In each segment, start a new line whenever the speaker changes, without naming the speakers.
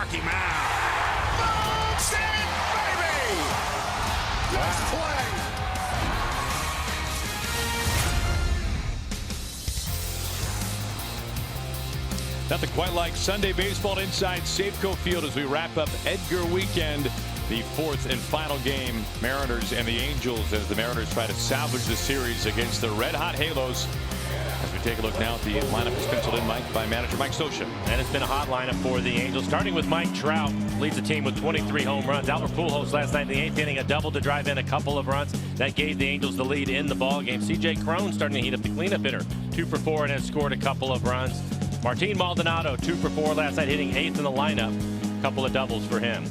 Struck him out. Ball sent, baby! Let's play.
Nothing quite like Sunday baseball inside Safeco Field as we wrap up Edgar weekend. The fourth and final game, Mariners and the Angels, as the Mariners try to salvage the series against the red-hot Halos. As we take a look now at the lineup is penciled in, Mike, by manager Mike Scioscia.
And it's been a hot lineup for the Angels, starting with Mike Trout. Leads the team with 23 home runs. Albert Pujols last night in the 8th inning, a double to drive in a couple of runs. That gave the Angels the lead in the ballgame. C.J. Cron starting to heat up the cleanup hitter. 2 for 4 and has scored a couple of runs. Martin Maldonado, 2 for 4 last night, hitting 8th in the lineup. A couple of doubles for him.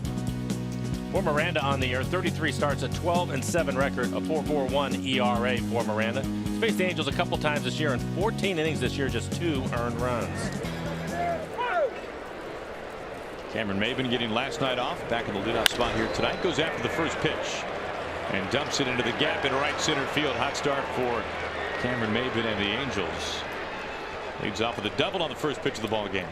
For Miranda on the year, 33 starts, a 12-7 record, a 4.41 ERA for Miranda. He's faced the Angels a couple times this year in 14 innings this year, just 2 earned runs.
Cameron Maybin getting last night off, back in the leadoff spot here tonight. Goes after the first pitch and dumps it into the gap in right center field. Hot start for Cameron Maybin and the Angels. Leads off with a double on the first pitch of the ball game.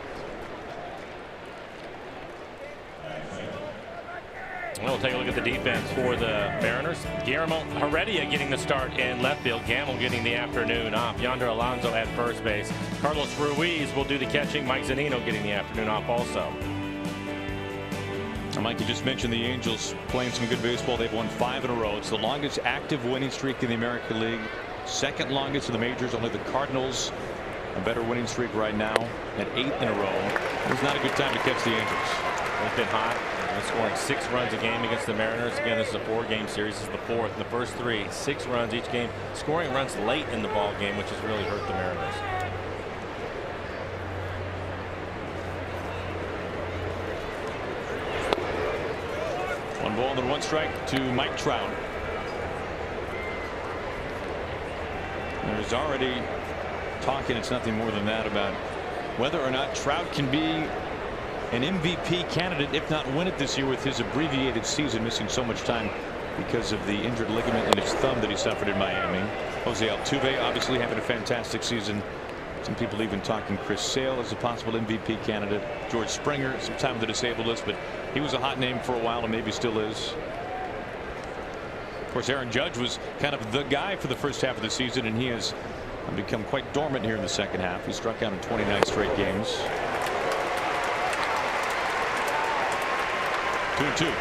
We'll take a look at the defense for the Mariners. Guillermo Heredia getting the start in left field. Gamble getting the afternoon off. Yonder Alonso at first base. Carlos Ruiz will do the catching. Mike Zunino getting the afternoon off also.
Mike, you just mentioned the Angels playing some good baseball. They've won 5 in a row. It's the longest active winning streak in the American League. Second longest in the majors. Only the Cardinals a better winning streak right now at 8 in a row. It's not a good time to catch the Angels.
They've been hot. They're scoring 6 runs a game against the Mariners. Again, this is a 4-game series. This is the 4th. In the first 3, 6 runs each game. Scoring runs late in the ball game, which has really hurt the Mariners.
One ball and 1 strike to Mike Trout. There's already talking, it's nothing more than that, about whether or not Trout can be an MVP candidate, if not win it this year, with his abbreviated season, missing so much time because of the injured ligament in his thumb that he suffered in Miami. Jose Altuve obviously having a fantastic season. Some people even talking Chris Sale as a possible MVP candidate. George Springer, some time with the disabled list, but he was a hot name for a while and maybe still is. Of course, Aaron Judge was kind of the guy for the first half of the season, and he has become quite dormant here in the second half. He struck out in 29 straight games. 2-2.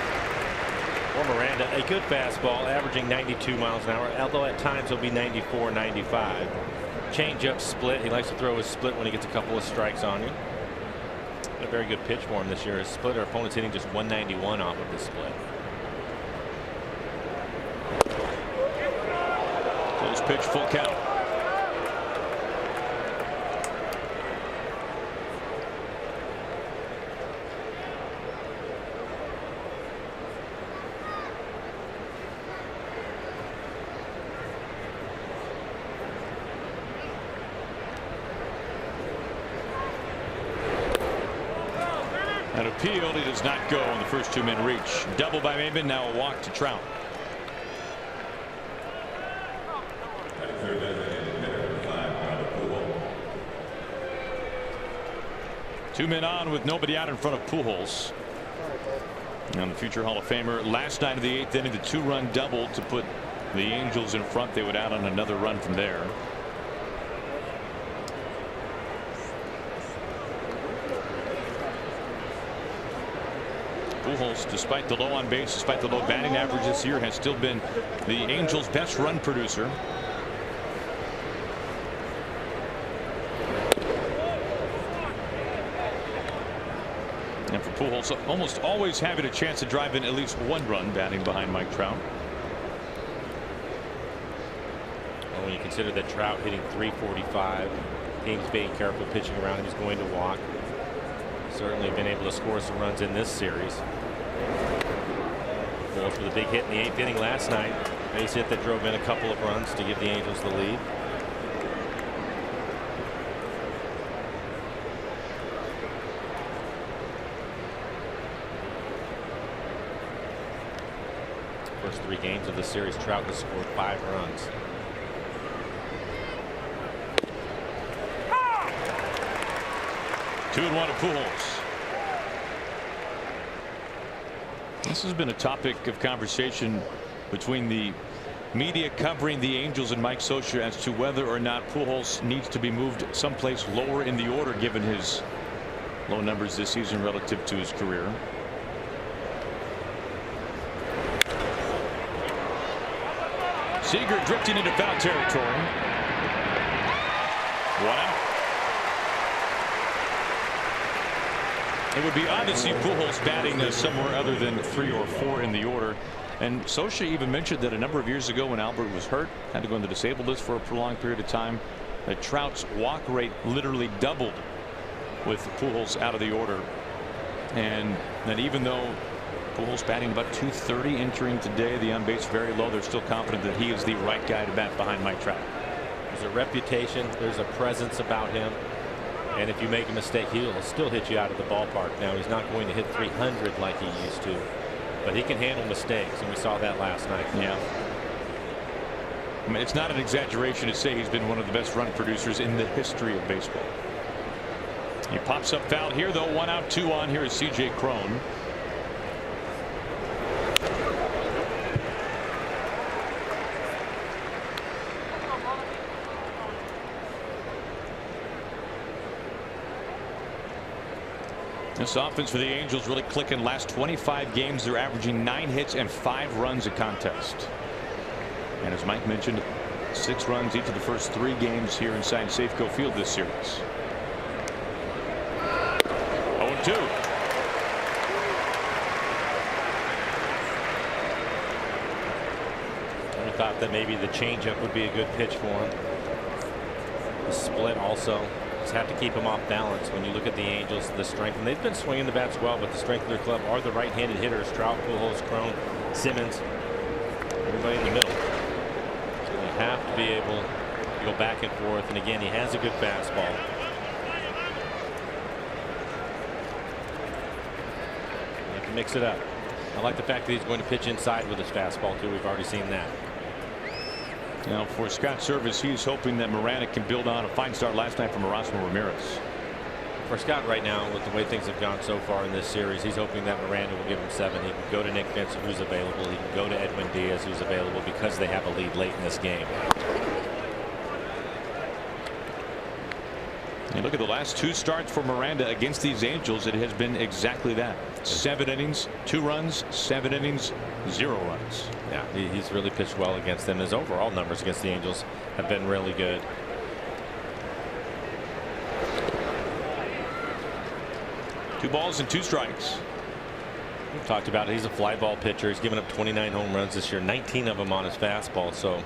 For Miranda, a good fastball, averaging 92 miles an hour, although at times he'll be 94, 95. Change-up, split. He likes to throw his split when he gets a couple of strikes on you. A very good pitch for him this year. His split, our opponent's hitting just 191 off of the split.
Close pitch, full count. An appeal, he does not go on the first 2-man reach. Double by Maybin, now a walk to Trout. Two men on with nobody out in front of Pujols. And the future Hall of Famer last night of the 8th inning, the 2-run double to put the Angels in front. They would add on another run from there. Pujols, despite the low on base, despite the low batting average this year, has still been the Angels' best run producer. And for Pujols, almost always having a chance to drive in at least 1 run, batting behind Mike Trout.
Well, when you consider that Trout hitting 345, teams being careful pitching around him, he's going to walk. Certainly been able to score some runs in this series. Pujols with a big hit in the 8th inning last night. Base hit that drove in a couple of runs to give the Angels the lead. First 3 games of the series, Trout has scored 5 runs.
Two and 1 to Pujols. This has been a topic of conversation between the media covering the Angels and Mike Scioscia as to whether or not Pujols needs to be moved someplace lower in the order given his low numbers this season relative to his career. Seager drifting into foul territory. 1 out. It would be odd to see Pujols batting somewhere other than 3 or 4 in the order. And Scioscia even mentioned that a number of years ago when Albert was hurt, had to go on the disabled list for a prolonged period of time, that Trout's walk rate literally doubled with Pujols out of the order. And that even though Pujols batting about .230 entering today, the on base very low, they're still confident that he is the right guy to bat behind Mike Trout.
There's a reputation, there's a presence about him. And if you make a mistake, he'll still hit you out of the ballpark. Now, he's not going to hit 300 like he used to, but he can handle mistakes, and we saw that last night.
Yeah. I mean, it's not an exaggeration to say he's been one of the best run producers in the history of baseball. He pops up foul here, though. 1 out, 2 on. Here is C.J. Cron. This offense for the Angels really clicking. Last 25 games, they're averaging 9 hits and 5 runs a contest. And as Mike mentioned, 6 runs each of the first 3 games here inside Safeco Field this series. 0-2.
We thought that maybe the changeup would be a good pitch for him. The split also. Just have to keep him off balance. When you look at the Angels, the strength, and they've been swinging the bats well, but the strength of their club are the right-handed hitters: Trout, Pujols, Cron, Simmons, everybody in the middle. So you have to be able to go back and forth. And again, he has a good fastball. You can mix it up. I like the fact that he's going to pitch inside with his fastball too. We've already seen that.
Now for Scott Servais, he's hoping that Miranda can build on a fine start last night from Erasmo Ramirez.
For Scott right now, with the way things have gone so far in this series, he's hoping that Miranda will give him 7. He can go to Nick Vincent, who's available. He can go to Edwin Diaz, who's available, because they have a lead late in this game.
You look at the last 2 starts for Miranda against these Angels. It has been exactly that. 7 innings, 2 runs, 7 innings, 0 runs.
Yeah, he's really pitched well against them. His overall numbers against the Angels have been really good.
Two balls and 2 strikes.
We've talked about it. He's a fly ball pitcher. He's given up 29 home runs this year, 19 of them on his fastball. So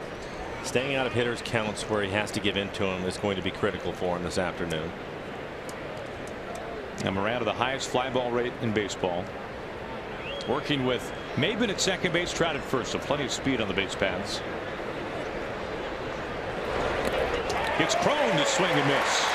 staying out of hitters' counts where he has to give in to them is going to be critical for him this afternoon.
Now Miranda, the highest fly ball rate in baseball. Working with Maben at second base, Trout at first, so plenty of speed on the base paths. Gets Cron to swing and miss.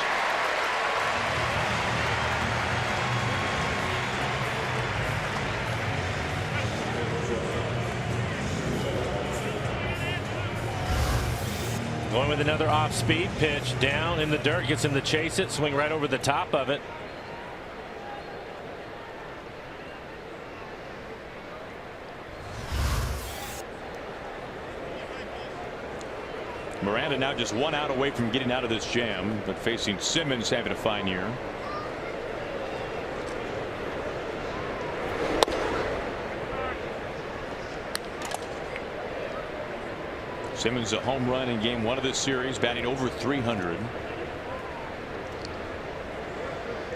Going with another off-speed pitch, down in the dirt, gets him to chase it, swing right over the top of it.
Miranda now just 1 out away from getting out of this jam, but facing Simmons having a fine year. Simmons a home run in game 1 of this series, batting over 300.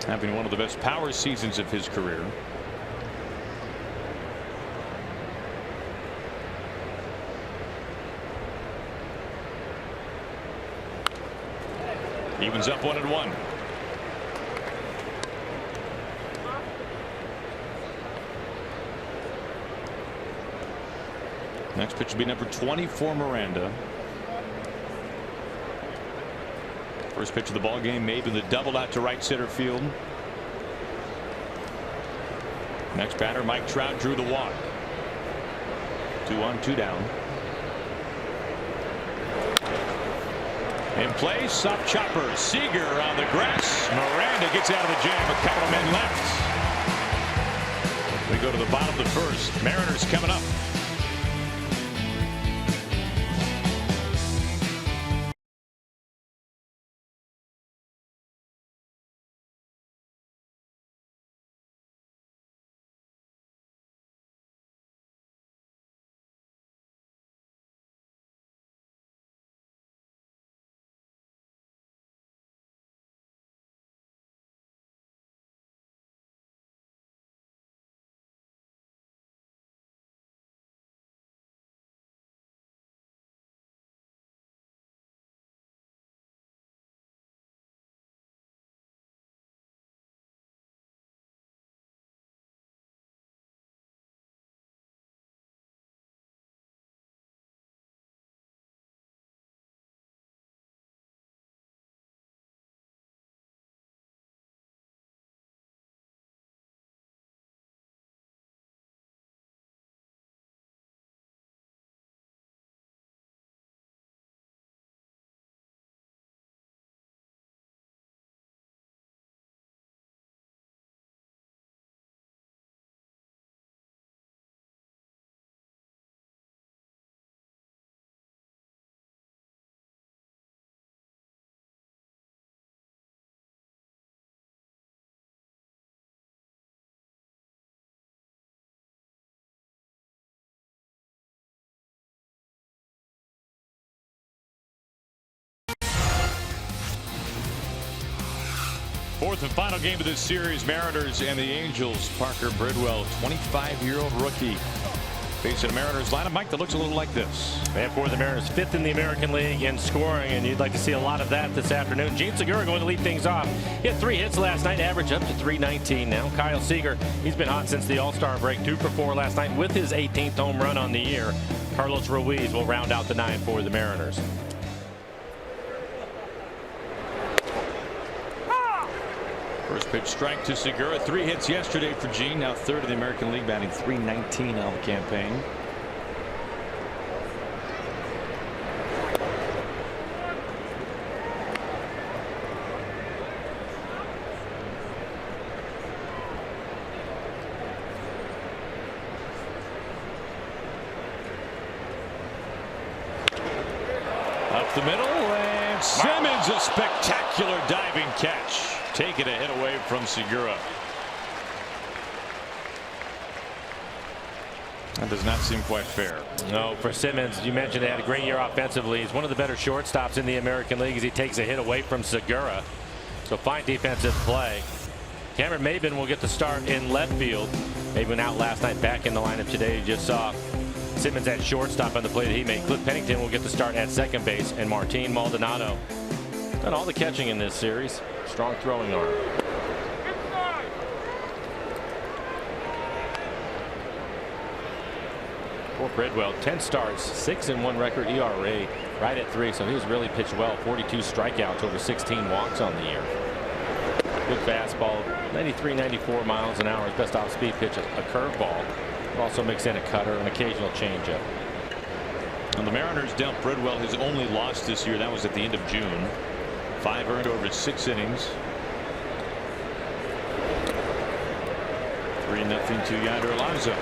Having one of the best power seasons of his career. Evens up 1-1. Next pitch will be number 20 for Miranda. First pitch of the ball game, Maben the double out to right center field. Next batter, Mike Trout, drew the walk. 2 on, 2 down. In play, soft chopper. Seager on the grass. Miranda gets out of the jam. A couple of men left. We go to the bottom of the first. Mariners coming up. Fourth and final game of this series, Mariners and the Angels. Parker Bridwell, 25-year-old rookie, facing a Mariners lineup, Mike, that looks a little like this.
And for the Mariners, fifth in the American League in scoring, and you'd like to see a lot of that this afternoon. Gene Segura going to lead things off. He had 3 hits last night, average up to .319 now. Kyle Seager, he's been hot since the All-Star break, 2 for 4 last night with his 18th home run on the year. Carlos Ruiz will round out the 9 for the Mariners.
First pitch strike to Segura. 3 hits yesterday for Gene. Now third in the American League, batting .319 on the campaign. Up the middle, and Simmons, a spectacular diving catch. Taking a hit away from Segura. That does not seem quite fair.
No, for Simmons, you mentioned he had a great year offensively. He's one of the better shortstops in the American League as he takes a hit away from Segura. So fine defensive play. Cameron Maybin will get the start in left field. Maybin out last night, back in the lineup today. You just saw Simmons at shortstop on the play that he made. Cliff Pennington will get the start at second base, and Martin Maldonado done all the catching in this series. Strong throwing arm. For Bridwell, 10 starts, 6-1 record, ERA right at 3, so he's really pitched well. 42 strikeouts, over 16 walks on the year. Good fastball, 93, 94 miles an hour. His best off-speed pitch, a curveball. Also mix in a cutter, an occasional changeup.
And the Mariners dealt Bridwell his only loss this year. That was at the end of June. 5 earned over 6 innings. 3-0 to Yonder Alonso.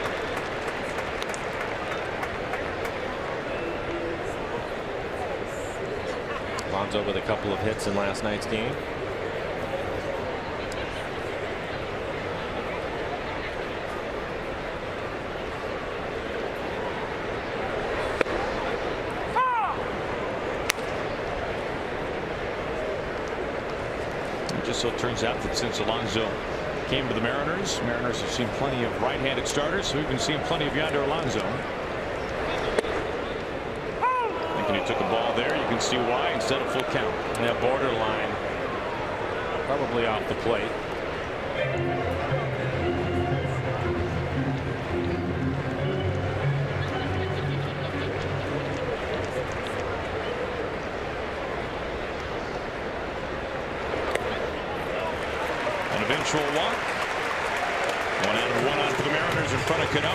Alonso with a couple of hits in last night's game.
So it turns out that since Alonso came to the Mariners have seen plenty of right-handed starters. So we've been seeing plenty of Yonder Alonso. Thinking he took a ball there. You can see why instead of full count.
Yeah, borderline. Probably off the plate.
Eventual walk. 1 out and 1 out for the Mariners in front of Cano.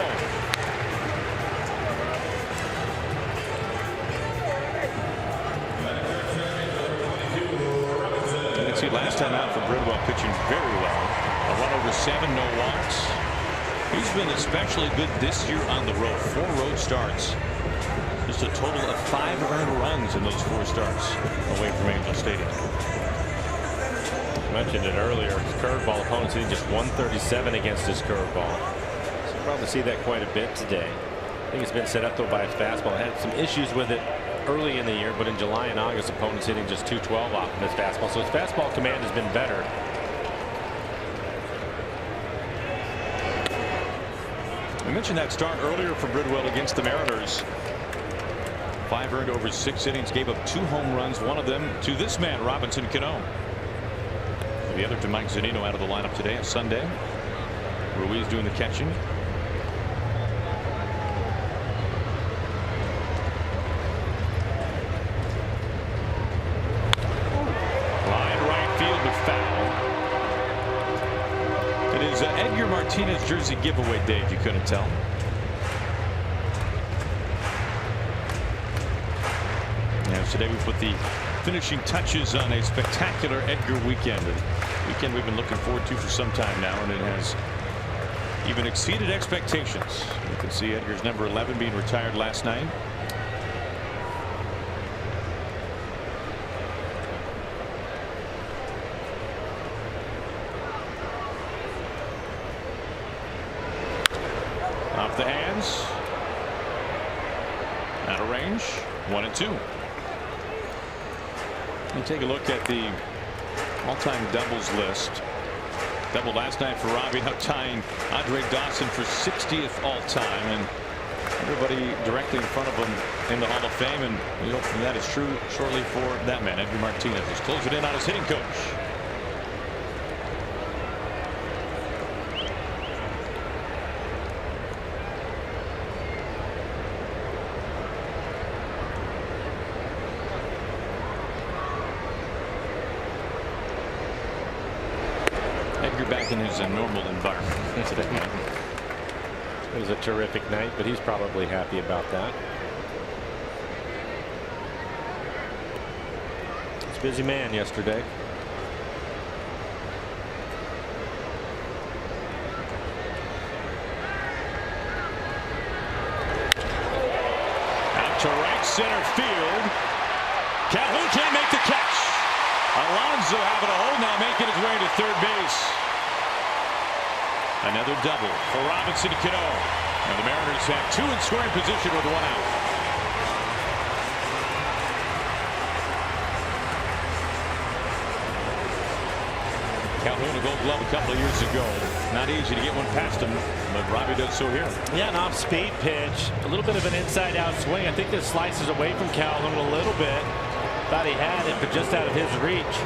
You can see last time out for Bridwell pitching very well. A run over 7, no walks. He's been especially good this year on the road. 4 road starts. Just a total of 5 earned runs in those 4 starts away from Angel Stadium.
I mentioned it earlier. His curveball opponents hitting just 137 against his curveball. So we'll probably see that quite a bit today. I think it's been set up though by his fastball. Had some issues with it early in the year, but in July and August, opponents hitting just 212 off of his fastball. So his fastball command has been better.
We mentioned that start earlier for Bridwell against the Mariners. 5 earned over 6 innings, gave up 2 home runs, one of them to this man, Robinson Cano. The other to Mike Zunino out of the lineup today, a Sunday. Ruiz doing the catching. Line right field, but foul. It is Edgar Martinez jersey giveaway day, if you couldn't tell. And today we put the finishing touches on a spectacular Edgar weekend. A weekend we've been looking forward to for some time now, and it has even exceeded expectations. You can see Edgar's number 11 being retired last night. Off the hands. Out of range. 1-2. You take a look at the all-time doubles list. Double last night for Robbie, now tying Andre Dawson for 60th all-time, and everybody directly in front of him in the Hall of Fame, and we hope that is true shortly for that man. Edgar Martinez is closing in on his hitting coach. Back in his normal environment today.
It was a terrific night, but he's probably happy about that. It's a busy man yesterday.
Out to right center field. Calhoun can't make the catch. Alonso having a hold now, making his way to third base. Another double for Robinson Cano. And the Mariners have 2 in scoring position with 1 out. Calhoun a Gold Glove a couple of years ago. Not easy to get one past him, but Robbie does so here.
Yeah, an off-speed pitch. A little bit of an inside-out swing. I think this slices away from Calhoun a little bit. Thought he had it, but just out of his reach.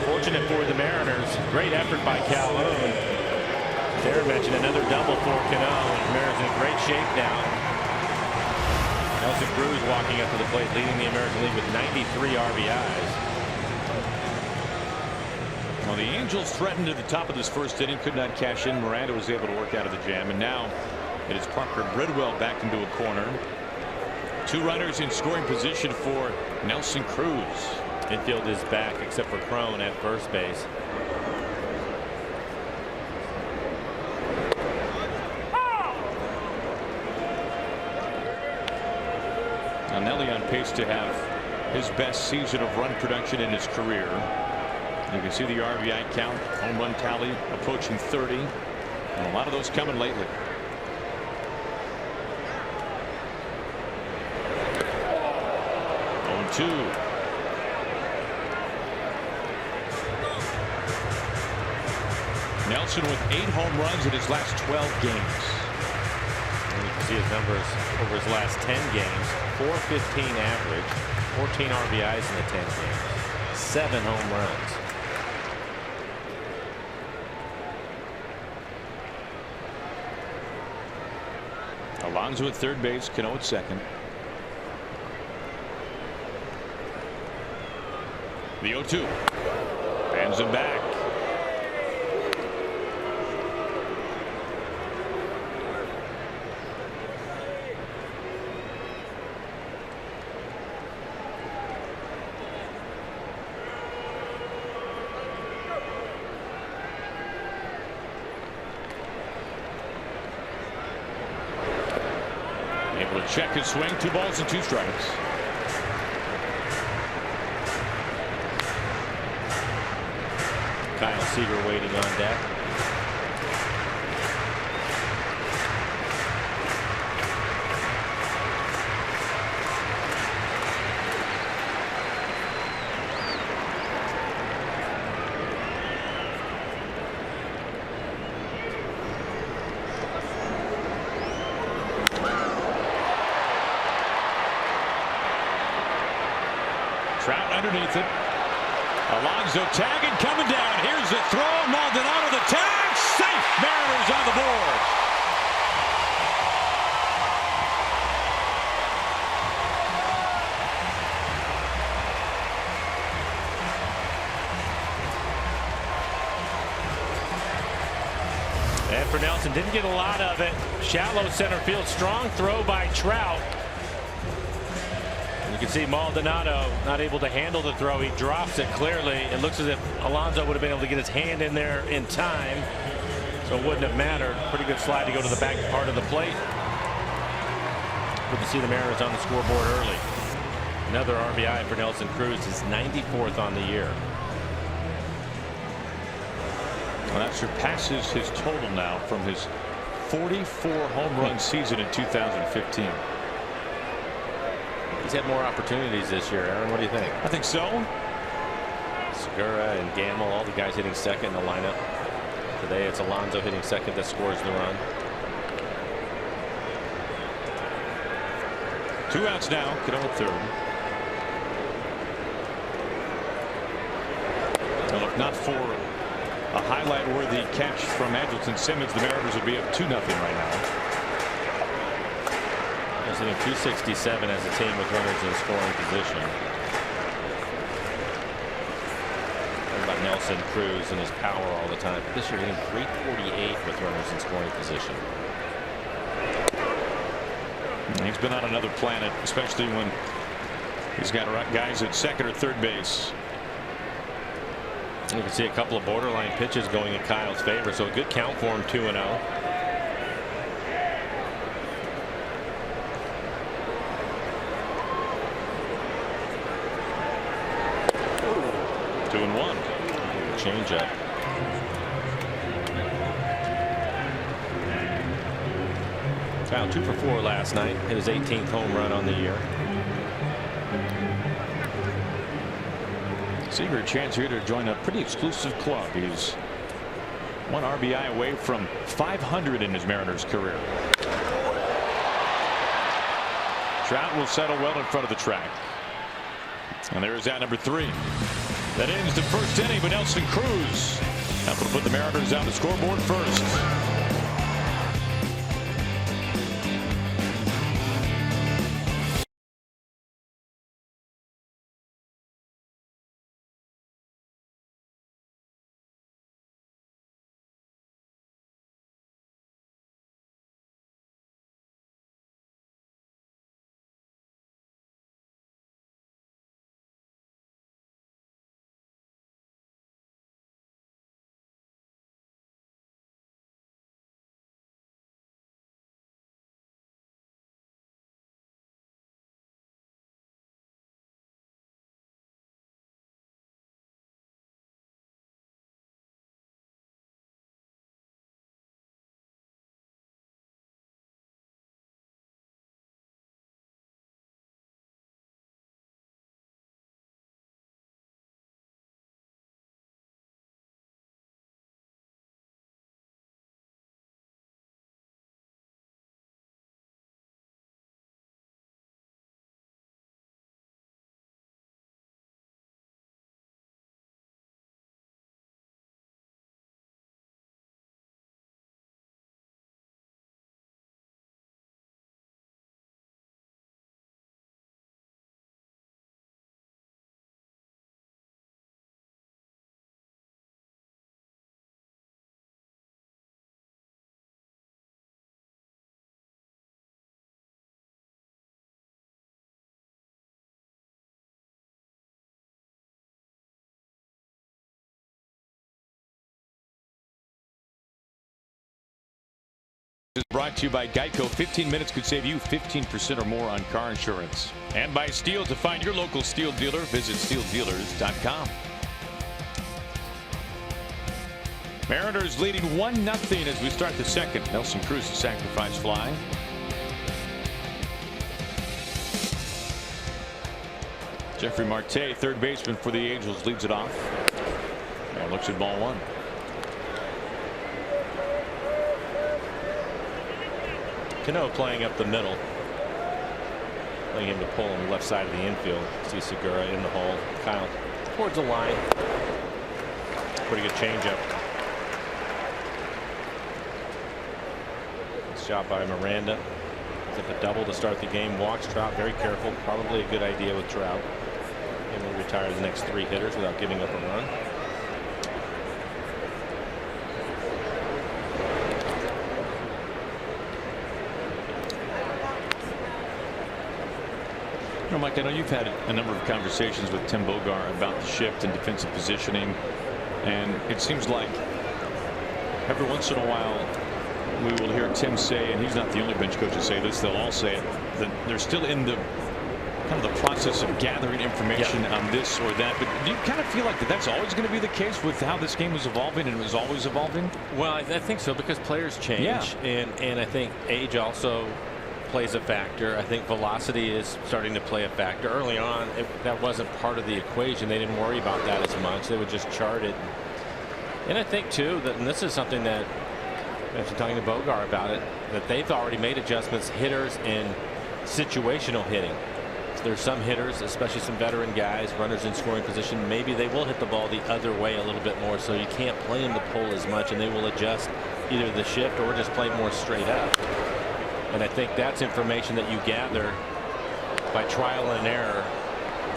Fortunate for the Mariners. Great effort by Calhoun. Darren mentioned another double for Cano. Mariners in great shape now. Nelson Cruz walking up to the plate, leading the American League with 93 RBIs.
Well, the Angels threatened at the top of this first inning, could not cash in. Miranda was able to work out of the jam, and now it is Parker Bridwell back into a corner. 2 runners in scoring position for Nelson Cruz.
Infield is back except for Cron at first base.
Nelly on pace to have his best season of run production in his career. You can see the RBI count, home run tally approaching 30, and a lot of those coming lately. Two. Nelson with 8 home runs in his last 12 games.
And you can see his numbers over his last 10 games. 415 average, 14 RBIs in the 10 games, 7 home runs.
Alonso at third base, Cano at second. The 0-2. Fans him back. Check his swing. 2 balls and 2 strikes.
Kyle Seager waiting on deck.
Trout underneath it. Alonso tagging, coming down. Here's the throw. Maldonado the tag. Safe. Mariners on the board.
And for Nelson, didn't get a lot of it. Shallow center field. Strong throw by Trout. You can see Maldonado not able to handle the throw. He drops it clearly. It looks as if Alonso would have been able to get his hand in there in time, so it wouldn't have mattered. Pretty good slide to go to the back part of the plate. Good to see the Mariners on the scoreboard early. Another RBI for Nelson Cruz, his 94th on the year.
Well, that surpasses his total now from his 44 home run season in 2015.
He's had more opportunities this year. Aaron, what do you think?
I think so.
Segura and Gamble, all the guys hitting second in the lineup. Today it's Alonso hitting second that scores the run.
2 outs now. Cano at third. Well, if not for a highlight-worthy catch from Andrelton Simmons, the Mariners would be up 2-0 right now.
Hitting 267 as a team with runners in scoring position. What about Nelson Cruz and his power all the time? This year hitting 348 with runners in scoring position.
He's been on another planet, especially when he's got guys at second or third base.
You can see a couple of borderline pitches going in Kyle's favor, so a good count for him. 2-0.
2-1.
Changeup. Kyle 2 for 4 last night. Hit his 18th home run on the year.
Seager a chance here to join a pretty exclusive club. He's 1 RBI away from 500 in his Mariners career. Trout will settle well in front of the track. And there is out number 3. That ends the first inning, but Nelson Cruz able to put the Mariners on the scoreboard first. is brought to you by Geico. 15 minutes could save you 15% or more on car insurance. And by Steel. To find your local Steel dealer, visit steeldealers.com. Mariners leading 1-0 as we start the second. Nelson Cruz, the sacrifice fly. Jeffrey Marte, third baseman for the Angels, leads it off. And looks at ball one.
Cano playing up the middle. Playing him to pull on the left side of the infield. See Segura in the hole. Kyle towards the line. Pretty good changeup. Shot by Miranda. He's up a double to start the game. Walks Trout. Very careful. Probably a good idea with Trout. And will retire the next 3 hitters without giving up a run.
You know, Mike, I know you've had a number of conversations with Tim Bogart about the shift in defensive positioning, and it seems like every once in a while we will hear Tim say, and he's not the only bench coach to say this, they'll all say it, that they're still in the kind of the process of gathering information on this or that. But do you kind of feel like that's always going to be the case with how this game is evolving, and it was always evolving?
Well, I think so, because players change, and I think age also plays a factor. I think velocity is starting to play a factor. Early on, that wasn't part of the equation. They didn't worry about that as much. They would just chart it. And I think too that, and this is something that, after talking to Bogart about it, that they've already made adjustments, hitters and situational hitting. So there's some hitters, especially some veteran guys, runners in scoring position, maybe they will hit the ball the other way a little bit more, so you can't play them to pull as much, and they will adjust either the shift or just play more straight up. And I think that's information that you gather by trial and error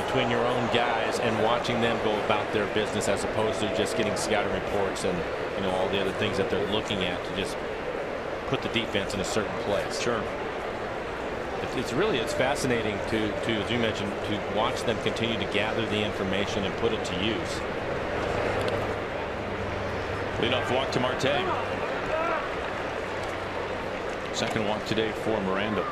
between your own guys and watching them go about their business, as opposed to just getting scouting reports and, you know, all the other things that they're looking at to just put the defense in a certain place.
Sure.
It's fascinating to, as you mentioned, to watch them continue to gather the information and put it to use.
Leadoff walk to Marte. Second walk today for Miranda.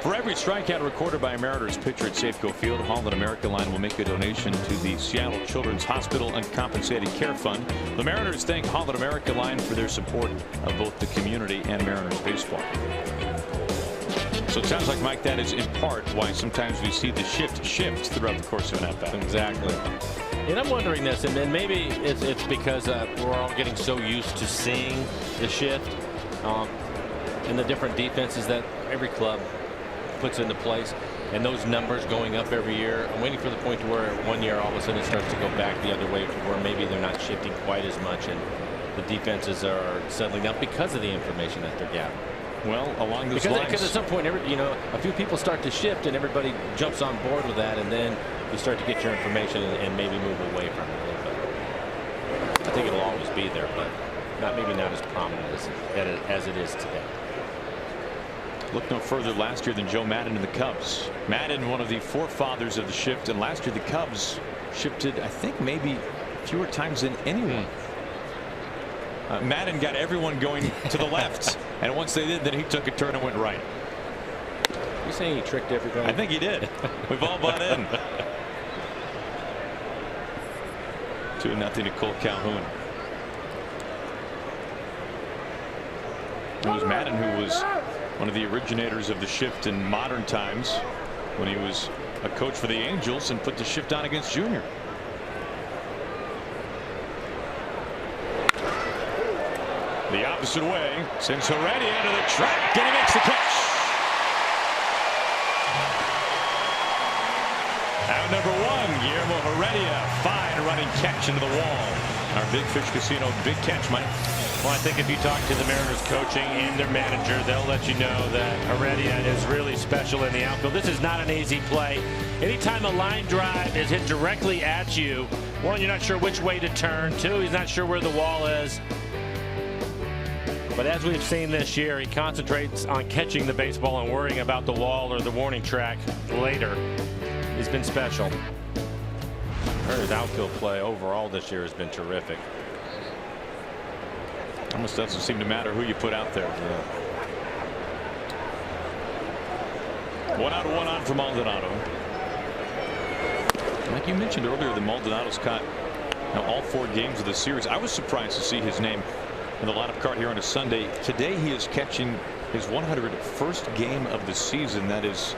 For every strikeout recorded by a Mariners pitcher at Safeco Field, Holland America Line will make a donation to the Seattle Children's Hospital Uncompensated Care Fund. The Mariners thank Holland America Line for their support of both the community and Mariners baseball. So it sounds like, Mike, that is in part why sometimes we see the shift throughout the course of an at-bat.
Exactly. And I'm wondering this, and then maybe it's because we're all getting so used to seeing the shift and the different defenses that every club puts into place, and those numbers going up every year. I'm waiting for the point to where 1 year all of a sudden it starts to go back the other way, where maybe they're not shifting quite as much and the defenses are settling down because of the information that they're gathering.
Well, along those lines,
because at some point, a few people start to shift and everybody jumps on board with that, and then you start to get your information and maybe move away from it a little bit. I think it'll always be there, but maybe not as prominent as it is today.
Look no further last year than Joe Maddon and the Cubs. Maddon, one of the forefathers of the shift, and last year the Cubs shifted, I think, maybe fewer times than anyone. Maddon got everyone going to the left, and once they did, then he took a turn and went right.
You saying he tricked everybody?
I think he did. We've all bought in. 2-0 to Cole Calhoun. It was Maddon who was one of the originators of the shift in modern times when he was a coach for the Angels and put the shift on against Junior. The opposite way, sends Heredia into the track, and he makes the catch. Out number one, Guillermo Heredia, fine running catch into the wall. Our Big Fish Casino big catch, Mike.
Well, I think if you talk to the Mariners coaching and their manager, they'll let you know that Heredia is really special in the outfield. This is not an easy play. Anytime a line drive is hit directly at you, one, you're not sure which way to turn. Two, he's not sure where the wall is. But as we've seen this year, he concentrates on catching the baseball and worrying about the wall or the warning track later. He's been special. His outfield play overall this year has been terrific.
Almost doesn't seem to matter who you put out there.
Yeah.
1 out, 1 on for Maldonado. Like you mentioned earlier, the Maldonado's caught all 4 games of the series. I was surprised to see his name in the lineup card here on a Sunday. Today he is catching his 101st game of the season. That is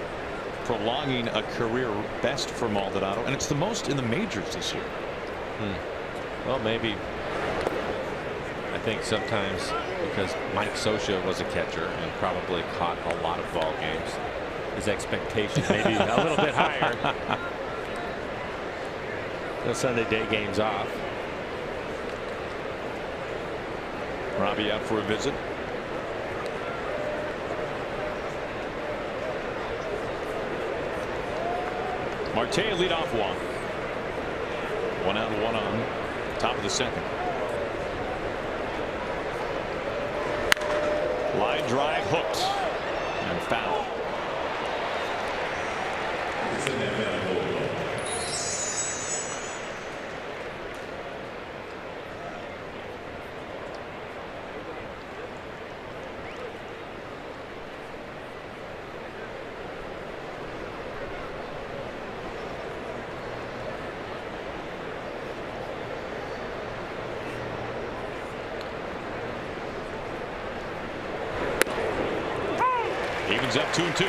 prolonging a career best for Maldonado, and it's the most in the majors this year.
Well, maybe. I think sometimes because Mike Scioscia was a catcher and probably caught a lot of ball games, his expectations maybe a little bit higher. The Sunday day games off.
Robbie out for a visit. Marte leadoff walk. 1 out, 1 on. Top of the 2nd. Line drive hooked and foul. Evens up 2-2.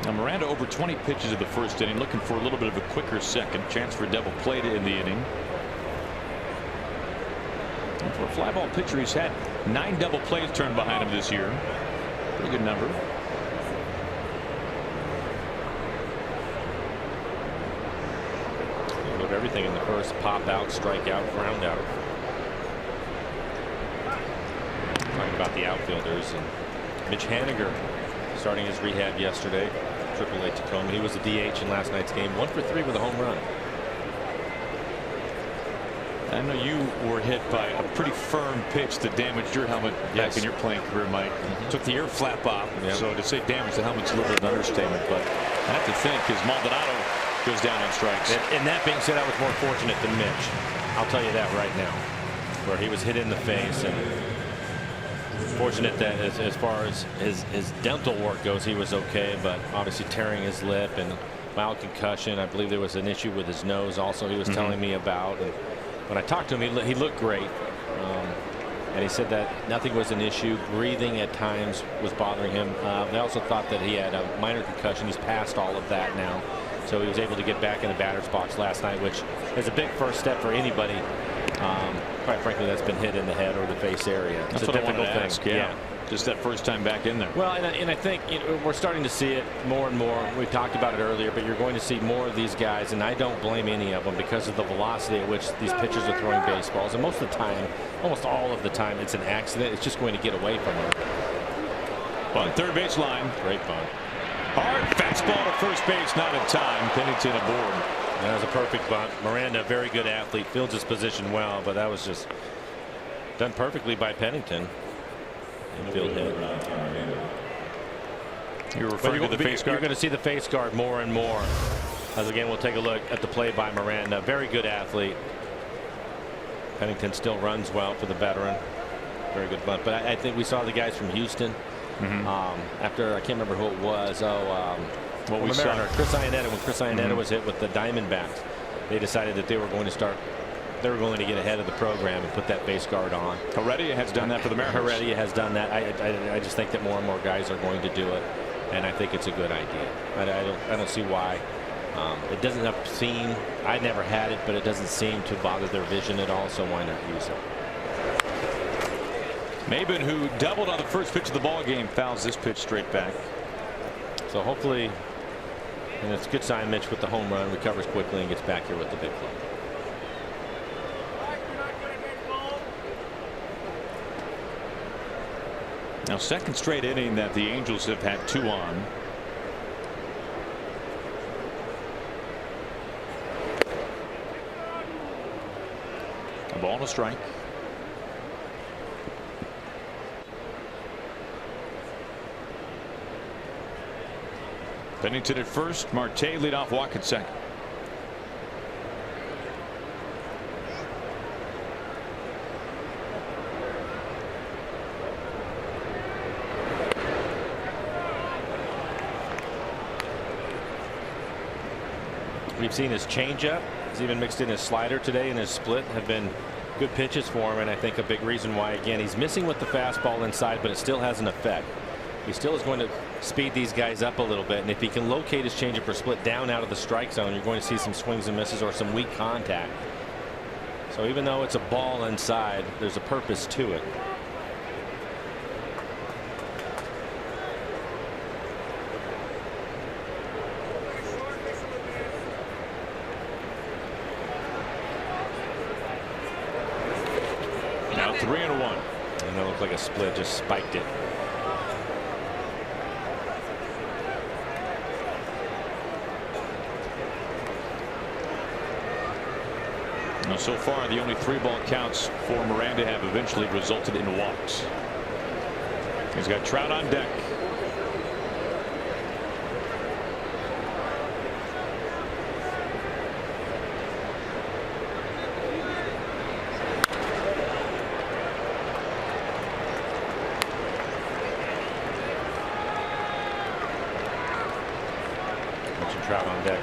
Now Miranda over 20 pitches of the first inning, looking for a little bit of a quicker second. Chance for a double play in the inning. And for a fly ball pitcher, he's had 9 double plays turned behind him this year. Pretty good number.
Everything in the first: pop out, strike out, ground out. Talking about the outfielders, and Mitch Haniger starting his rehab yesterday. AAA Tacoma. He was a DH in last night's game. 1 for 3 with a home run.
I know you were hit by a pretty firm pitch that damaged your helmet back in your playing career, Mike. Took the ear flap off. So to say damage the helmet's a little bit of an understatement, but I have to think his Maldonado goes down on strikes.
And that being said, I was more fortunate than Mitch. I'll tell you that right now, where he was hit in the face, and fortunate that as far as his dental work goes, he was okay, but obviously tearing his lip and mild concussion. I believe there was an issue with his nose also he was telling me about. And when I talked to him, he looked great. And he said that nothing was an issue. Breathing at times was bothering him. They also thought that he had a minor concussion. He's past all of that now. So he was able to get back in the batter's box last night, which is a big first step for anybody, quite frankly, that's been hit in the head or the face area. It's a difficult thing.
Ask, yeah. Just that first time back in there.
Well, and I think we're starting to see it more and more. We talked about it earlier, but you're going to see more of these guys, and I don't blame any of them because of the velocity at which these pitchers are throwing baseballs. And most of the time, almost all of the time, it's an accident. It's just going to get away from them.
Bunt, third base line.
Great bunt.
Hard fastball to first base, not in time. Pennington aboard.
That was a perfect bunt. Miranda, very good athlete, fields his position well, but that was just done perfectly by Pennington. Infield hit.
You're referring to the face guard.
You're going to see the face guard more and more. As again, we'll take a look at the play by Miranda. Very good athlete. Pennington still runs well for the veteran. Very good bunt. But I think we saw the guys from Houston. After, I can't remember who it was.
What we saw.
Chris Iannetta. When Chris Iannetta was hit with the Diamondbacks, they decided that they were going to start. They were going to get ahead of the program and put that base guard on.
Heredia has done that for the Mariners.
Heredia has done that. I just think that more and more guys are going to do it, and I think it's a good idea. I don't see why. It doesn't seem. I never had it, but it doesn't seem to bother their vision at all. So why not use it?
Maben, who doubled on the first pitch of the ball game, fouls this pitch straight back.
So hopefully, and it's a good sign. Mitch with the home run recovers quickly and gets back here with the big play.
Now, second straight inning that the Angels have had 2 on. A ball and a strike. Pennington at first. Marte leadoff walk at second.
We've seen his changeup. He's even mixed in his slider today, and his split have been good pitches for him. And I think a big reason why, again, he's missing with the fastball inside, but it still has an effect. He still is going to speed these guys up a little bit, and if he can locate his changeup or split down out of the strike zone, you're going to see some swings and misses or some weak contact. So even though it's a ball inside, there's a purpose to it.
Now 3-1.
And that looked like a split, just spiked it.
Now, so far, the only 3-ball counts for Miranda have eventually resulted in walks. He's got Trout on deck.
Trout on deck.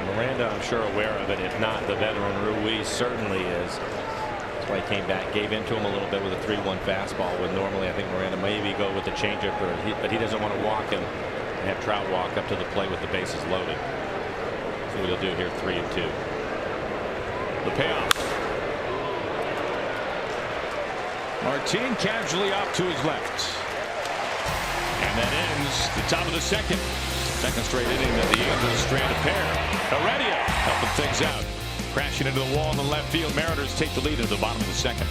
Miranda, I'm sure, aware of it. If not, the veteran Ruiz certainly is. That's why he came back, gave into him a little bit with a 3-1 fastball. When normally I think Miranda maybe go with the changeup, but he doesn't want to walk him and have Trout walk up to the plate with the bases loaded. So what he'll do here, 3-2.
The payoff. Martin casually off to his left. And that ends the top of the second. Second straight inning that the Angels strand a pair. Heredia helping things out. Crashing into the wall in the left field. Mariners take the lead into the bottom of the second.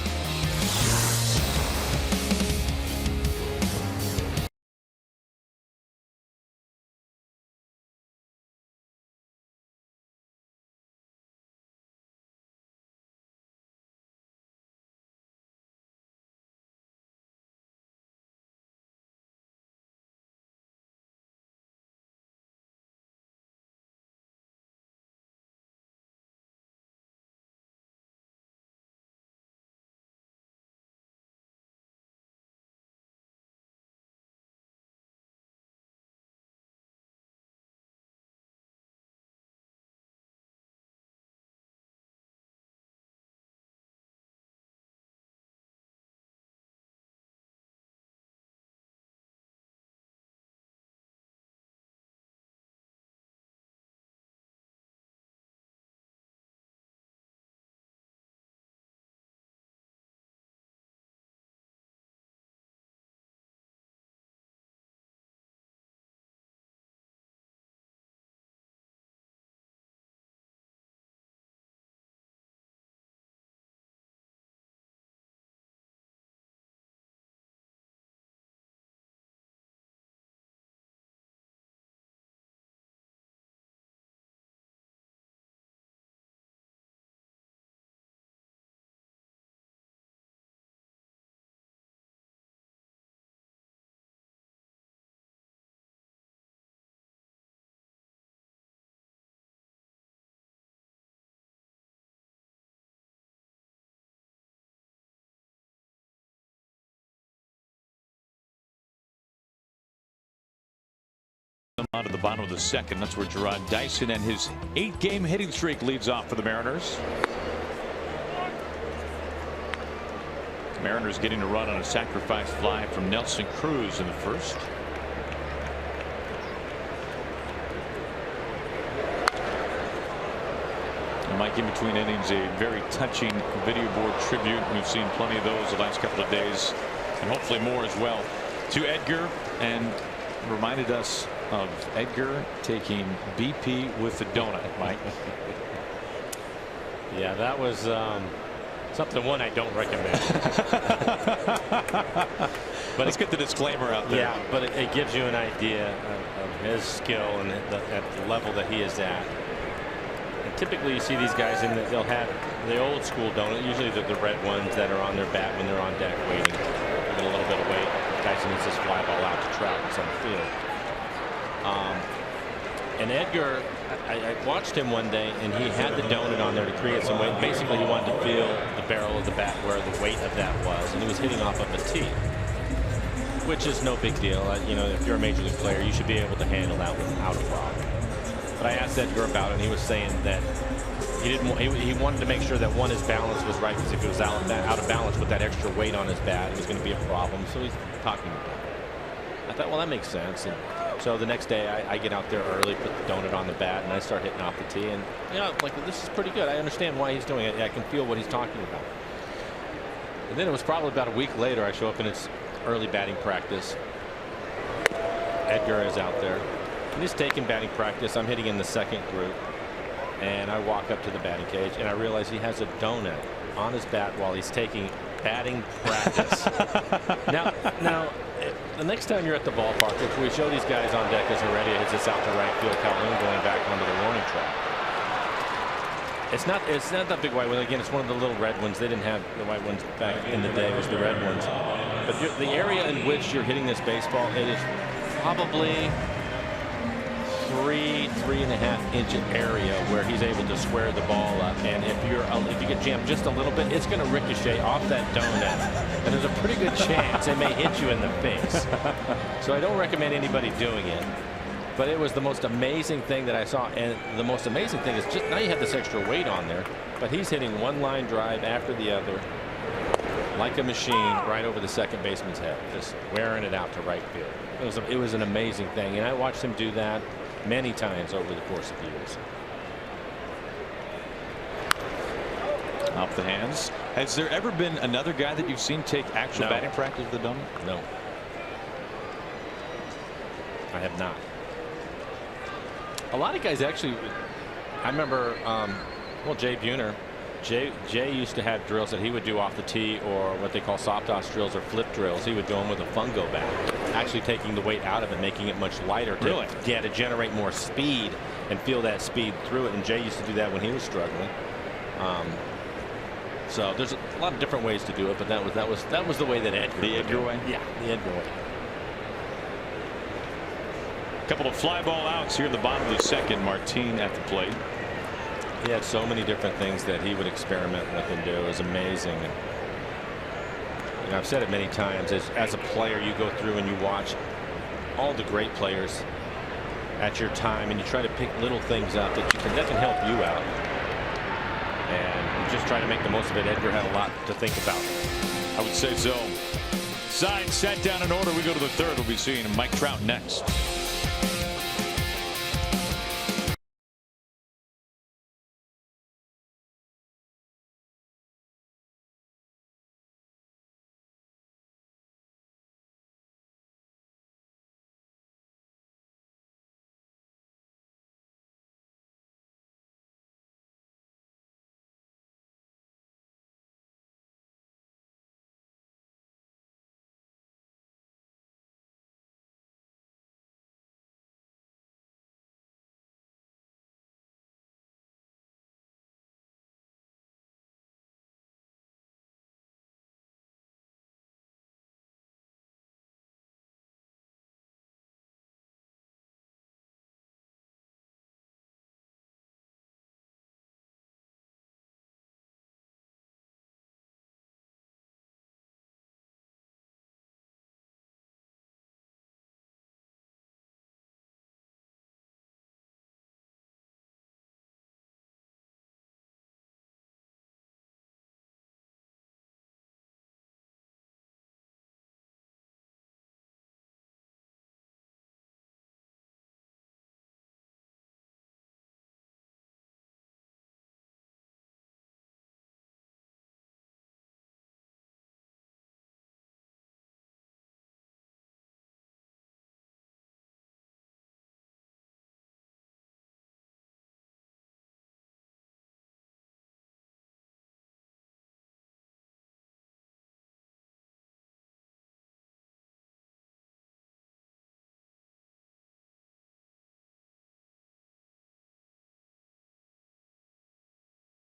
On to the bottom of the second. That's where Gerard Dyson and his 8-game hitting streak leads off for the Mariners. Mariners getting a run on a sacrifice fly from Nelson Cruz in the first. And Mike, in between innings, a very touching video board tribute. We've seen plenty of those the last couple of days, and hopefully more as well, to Edgar, and reminded us of Edgar taking BP with the donut, Mike.
Yeah, that was something I don't recommend.
But let's get the disclaimer out there.
Yeah, but it gives you an idea of his skill and at the level that he is at. And typically you see these guys in they'll have the old school donut, usually the red ones that are on their bat when they're on deck waiting. Give it a little bit of weight. Dyson needs this fly ball out to Trout in center field. And Edgar, I watched him one day, and he had the donut on there to create some weight. Basically, he wanted to feel the barrel of the bat where the weight of that was, and he was hitting off of a tee, which is no big deal. You know, if you're a major league player, you should be able to handle that without a problem. But I asked Edgar about it, and he was saying that he wanted to make sure that his balance was right, because if he was out of balance with that extra weight on his bat, it was going to be a problem. So he's talking about it. I thought, well, that makes sense. And so the next day I get out there early, put the donut on the bat, and I start hitting off the tee. And like, this is pretty good. I understand why he's doing it. I can feel what he's talking about. And then it was probably about a week later, I show up in its early batting practice. Edgar is out there. And he's taking batting practice. I'm hitting in the second group. And I walk up to the batting cage, and I realize he has a donut on his bat while he's taking batting practice. Now, the next time you're at the ballpark, if we show these guys on deck as Heredia hits this out to right field, Calhoun going back onto the warning track. It's not that big white one. Again, it's one of the little red ones. They didn't have the white ones back in the day. It was the red ones. But the area in which you're hitting this baseball, it is probably 3.5 inch area where he's able to square the ball up. And if you get jammed just a little bit, it's going to ricochet off that donut. And there's a pretty good chance it may hit you in the face. So I don't recommend anybody doing it. But it was the most amazing thing that I saw. And the most amazing thing is just now you have this extra weight on there, but he's hitting one line drive after the other like a machine right over the second baseman's head, just wearing it out to right field. It was an amazing thing. And I watched him do that many times over the course of years.
Off the hands. Has there ever been another guy that you've seen take actual batting practice with the donut?
No. I have not. A lot of guys actually, I remember, well, Jay Buhner. Jay used to have drills that he would do off the tee, or what they call soft toss drills or flip drills. He would do them with a fungo bat, actually taking the weight out of it, making it much lighter to generate more speed and feel that speed through it. And Jay used to do that when he was struggling. So there's a lot of different ways to do it, but that was the way that Edgar.
The Edgar way.
Yeah, the Edgar way.
A couple of fly ball outs here in the bottom of the second. Martin at the plate.
He had so many different things that he would experiment with and do. It was amazing. And I've said it many times, as a player, you go through and you watch all the great players at your time, and you try to pick little things up that can help you out. And you just try to make the most of it. Edgar had a lot to think about.
I would say so. Side set down in order. We go to the third. We'll be seeing Mike Trout next.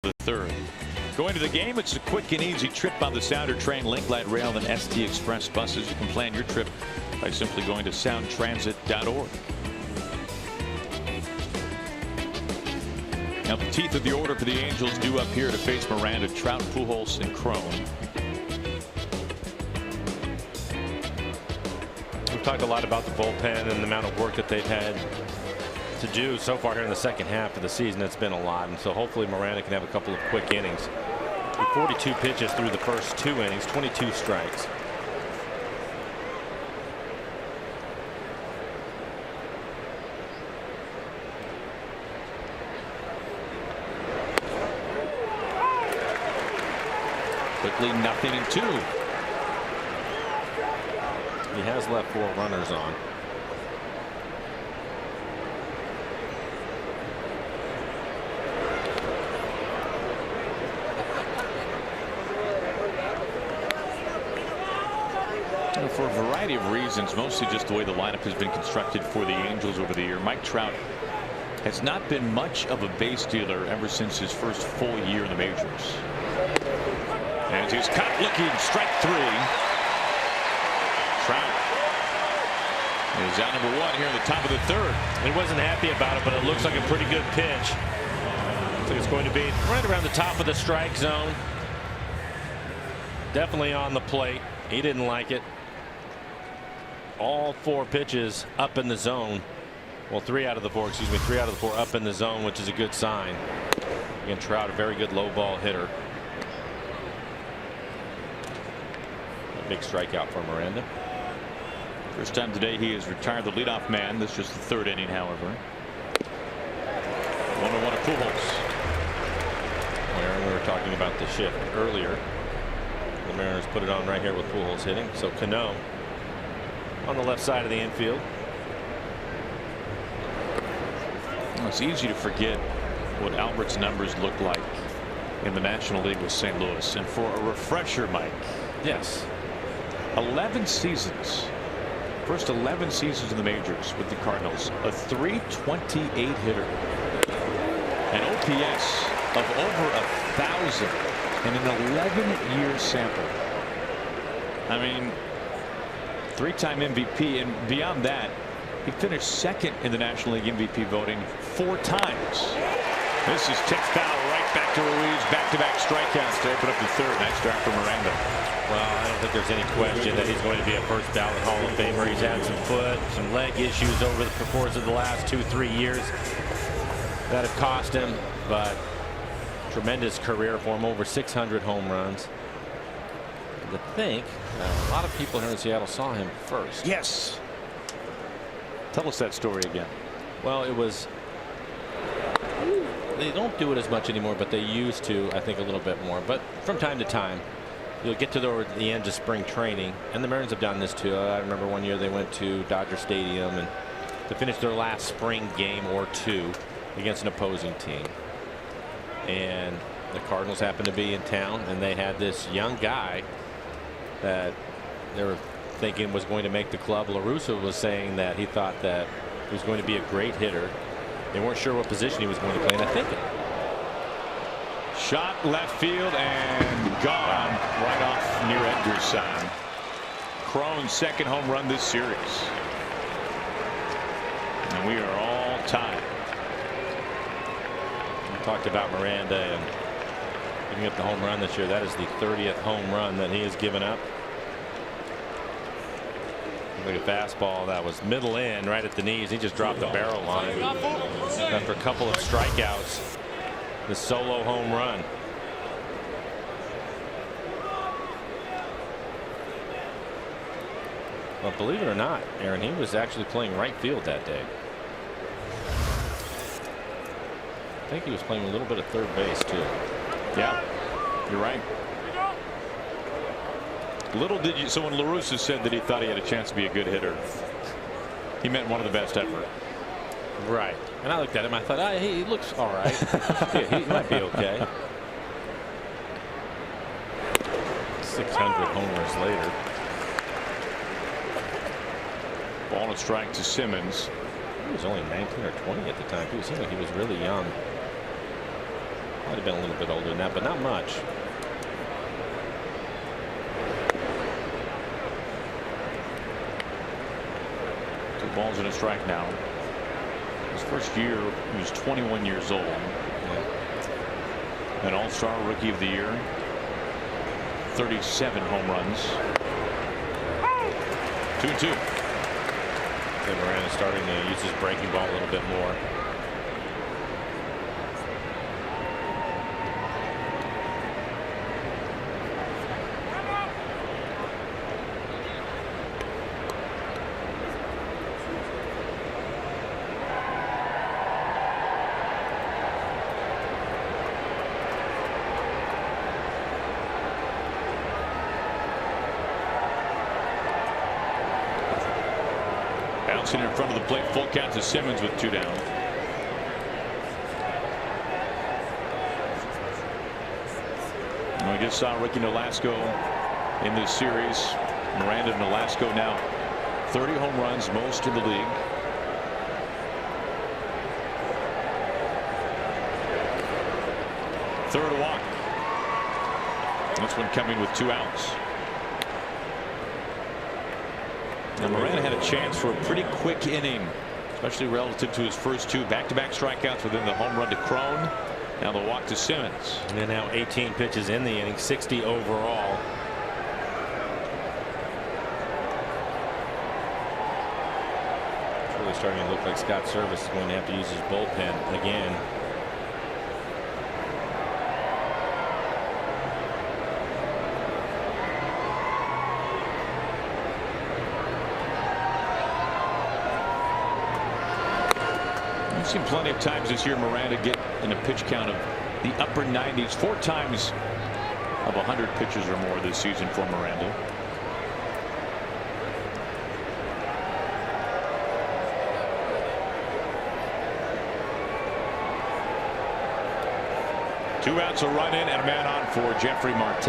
The third. Going to the game, it's a quick and easy trip on the Sounder Train, Link Light Rail, and ST Express buses. You can plan your trip by simply going to soundtransit.org. Now the teeth of the order for the Angels due up here to face Miranda, Trout, Pujols, and Cron.
We've talked a lot about the bullpen and the amount of work that they've had to do so far here in the second half of the season. It's been a lot, and so hopefully Miranda can have a couple of quick innings. 42 pitches through the first 2 innings, 22 strikes.
Quickly 0-2.
He has left 4 runners on.
For a variety of reasons, mostly just the way the lineup has been constructed for the Angels over the year, Mike Trout has not been much of a base stealer ever since his first full year in the majors. As he's caught looking, strike 3. Trout is out number 1 here in the top of the 3rd.
He wasn't happy about it, but it looks like a pretty good pitch. Looks like it's going to be right around the top of the strike zone. Definitely on the plate. He didn't like it. All 4 pitches up in the zone. Well, 3 out of the 4, excuse me, 3 out of the 4 up in the zone, which is a good sign. Again, Trout, a very good low ball hitter. A big strikeout for Miranda.
First time today he has retired the leadoff man. This is just the 3rd inning, however. 1-1 to Pujols.
Aaron, we were talking about the shift earlier. The Mariners put it on right here with Pujols hitting. So Cano on the left side of the infield.
Well, it's easy to forget what Albert's numbers look like in the National League with St. Louis. And for a refresher, Mike.
Yes.
11 seasons. First 11 seasons in the majors with the Cardinals. A .328 hitter. An OPS of over 1,000 in an 11-year sample. I mean, 3-time MVP, and beyond that, he finished 2nd in the National League MVP voting 4 times. This is tipped foul right back to Ruiz. Back-to-back strikeouts to open up the 3rd. Nice start for Miranda.
Well, I don't think there's any question that he's going to be a first ballot Hall of Famer. He's had some foot, some leg issues over the course of the last 2-3 years that have cost him, but tremendous career for him, over 600 home runs. To think a lot of people here in Seattle saw him first.
Yes. Tell us that story again.
Well, it was, they don't do it as much anymore, but they used to, I think, a little bit more. But from time to time, you'll get to the end of spring training, and the Mariners have done this too. I remember one year they went to Dodger Stadium and to finish their last spring game or 2 against an opposing team. And the Cardinals happened to be in town, and they had this young guy that they were thinking was going to make the club. La Russa was saying that he thought that he was going to be a great hitter. They weren't sure what position he was going to play, and I think
shot left field and gone right off near Edgar's side. Cron's 2nd home run this series. And we are all tied.
We talked about Miranda and giving up the home run this year. That is the 30th home run that he has given up. Like a fastball that was middle in right at the knees. He just dropped the barrel on it after a couple of strikeouts. The solo home run. Well, believe it or not, Aaron, he was actually playing right field that day. I think he was playing a little bit of third base too.
Yeah, you're right. Little did you. So when La Russa said that he thought he had a chance to be a good hitter, he meant one of the best ever.
Right. And I looked at him. I thought, he looks all right. He might be okay. 600 homers later.
Ball and strike to Simmons.
He was only 19 or 20 at the time. He seemed like he was really young. Might have been a little bit older than that, but not much.
Balls and a strike now. His first year, he was 21 years old. An all-star rookie of the year. 37 home runs. 2-2.
think Miranda's starting to use his breaking ball a little bit more.
Bouncing in front of the plate, full count to Simmons with 2 down. We just saw Ricky Nolasco in this series. Miranda and Nolasco now 30 home runs, most in the league. Third walk. This one coming with 2 outs. Now Miranda had a chance for a pretty quick inning, especially relative to his first 2 back-to-back strikeouts within the home run to Cron. Now the walk to Simmons.
And now 18 pitches in the inning, 60 overall. It's really starting to look like Scott Service is going to have to use his bullpen again.
I've seen plenty of times this year Miranda get in a pitch count of the upper 90s, 4 times of 100 pitches or more this season for Miranda. Two outs, a run in, and a man on for Jeffrey Marte.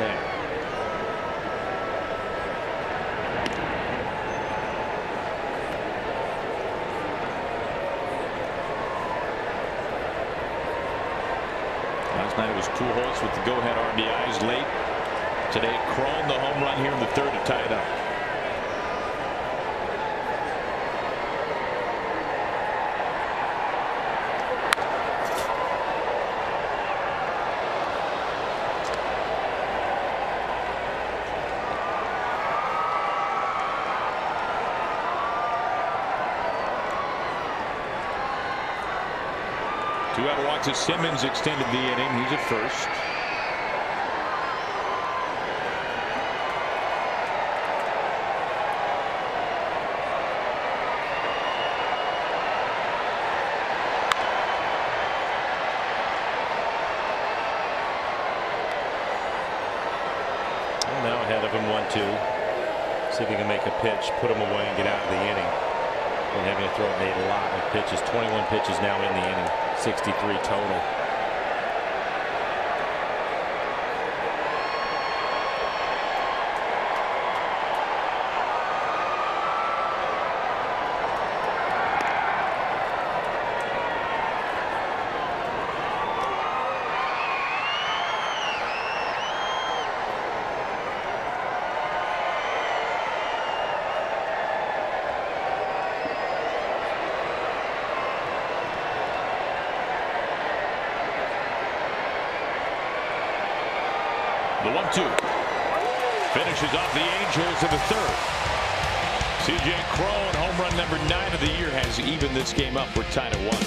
Last night it was Pujols with the go-ahead RBIs late. Today, Cron the home run here in the 3rd to tie it up. Two-out walk to Simmons extended the inning. He's at first.
Well, now ahead of him 1-2. See if he can make a pitch, put him away, and get out of the inning. And having to throw a lot of pitches. 21 pitches now in the inning. 63 total.
The 1-2 finishes off the Angels in the 3rd. C.J. Cron, home run number 9 of the year, has evened this game up. We're tied at 1.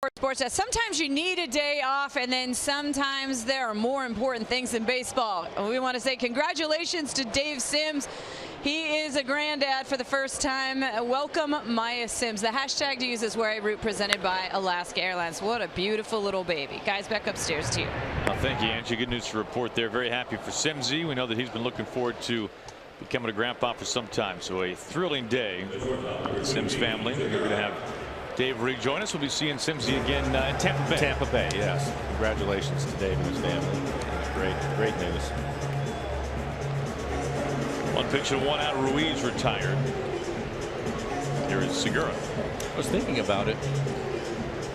for Sports Chat. Sometimes you need a day off, and then sometimes there are more important things in baseball. We want to say congratulations to Dave Sims. He is a granddad for the first time. Welcome, Maya Sims. The hashtag to use is Where I Root, presented by Alaska Airlines. What a beautiful little baby. Guys, back upstairs to you.
Well, thank you, Angie. Good news to report there. Very happy for Simsy. We know that he's been looking forward to becoming a grandpa for some time. So a thrilling day for the Sims family. We're going to have Dave rejoin us. We'll be seeing Simsy again in Tampa Bay.
Tampa Bay, yes. Congratulations to Dave and his family. Great news.
One pitch and one out. Ruiz retired. Here is Segura.
I was thinking about it.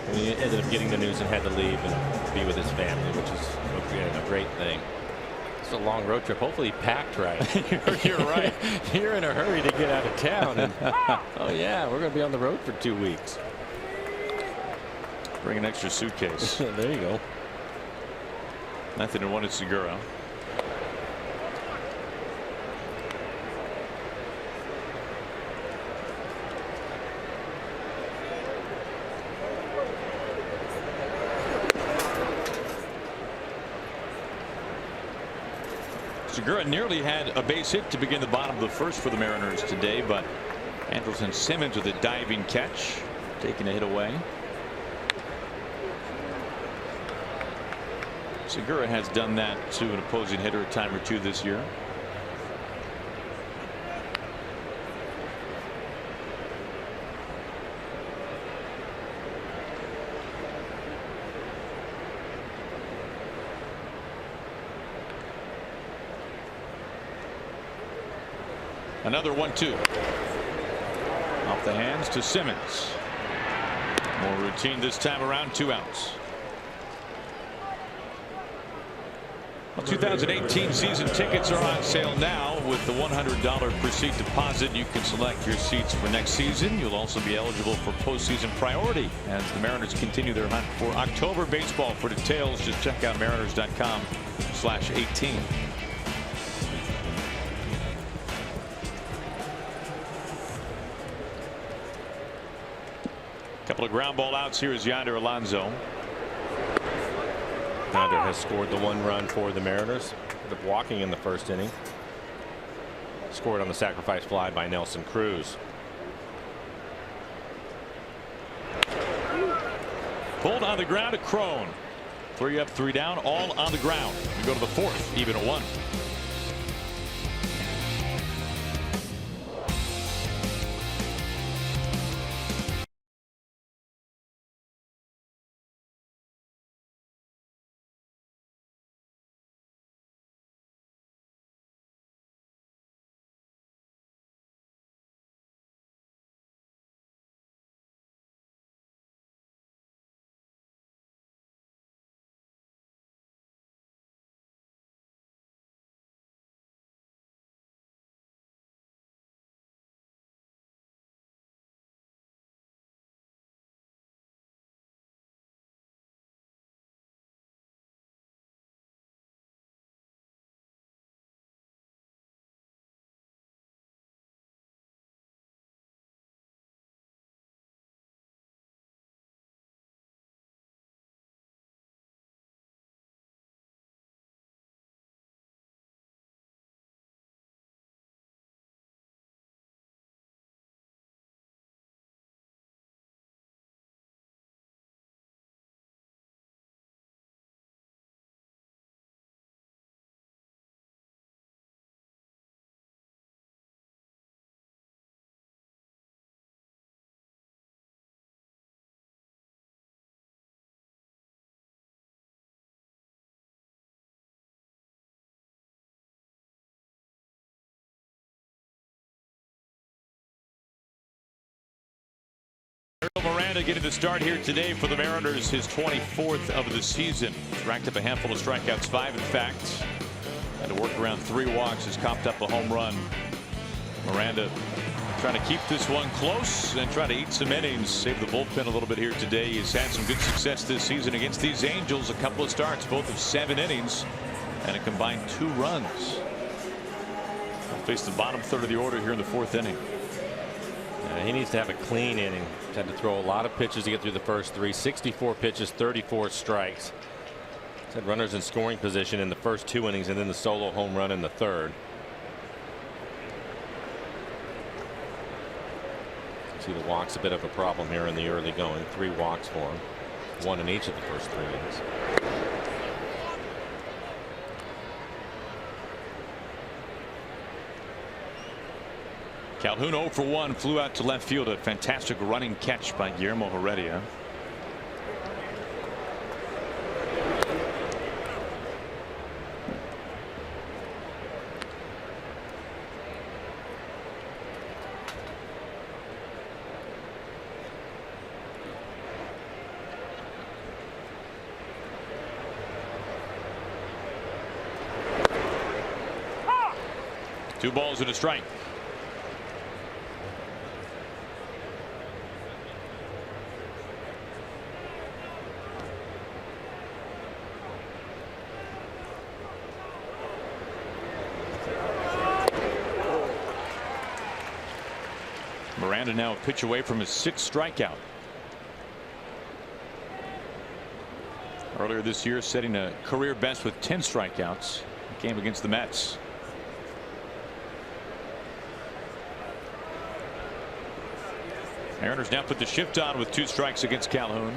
And he ended up getting the news and had to leave and be with his family, which is a great thing. It's a long road trip. Hopefully he packed right.
You're right.
You're in a hurry to get out of town. And, oh yeah, we're going to be on the road for 2 weeks.
Bring an extra suitcase.
There you go.
Nothing to one is Segura. Segura nearly had a base hit to begin the bottom of the first for the Mariners today, but Andrelton Simmons with a diving catch, taking a hit away. Segura has done that to an opposing hitter a time or two this year. Another 1-2. Off the hands to Simmons. More routine this time around. 2 outs. Well, 2018 season tickets are on sale now with the $100 per seat deposit. You can select your seats for next season. You'll also be eligible for postseason priority as the Mariners continue their hunt for October baseball. For details, just check out mariners.com/18. Couple of ground ball outs. Here is Yonder Alonso.
Yonder has scored the 1 run for the Mariners. Ended up walking in the first inning. Scored on the sacrifice fly by Nelson Cruz.
Pulled on the ground to Cron. 3 up, 3 down, all on the ground. We go to the 4th, even at 1. Miranda getting the start here today for the Mariners, his 24th of the season. He's racked up a handful of strikeouts, 5 in fact. Had to work around 3 walks, has copped up a home run. Miranda trying to keep this one close and try to eat some innings, save the bullpen a little bit here today. He's had some good success this season against these Angels. A couple of starts, both of 7 innings and a combined 2 runs. He'll face the bottom third of the order here in the 4th inning.
He needs to have a clean inning. He's had to throw a lot of pitches to get through the first three. 64 pitches, 34 strikes. He's had runners in scoring position in the first 2 innings and then the solo home run in the third. See, the walk's a bit of a problem here in the early going. 3 walks for him. 1 in each of the first 3 innings.
Calhoun 0 for 1, flew out to left field. A fantastic running catch by Guillermo Heredia. Two balls and a strike. Miranda now a pitch away from his 6th strikeout. Earlier this year, setting a career best with 10 strikeouts. Game against the Mets. Mariners now put the shift on with 2 strikes against Calhoun.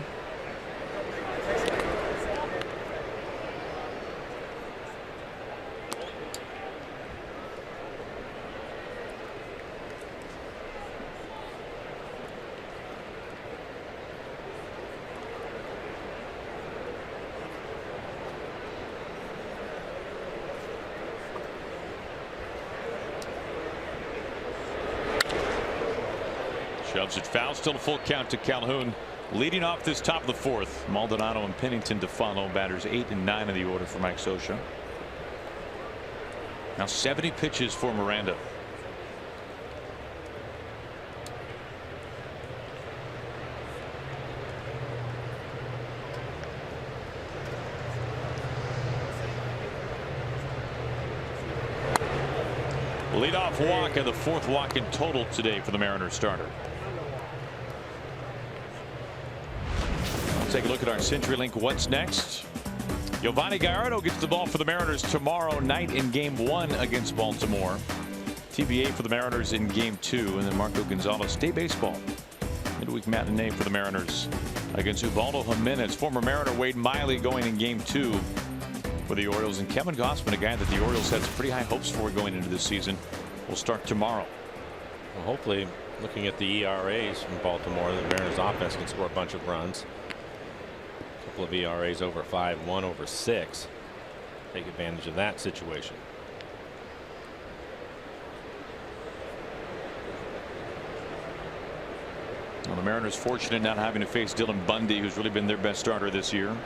Shoves it foul. Still a full count to Calhoun. Leading off this top of the 4th. Maldonado and Pennington to follow. Batters 8 and 9 in the order for Mike Scioscia. Now 70 pitches for Miranda. Leadoff walk and the 4th walk in total today for the Mariners starter. Take a look at our CenturyLink What's Next. Giovanni Gallardo gets the ball for the Mariners tomorrow night in Game 1 against Baltimore. TBA for the Mariners in Game 2, and then Marco Gonzalez State Baseball midweek matinee for the Mariners against Ubaldo Jimenez. Former Mariner Wade Miley going in Game 2 for the Orioles, and Kevin Gausman, a guy that the Orioles had some pretty high hopes for going into this season, will start tomorrow.
Well, hopefully, looking at the ERAs from Baltimore, the Mariners offense can score a bunch of runs. Couple of ERAs over 5, 1 over 6. Take advantage of that situation.
Well, the Mariners fortunate not having to face Dylan Bundy, who's really been their best starter this year.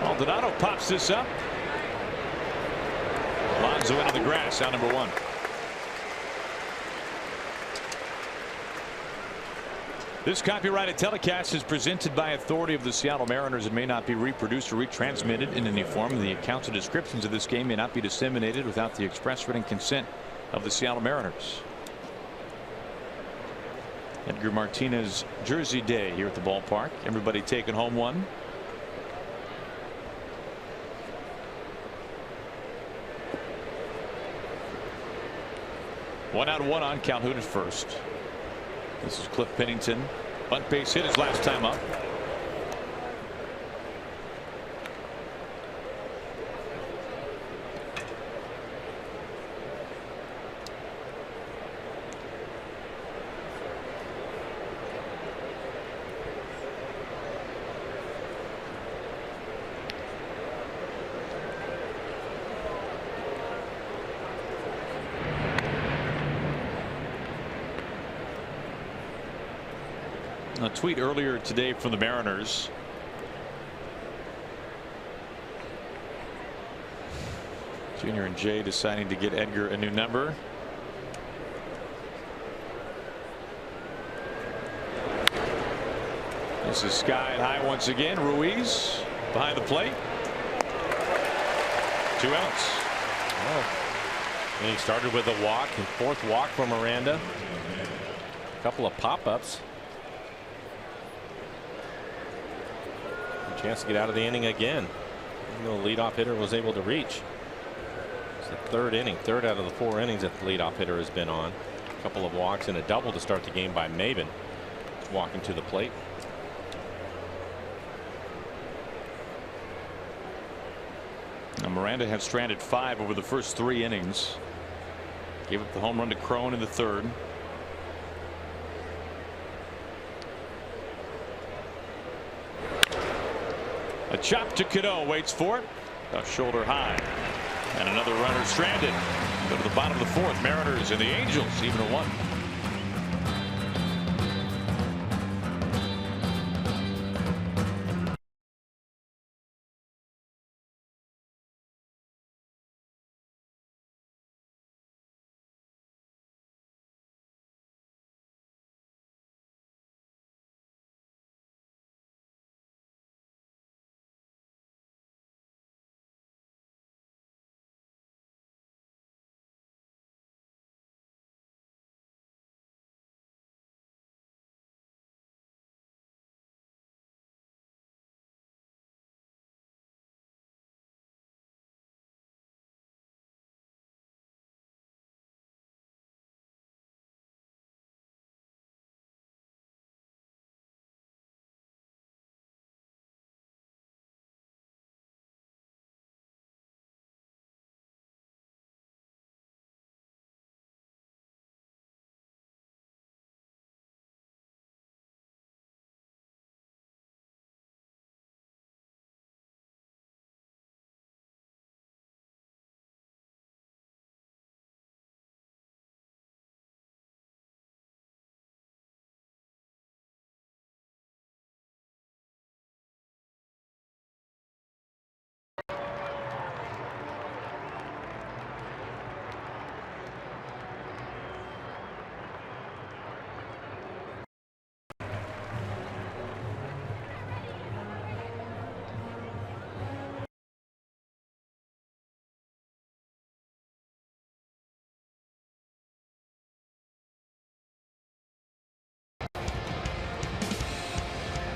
Maldonado pops this up. Alonso into the grass, out number 1. This copyrighted telecast is presented by authority of the Seattle Mariners and may not be reproduced or retransmitted in any form. The accounts and descriptions of this game may not be disseminated without the express written consent of the Seattle Mariners. Edgar Martinez Jersey Day here at the ballpark. Everybody taking home one. One out, one on. Calhoun at first. This is Cliff Pennington. Bunt base hit his last time up. A tweet earlier today from the Mariners. Junior and Jay deciding to get Edgar a new number. This is sky high once again. Ruiz behind the plate. 2 outs.
Oh. And he started with a walk, and 4th walk for Miranda. A couple of pop-ups. A chance to get out of the inning again. Even though the leadoff hitter was able to reach. It's the 3rd inning, 3rd out of the 4 innings that the leadoff hitter has been on. A couple of walks and a double to start the game by Maven. Walking to the plate.
Now Miranda has stranded 5 over the first 3 innings. Gave up the home run to Cron in the 3rd. A chop to Cano, waits for it. A shoulder high. And another runner stranded. Go to the bottom of the 4th. Mariners and the Angels even at 1.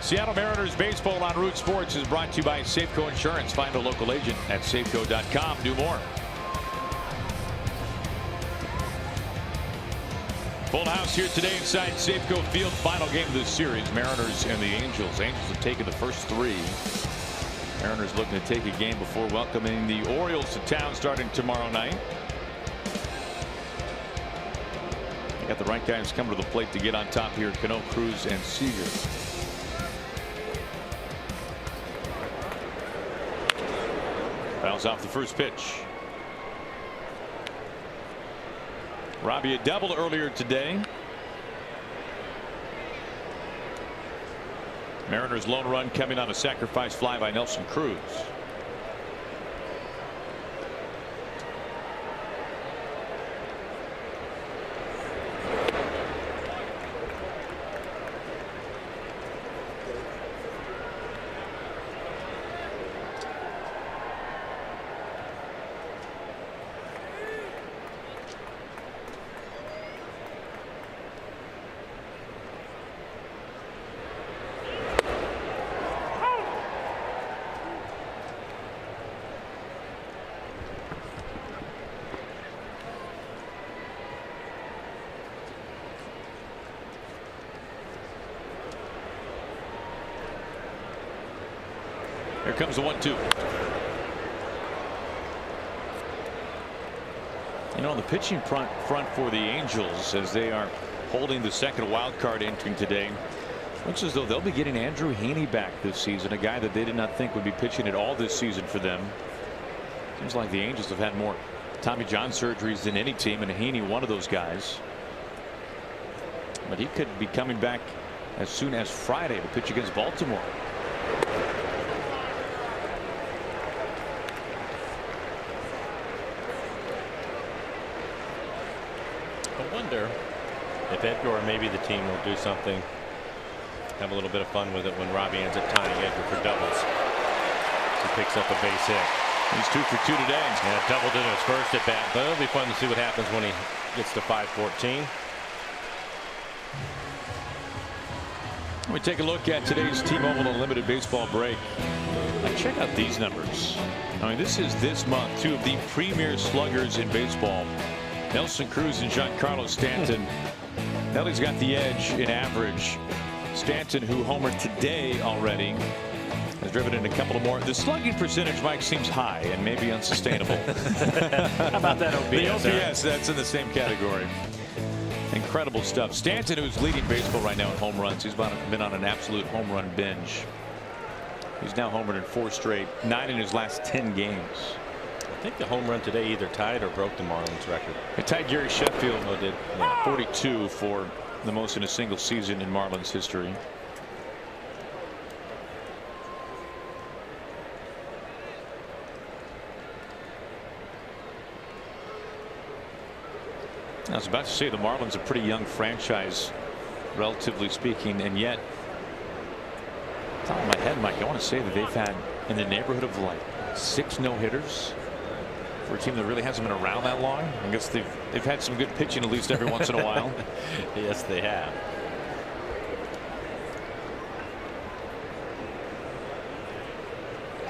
Seattle Mariners baseball on Root Sports is brought to you by Safeco Insurance. Find a local agent at safeco.com. Do more. Full house here today inside Safeco Field. Final game of this series. Mariners and the Angels. Angels have taken the first 3. Mariners looking to take a game before welcoming the Orioles to town starting tomorrow night. They got the right guys coming to the plate to get on top here. Cano, Cruz, and Seager. Fouls off the first pitch. Robbie a double earlier today. Mariners lone run coming on a sacrifice fly by Nelson Cruz. Here comes the 1-2. You know, the pitching front for the Angels, as they are holding the second wild card entering today, looks as though they'll be getting Andrew Heaney back this season, a guy that they did not think would be pitching at all this season for them. Seems like the Angels have had more Tommy John surgeries than any team, and Heaney one of those guys. But he could be coming back as soon as Friday to pitch against Baltimore.
I wonder if Edgar or maybe the team will do something, have a little bit of fun with it when Robbie ends up tying Edgar for doubles. He picks up a base hit.
He's 2 for 2 today.
Yeah, doubled in his first at bat, but it'll be fun to see what happens when he gets to 514.
We take a look at today's T-Mobile Unlimited baseball break. Now check out these numbers. I mean, this is this month 2 of the premier sluggers in baseball, Nelson Cruz and Giancarlo Stanton. Nelly's got the edge in average. Stanton, who homered today already, has driven in a couple of more. The slugging percentage, Mike, seems high and maybe unsustainable.
How about that OPS?
The OPS, that's in the same category. Incredible stuff. Stanton, who's leading baseball right now in home runs. He's been on an absolute home run binge. He's now homered in 4 straight, 9 in his last 10 games.
I think the home run today either tied or broke the Marlins record.
It tied Gary Sheffield. Oh, did. Yeah, 42 for the most in a single season in Marlins history. I was about to say the Marlins are a pretty young franchise, relatively speaking, and yet, top of my head, Mike, I want to say that they've had in the neighborhood of like 6 no-hitters for a team that really hasn't been around that long. I guess they've had some good pitching at least every once in a while.
Yes, they have.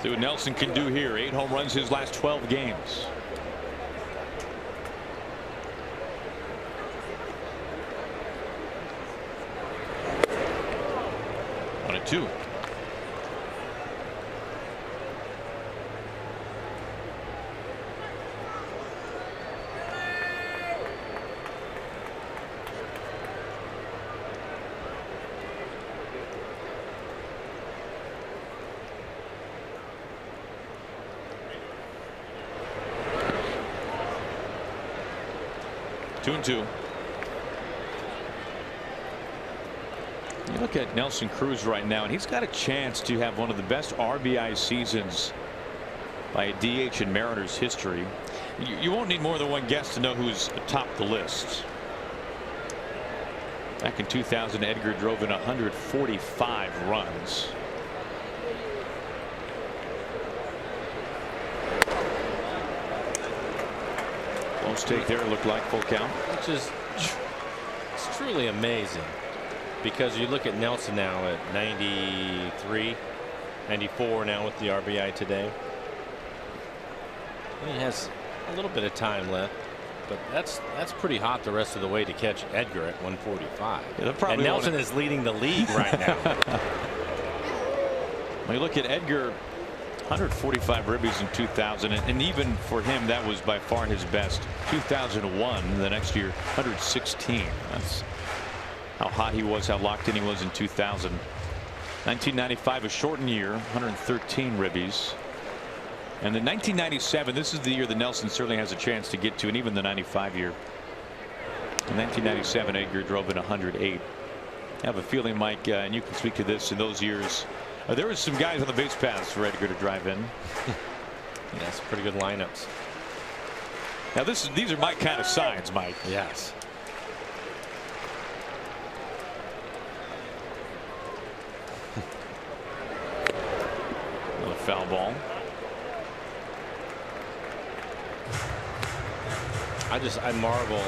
See what Nelson can do here. 8 home runs his last 12 games. On a 2. Two and 2. You look at Nelson Cruz right now, and he's got a chance to have one of the best RBI seasons by a DH in Mariners history. You won't need more than one guess to know who's atop the list. Back in 2000, Edgar drove in 145 runs. Close take there, looked like full count.
Which is it's truly amazing, because you look at Nelson now at 93, 94 now with the RBI today. He has a little bit of time left, but that's pretty hot the rest of the way to catch Edgar at 145.
Yeah,
and Nelson is leading the league right now.
When you look at Edgar, 145 ribbies in 2000, and even for him that was by far his best. 2001, the next year, 116. That's how hot he was, how locked in he was in 2000. 1995, a shortened year, 113 ribbies. And then 1997, this is the year that Nelson certainly has a chance to get to, and even the 95 year. In 1997, Edgar drove in 108. I have a feeling, Mike, and you can speak to this, in those years there was some guys on the base paths for Edgar to drive in.
Yes, pretty good lineups.
Now these are my kind of signs, Mike.
Yes.
Another foul ball.
I marvel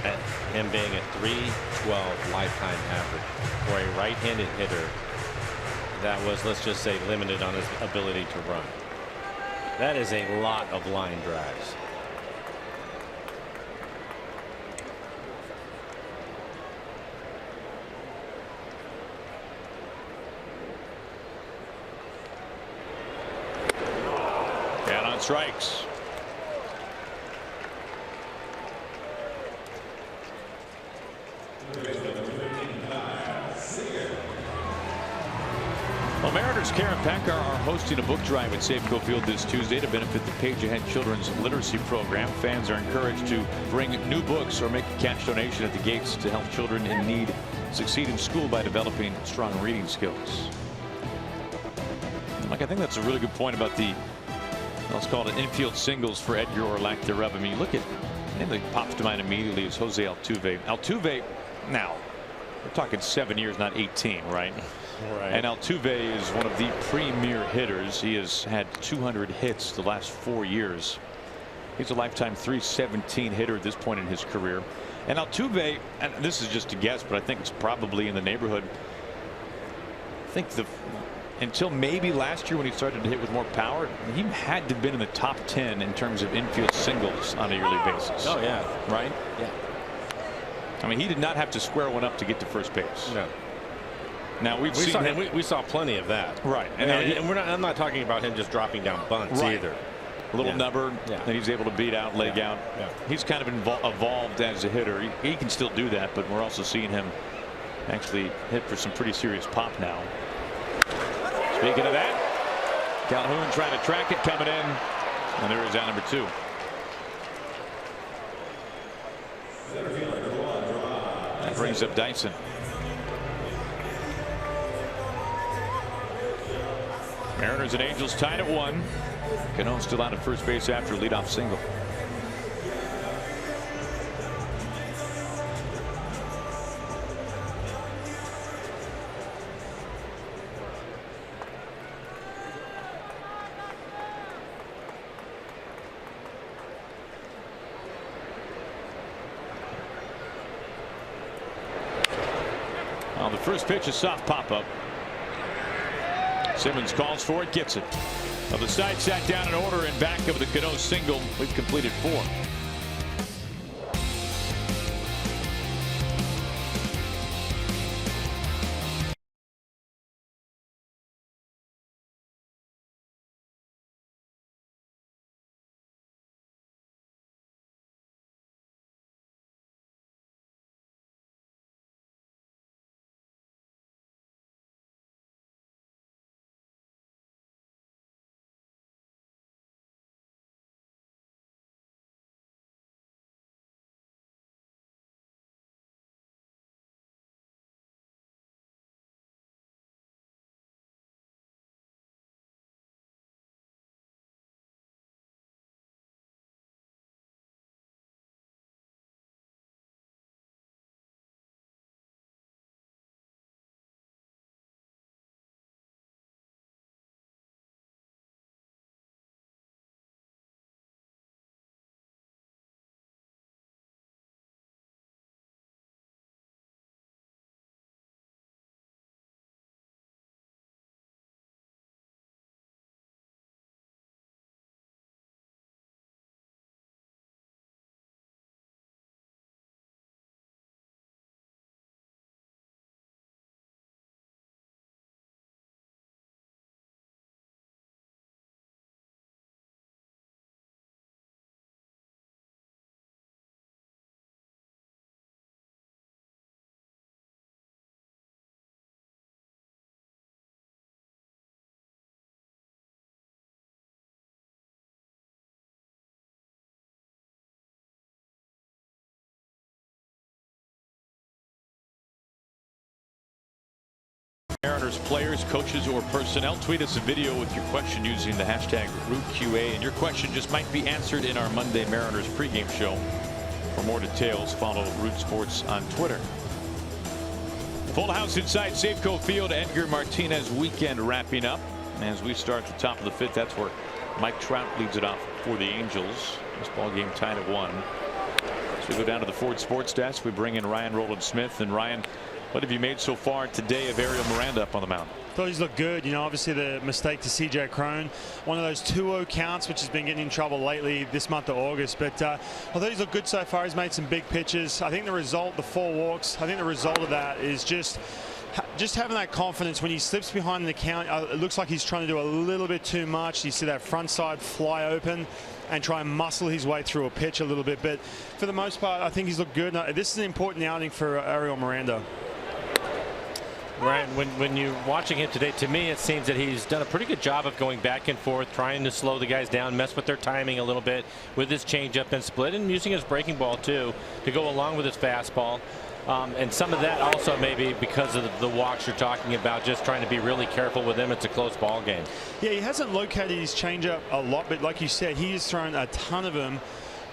at him being a .312 lifetime average for a right-handed hitter that was, let's just say, limited on his ability to run. That is a lot of line drives.
Down on strikes. Well, Mariners Karen Packer are hosting a book drive at Safeco Field this Tuesday to benefit the Page Ahead Children's Literacy Program. Fans are encouraged to bring new books or make a cash donation at the gates to help children in need succeed in school by developing strong reading skills. Mike, I think that's a really good point about the, let's call it an infield singles for Edgar or lack thereof. I mean, look at, the name that pops to mind immediately is Jose Altuve. Altuve, now, we're talking 7 years, not 18, right?
Right.
And Altuve is one of the premier hitters. He has had 200 hits the last 4 years. He's a lifetime .317 hitter at this point in his career. And Altuve, and this is just a guess, but I think it's probably in the neighborhood. I think until maybe last year when he started to hit with more power, he had to have been in the top 10 in terms of infield singles on a yearly basis.
Oh yeah.
Right?
Yeah.
I mean, he did not have to square one up to get to first base.
No.
Now we
saw plenty of that.
Right.
And I'm not talking about him just dropping down bunts either.
A little nubber that he's able to beat out, leg out.
Yeah.
He's kind of evolved as a hitter. He can still do that, but we're also seeing him actually hit for some pretty serious pop now. Speaking of that, Calhoun trying to track it, coming in, and there is out number 2. That brings up Dyson. Mariners and Angels tied at 1. Cano still out at first base after a leadoff single. The first pitch is soft pop up. Simmons calls for it, gets it. Well, the side sat down in order and back of the Cano single. We've completed 4. Mariners players, coaches, or personnel, tweet us a video with your question using the hashtag RootQA, and your question just might be answered in our Monday Mariners pregame show. For more details, follow Root Sports on Twitter. Full house inside Safeco Field. Edgar Martinez weekend wrapping up. As we start the top of the 5th, that's where Mike Trout leads it off for the Angels. This ball game tied at 1. So we go down to the Ford Sports Desk. We bring in Ryan Rowland-Smith. And Ryan, what have you made so far today of Ariel Miranda up on the mound?
Thought he's looked good. You know, obviously the mistake to CJ Cron, one of those 2-0 counts, which has been getting in trouble lately this month of August. But I thought he's looked good so far. He's made some big pitches. I think the result, the 4 walks, I think the result of that is just having that confidence when he slips behind the count. It looks like he's trying to do a little bit too much. You see that front side fly open and try and muscle his way through a pitch a little bit. But for the most part, I think he's looked good. Now, this is an important outing for Ariel Miranda.
Right, when you're watching him today, to me it seems that he's done a pretty good job of going back and forth, trying to slow the guys down, mess with their timing a little bit with his changeup and split, and using his breaking ball too to go along with his fastball. And some of that also maybe because of the walks you're talking about, just trying to be really careful with him. It's a close ball game. Yeah,
he hasn't located his changeup a lot, but like you said, he has thrown a ton of them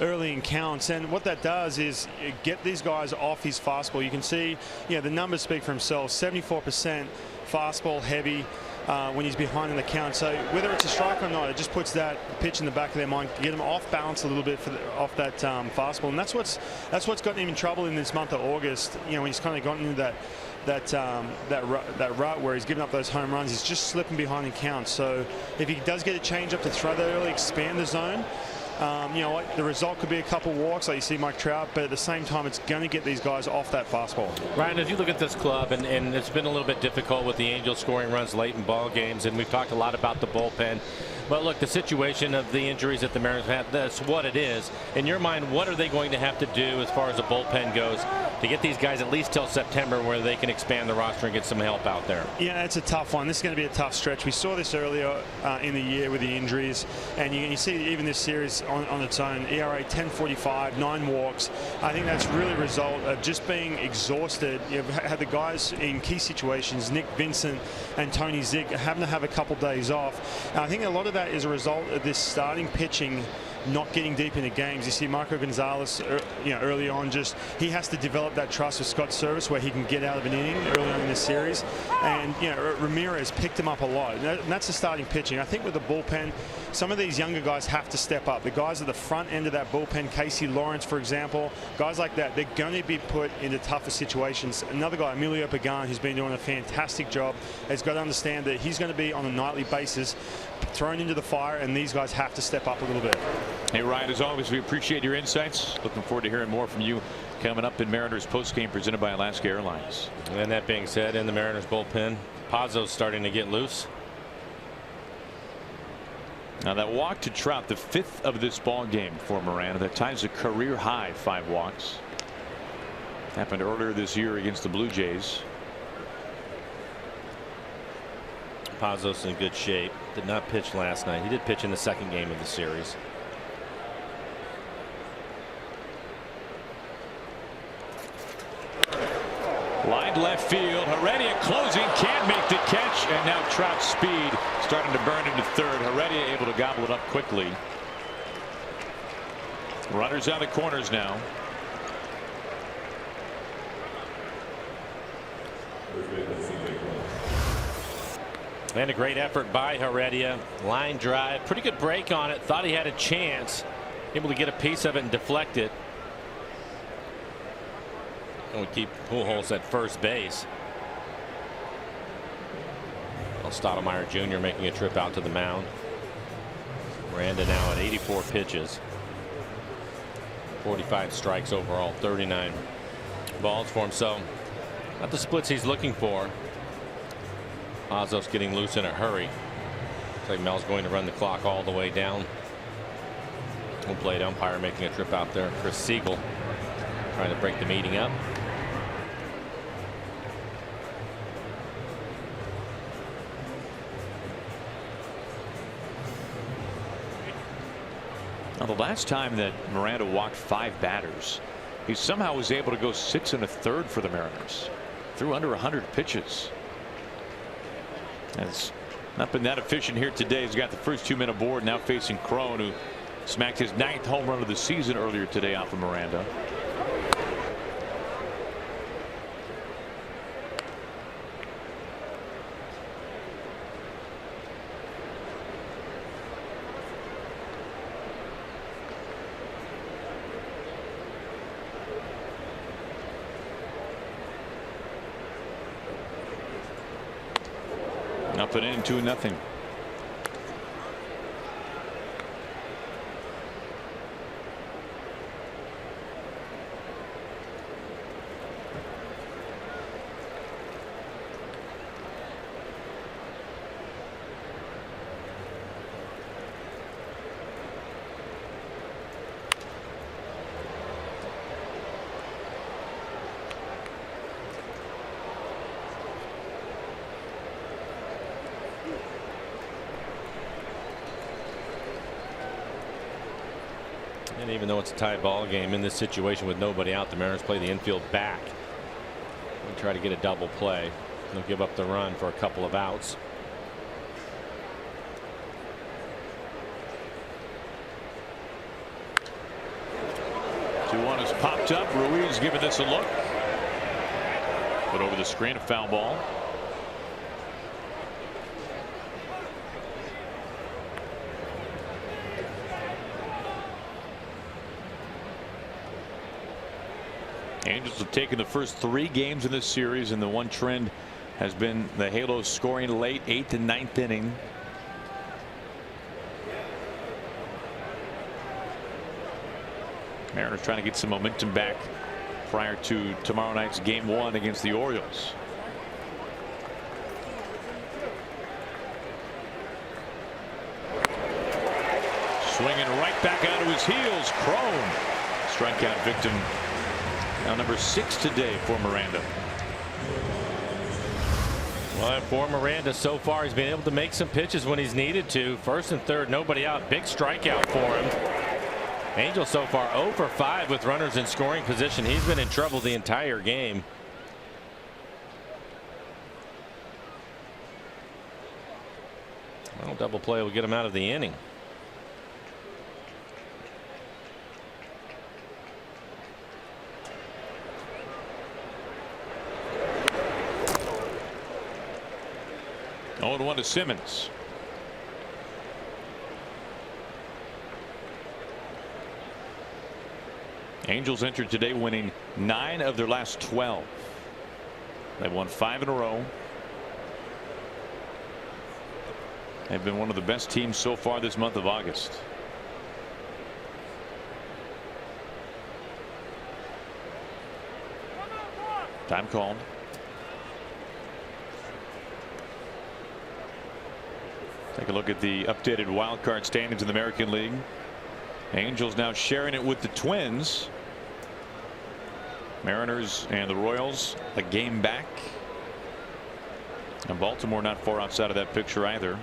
early in counts, and what that does is get these guys off his fastball. You can see, the numbers speak for themselves. 74% fastball heavy when he's behind in the count. So whether it's a strike or not, it just puts that pitch in the back of their mind, get them off balance a little bit off that fastball, and that's what's gotten him in trouble in this month of August. You know, when he's kind of gotten into that rut where he's giving up those home runs, he's just slipping behind in count. So if he does get a change up to throw that early, expand the zone, you know, the result could be a couple walks like you see Mike Trout, but at the same time it's going to get these guys off that fastball.
Ryan, as you look at this club, and it's been a little bit difficult with the Angels scoring runs late in ball games, and we've talked a lot about the bullpen. But look, the situation of the injuries that the Mariners have, that's what it is. In your mind, what are they going to have to do as far as the bullpen goes to get these guys at least till September where they can expand the roster and get some help out there?
Yeah, it's a tough one. This is going to be a tough stretch. We saw this earlier in the year with the injuries, and you see even this series on its own, ERA 10.45, 9 walks. I think that's really a result of just being exhausted. You've had the guys in key situations, Nick Vincent and Tony Zig, having to have a couple days off. And I think a lot of that is a result of this starting pitching not getting deep into games. You see Marco Gonzalez, you know, early on, just he has to develop that trust with Scott Service where he can get out of an inning early on in this series. And you know, Ramirez picked him up a lot, and that's the starting pitching. I think with the bullpen, some of these younger guys have to step up. The guys at the front end of that bullpen, Casey Lawrence, for example, guys like that, they're going to be put into tougher situations. Another guy, Emilio Pagan, who's been doing a fantastic job, has got to understand that he's going to be on a nightly basis thrown into the fire, and these guys have to step up a little bit.
Hey, Ryan, as always, we appreciate your insights. Looking forward to hearing more from you coming up in Mariners postgame presented by Alaska Airlines.
And that being said, in the Mariners bullpen, Pujols starting to get loose.
Now that walk to Trout, the 5th of this ball game for Miranda, that ties a career high 5 walks. Happened earlier this year against the Blue Jays.
Pujols in good shape. Did not pitch last night. He did pitch in the second game of the series.
Line left field. Heredia closing, can't make the catch, and now Trout's speed starting to burn into third. Heredia able to gobble it up quickly. Runners on the corners now.
And a great effort by Heredia. Line drive, pretty good break on it. Thought he had a chance, able to get a piece of it and deflect it. And we keep Pujols at first base. Stottlemyre Jr. making a trip out to the mound. Miranda now at 84 pitches. 45 strikes overall, 39 balls for him. So not the splits he's looking for. Pujols getting loose in a hurry. Looks like Mel's going to run the clock all the way down. Home plate umpire making a trip out there. Chris Siegel trying to break the meeting up.
Now, the last time that Miranda walked 5 batters, he somehow was able to go 6 1/3 for the Mariners. Threw under 100 pitches. Has not been that efficient here today. He's got the first 2 men aboard, now facing Cron, who smacked his 9th home run of the season earlier today off of Miranda. Up and in, 2-0.
And even though it's a tie ball game, in this situation with nobody out, the Mariners play the infield back and try to get a double play. They'll give up the run for a couple of outs.
Two-one is popped up. Ruiz giving this a look. But over the screen, a foul ball. Angels have taken the first 3 games in this series, and the one trend has been the Halos scoring late, 8th and 9th inning. Mariners trying to get some momentum back prior to tomorrow night's game 1 against the Orioles. Swinging right back out of his heels. Cron, strikeout victim. Now number 6 today for Miranda.
Well, for Miranda so far, he's been able to make some pitches when he's needed to. First and third, nobody out. Big strikeout for him. Angels so far 0 for 5 with runners in scoring position. He's been in trouble the entire game. Well, double play will get him out of the inning.
Oh, 0-1 to Simmons. Angels entered today winning 9 of their last 12. They've won 5 in a row. They've been one of the best teams so far this month of August. Time called. Take a look at the updated wild card standings in the American League. Angels now sharing it with the Twins. Mariners and the Royals a game back. And Baltimore not far outside of that picture either.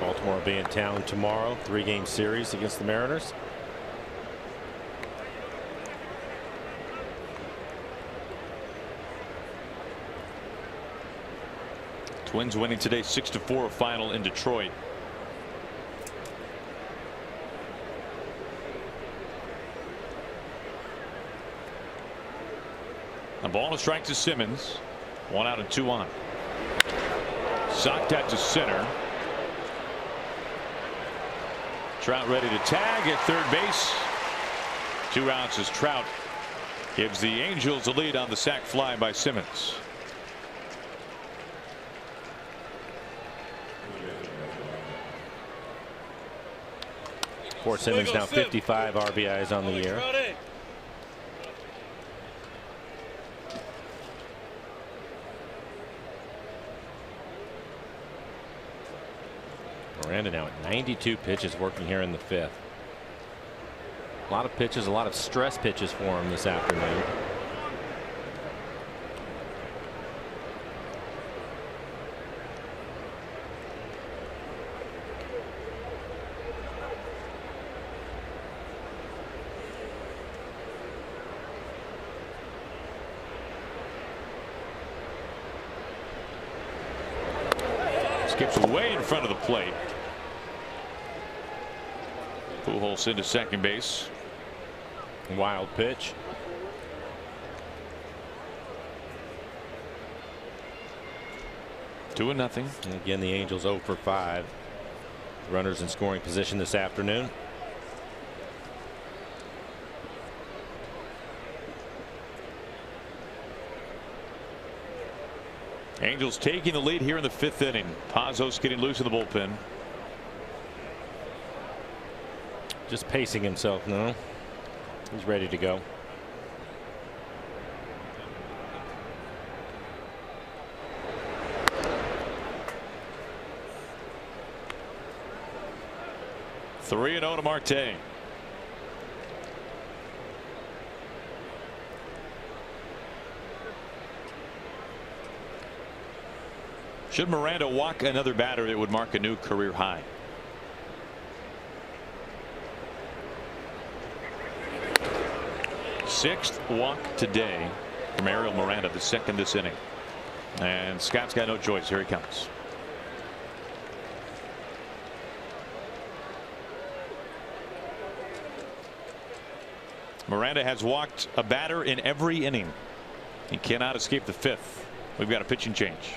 Baltimore will be in town tomorrow. 3-game series against the Mariners.
Twins winning today 6-4 final in Detroit. A ball and a strike to Simmons. 1 out and 2 on. Socked out to center. Trout ready to tag at third base. 2 outs as Trout gives the Angels a lead on the sac fly by Simmons.
For Simmons now 55 RBIs on the year. Miranda now at 92 pitches working here in the 5th. A lot of pitches, a lot of stress pitches for him this afternoon.
Skips away in front of the plate. Pujols into second base.
Wild pitch.
Two and nothing.
And again, the Angels 0 for 5. Runners in scoring position this afternoon.
Angels taking the lead here in the 5th inning. Pujols getting loose in the bullpen.
Just pacing himself now. He's ready to go.
Three and 0 to Marte. Should Miranda walk another batter, it would mark a new career high. Sixth walk today from Ariel Miranda, the second this inning. And Scott's got no choice. Here he comes. Miranda has walked a batter in every inning. He cannot escape the 5th. We've got a pitching change.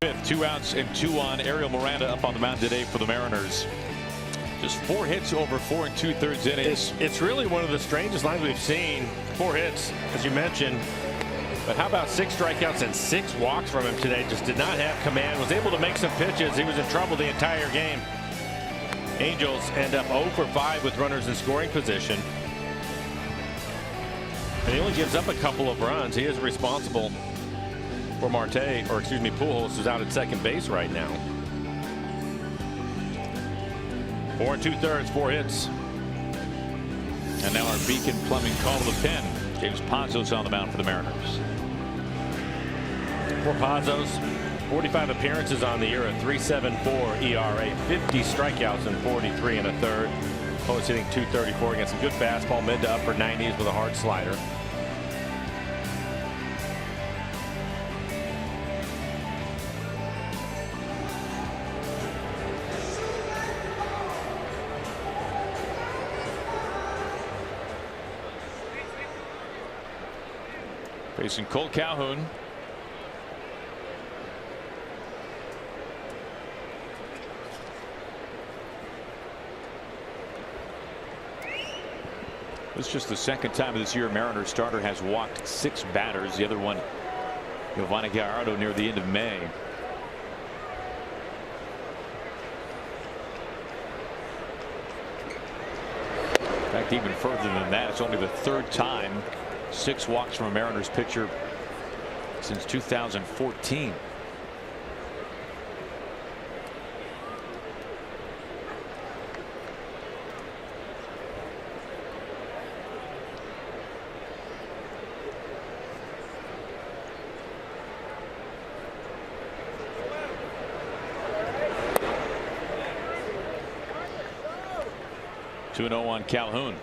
fifth, 2 outs and 2 on. Ariel Miranda up on the mound today for the Mariners. Just 4 hits over 4 2/3 innings.
It's really one of the strangest lines we've seen. 4 hits, as you mentioned. But how about 6 strikeouts and 6 walks from him today? Just did not have command. Was able to make some pitches. He was in trouble the entire game. Angels end up 0 for 5 with runners in scoring position. And he only gives up a couple of runs. He is responsible for Pujols, who's out at second base right now. 4 2/3, 4 hits.
And now our Beacon Plumbing call to the pen. James Pujols on the mound for the Mariners.
For Pujols, 45 appearances on the year, a 3.74 ERA, 50 strikeouts and 43 1/3. Opponents hitting .234 against a good fastball, mid to upper 90s with a hard slider.
Facing Cole Calhoun. This is just the second time this year a Mariners starter has walked 6 batters. The other one, Giovanni Gallardo, near the end of May. In fact, even further than that, it's only the 3rd time 6 walks from a Mariners pitcher since 2014. Two 2-0 on Calhoun.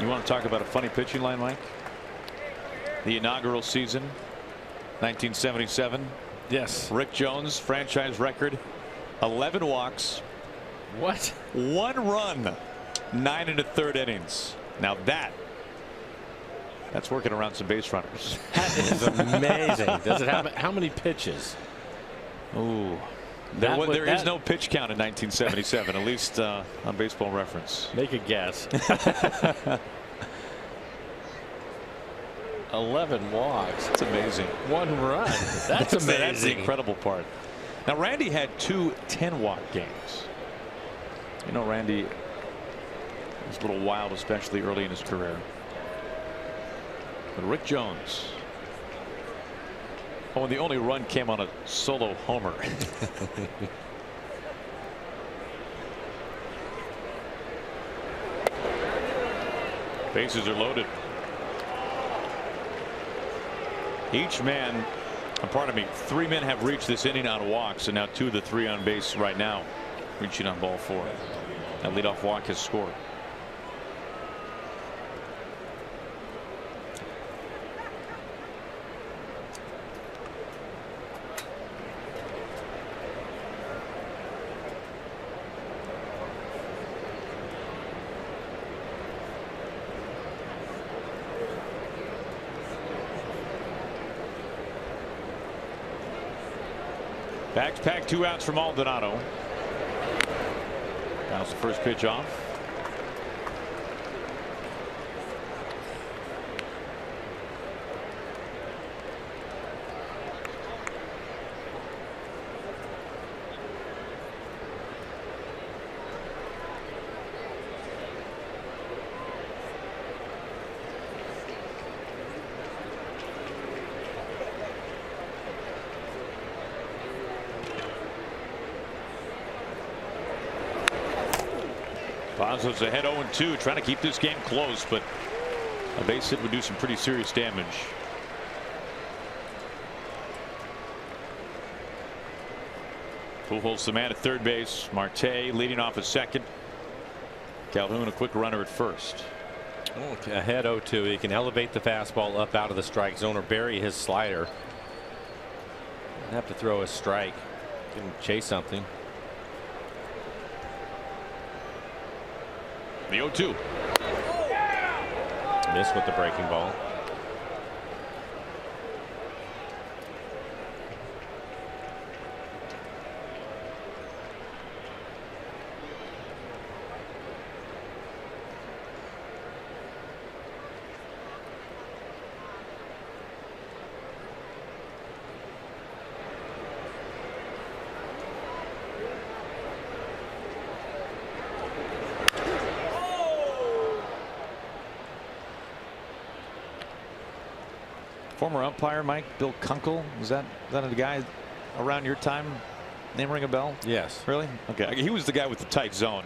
You want to talk about a funny pitching line, Mike? The inaugural season, 1977.
Yes.
Rick Jones, franchise record, 11 walks.
What?
1 run, 9 1/3 innings. Now that's working around some base runners.
That is amazing. Does it have how many pitches?
Ooh. There is no pitch count in 1977, at least on Baseball Reference.
Make a guess. 11 walks.
It's amazing.
1 run. That's amazing.
That's the incredible part. Now, Randy had 2 10-walk games. You know, Randy was a little wild, especially early in his career. But Rick Jones. Oh, and the only run came on a solo homer. Bases are loaded. Each man, pardon me, 3 men have reached this inning on walks, and now 2 of the 3 on base right now reaching on ball 4. That leadoff walk has scored. Backs packed, 2 outs from Maldonado. Fouls the first pitch off. Pujols ahead 0-2, trying to keep this game close, but a base hit would do some pretty serious damage. Pujols the man at third base. Marte leading off at second. Calhoun a quick runner at first.
Ahead 0-2. He can elevate the fastball up out of the strike zone or bury his slider. Have to throw a strike. Can chase something.
The 0-2.
Missed with the breaking ball.
Former umpire Mike, Bill Kunkel, is that a guy around your time? Name ring a bell?
Yes.
Really? Okay. He was the guy with the tight zone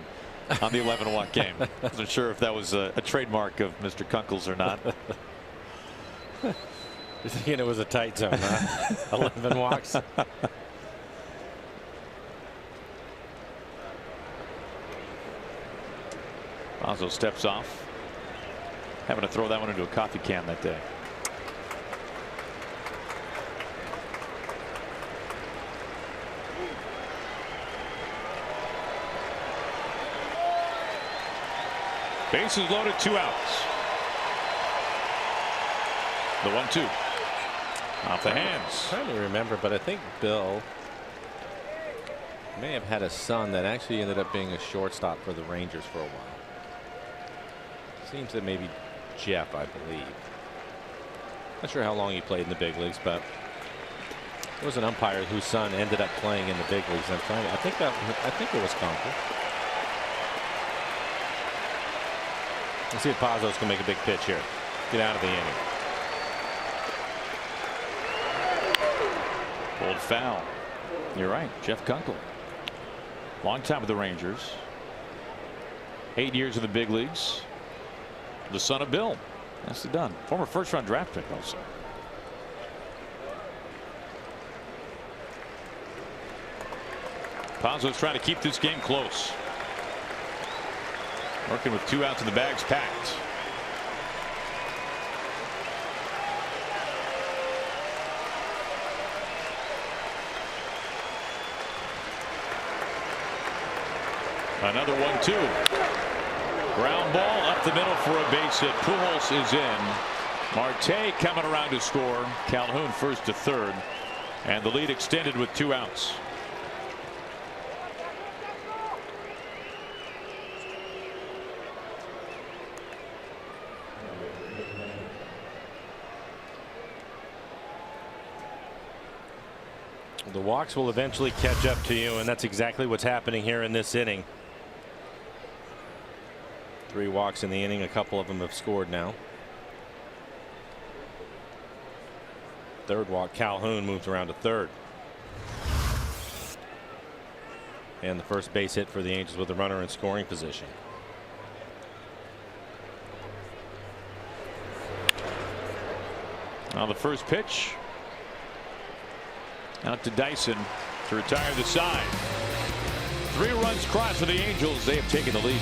on the 11-walk game. Wasn't sure if that was a trademark of Mr. Kunkel's or not.
You're thinking it was a tight zone, huh? 11 walks.
Alonso steps off. Having to throw that one into a coffee can that day. Bases loaded, 2 outs. The 1-2 off the hands.
I'm trying to remember, but I think Bill may have had a son that actually ended up being a shortstop for the Rangers for a while. Seems that maybe Jeff, I believe. Not sure how long he played in the big leagues, but there was an umpire whose son ended up playing in the big leagues. I think it was Conklin. Let's see if Pujols can make a big pitch here. Get out of the inning.
Pulled foul. You're right. Jeff Kunkel. Long time with the Rangers. 8 years in the big leagues. The son of Bill. Nicely done. Former first-round draft pick also. Pujols trying to keep this game close. Working with 2 outs in the bags packed. Another 1-2. Ground ball up the middle for a base hit. Pujols is in. Marte coming around to score. Calhoun first to third. And the lead extended with 2 outs.
The walks will eventually catch up to you, and that's exactly what's happening here in this inning. 3 walks in the inning. A couple of them have scored now. Third walk, Calhoun moves around to third. And the first base hit for the Angels with a runner in scoring position.
On the first pitch. Out to Dyson to retire the side. 3 runs crossed for the Angels. They have taken the lead.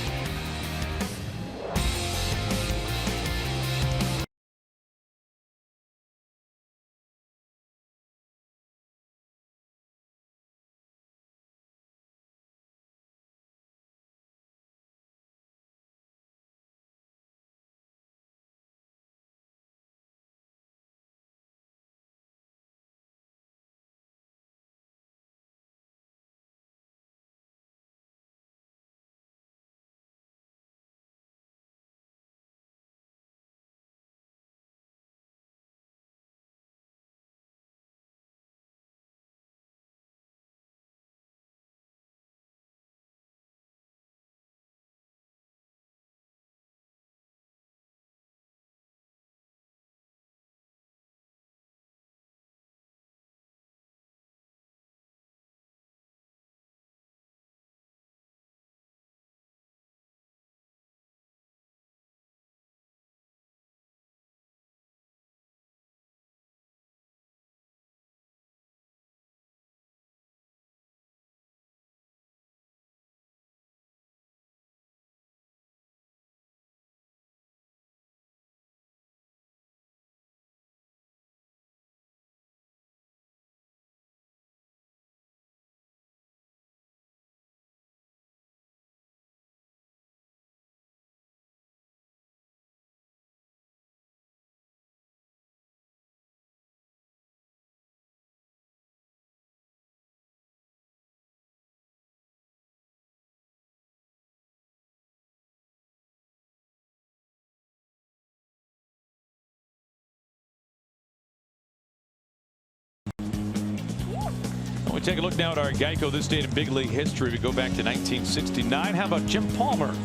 take a look now at our Geico This Day in Big League history. We go back to 1969. How about Jim Palmer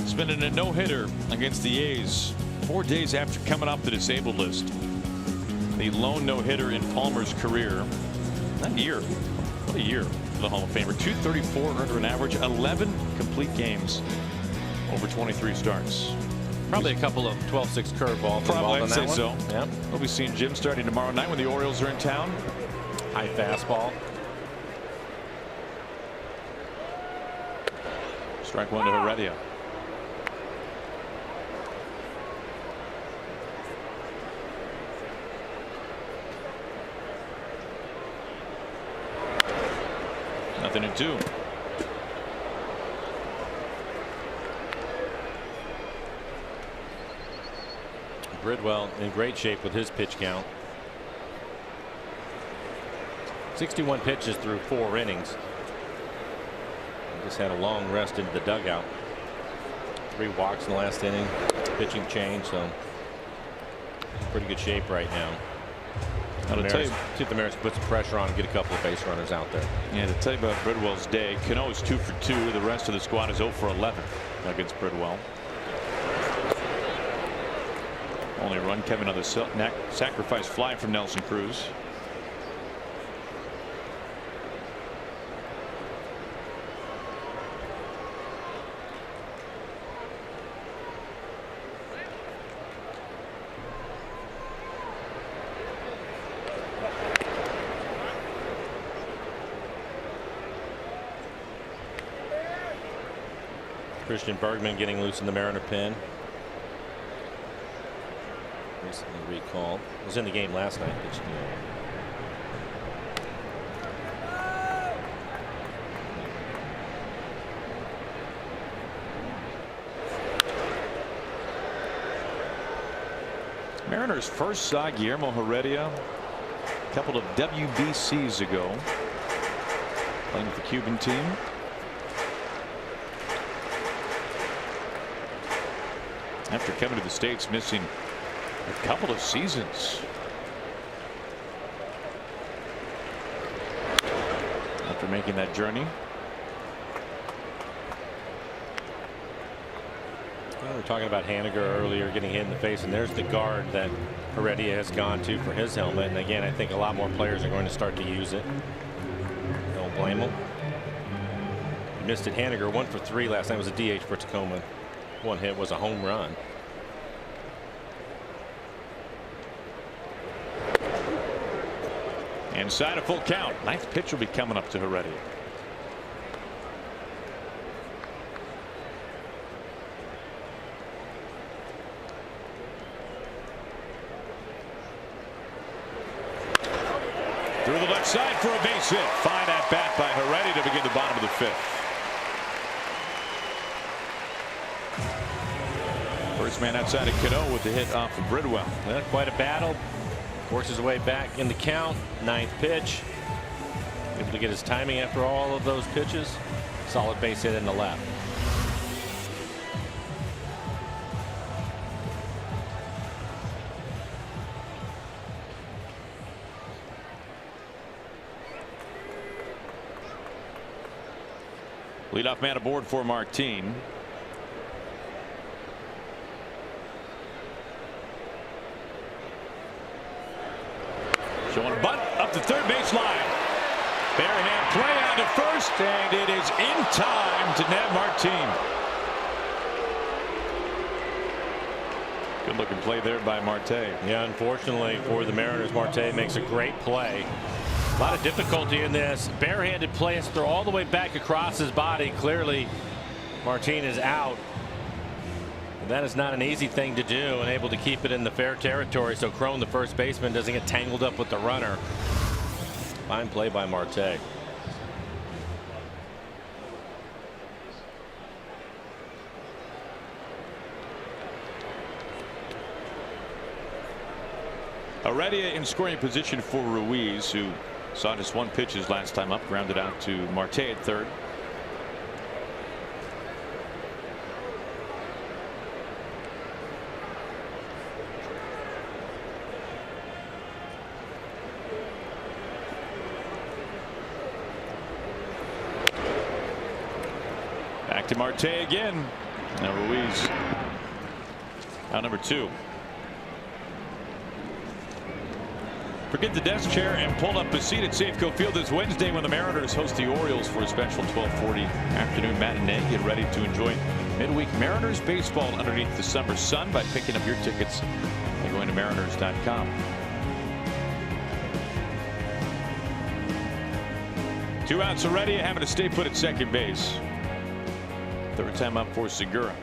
spinning a no-hitter against the A's 4 days after coming off the disabled list? The lone no-hitter in Palmer's career. That year, what a year for the Hall of Famer. 234 earned run average, 11 complete games over 23 starts.
Probably a couple of 12-6 curveballs.
Probably, I'd say so.
Yep.
We'll be seeing Jim starting tomorrow night when the Orioles are in town.
High fastball.
Strike one to Heredia. Nothing in 2.
Bridwell in great shape with his pitch count. 61 pitches through 4 innings. Just had a long rest into the dugout. 3 walks in the last inning. Pitching change, so pretty good shape right now.
I'll tell you,
see if the Mariners put some pressure on and get a couple of base runners out there.
Yeah, to tell you about Bridwell's day, Cano is 2 for 2. The rest of the squad is 0 for 11 against Bridwell. Only run Kevin on the sacrifice fly from Nelson Cruz.
Christian Bergman getting loose in the Mariner pen. Recently recalled. Was in the game last night.
Mariners first saw Guillermo Heredia a couple of WBCs ago, playing with the Cuban team. After coming to the States, missing a couple of seasons. After making that journey.
Well, we were talking about Haniger earlier getting hit in the face, and there's the guard that Heredia has gone to for his helmet. And again, I think a lot more players are going to start to use it. Don't blame them. He missed it. Haniger 1 for 3 last night. It was a DH for Tacoma. 1 hit was a home run.
Inside a full count. 9th pitch will be coming up to Heredia. Through the left side for a base hit. Fine at bat by Heredia to begin the bottom of the 5th. First man outside of Cano with the hit off of Bridwell.
Well, quite a battle. Works his way back in the count. 9th pitch. Able to get his timing after all of those pitches. Solid base hit in the left.
Leadoff man aboard for Martin. Showing a bunt up the third base line. Barehand play on to first, and it is in time to nab Martin. Good looking play there by Marte.
Yeah, unfortunately for the Mariners, Marte makes a great play. A lot of difficulty in this. Barehanded play has to throw all the way back across his body. Clearly, Martin is out. That is not an easy thing to do, and able to keep it in the fair territory so Cron, the first baseman, doesn't get tangled up with the runner. Fine play by Marte.
Heredia in scoring position for Ruiz, who saw just 1 pitch his last time up, grounded out to Marte at third. to Marte again. Now Ruiz out number 2. Forget the desk chair and pull up a seat at Safeco Field this Wednesday when the Mariners host the Orioles for a special 12:40 afternoon matinee. Get ready to enjoy midweek Mariners baseball underneath the summer sun by picking up your tickets and going to mariners.com. 2 outs already, having to stay put at second base. Third time up for Segura.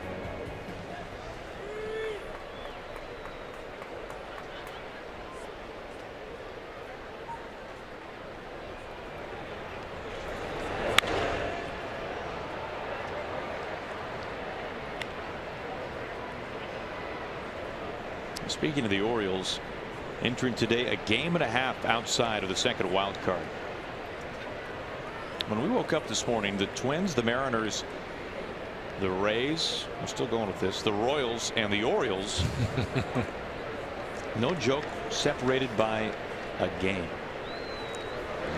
Speaking of the Orioles, entering today a game and a half outside of the second wild card. When we woke up this morning, the Twins, the Mariners, the Rays, we're still going with this, the Royals and the Orioles, no joke, separated by a game.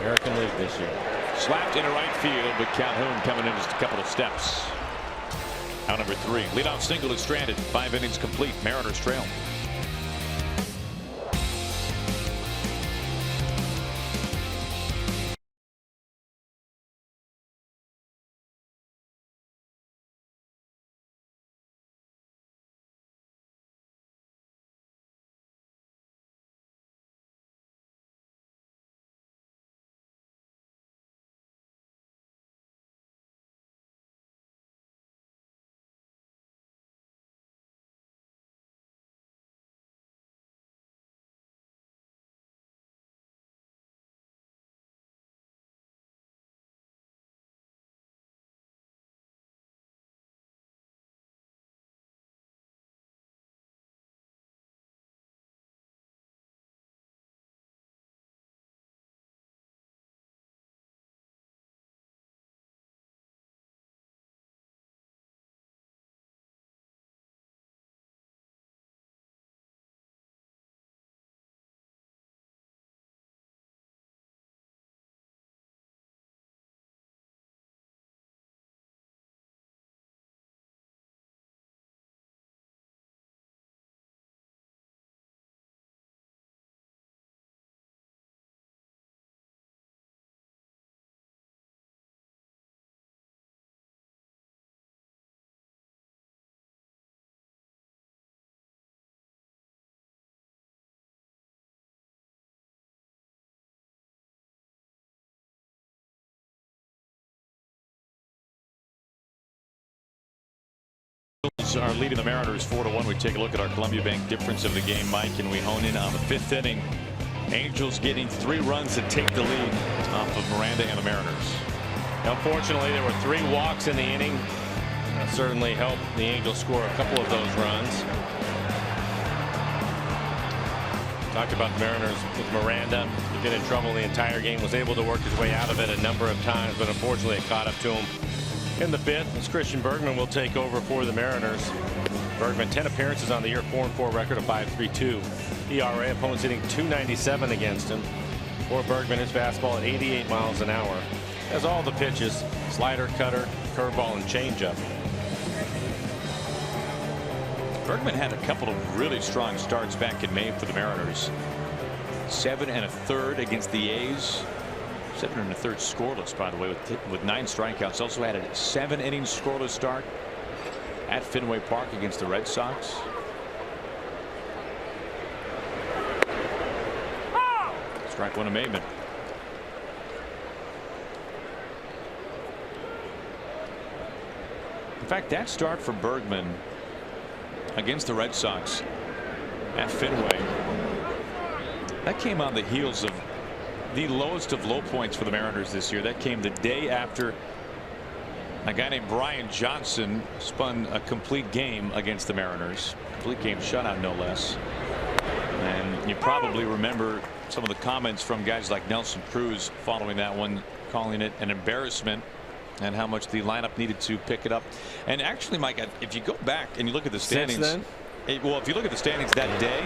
American League this year.
Slapped into right field, but Calhoun coming in just a couple of steps. Out number 3. Leadoff single is stranded. 5 innings complete. Mariners trail. Are leading the Mariners 4-1. We take a look at our Columbia Bank difference of the game, Mike, and we hone in on the 5th inning. Angels getting 3 runs to take the lead off of Miranda and the Mariners.
Unfortunately, there were 3 walks in the inning. That certainly helped the Angels score a couple of those runs. Talked about the Mariners with Miranda. He'd been in trouble the entire game, was able to work his way out of it a number of times, but unfortunately it caught up to him in the 5th. As Christian Bergman will take over for the Mariners. Bergman 10 appearances on the year, 4-4 record of 5.32 ERA. Opponents hitting .297 against him. For Bergman, his fastball at 88 miles an hour. Has all the pitches: slider, cutter, curveball, and changeup.
Bergman had a couple of really strong starts back in May for the Mariners. 7 1/3 against the A's. 7 1/3 scoreless, by the way, with 9 strikeouts. Also had a 7 innings scoreless start at Fenway Park against the Red Sox. Strike 1 to Maven. In fact, that start for Bergman against the Red Sox at Fenway, that came on the heels of the lowest of low points for the Mariners this year. That came the day after a guy named Brian Johnson spun a complete game against the Mariners. Complete game shutout, no less. And you probably remember some of the comments from guys like Nelson Cruz following that one, calling it an embarrassment and how much the lineup needed to pick it up. And actually, Mike, if you go back and you look at the standings,
Since then?
well, if you look at the standings that day,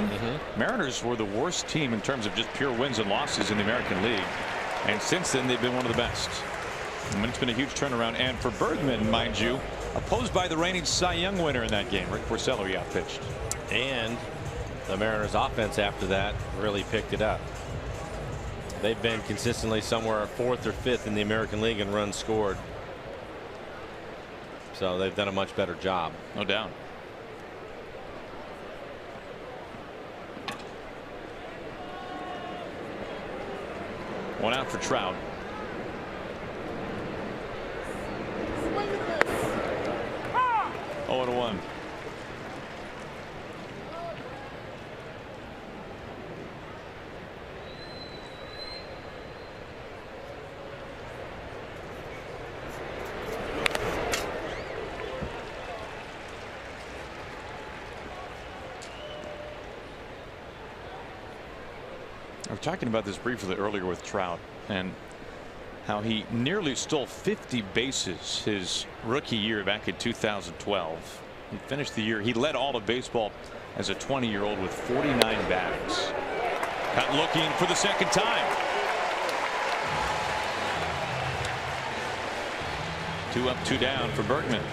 Mariners were the worst team in terms of just pure wins and losses in the American League. And since then, they've been one of the best. And it's been a huge turnaround. And for Bergman, mind you, Opposed by the reigning Cy Young winner in that game, Rick Porcello, he outpitched.
And the Mariners offense after that really picked it up. They've been consistently somewhere 4th or 5th in the American League in runs scored. So they've done a much better job.
No doubt. One out for Trout. Oh, and 1. I was talking about this briefly earlier with Trout and how he nearly stole 50 bases his rookie year back in 2012. He finished the year, he led all of baseball as a 20-year-old with 49 bags. Got looking for the second time. 2 up, 2 down for Bergman.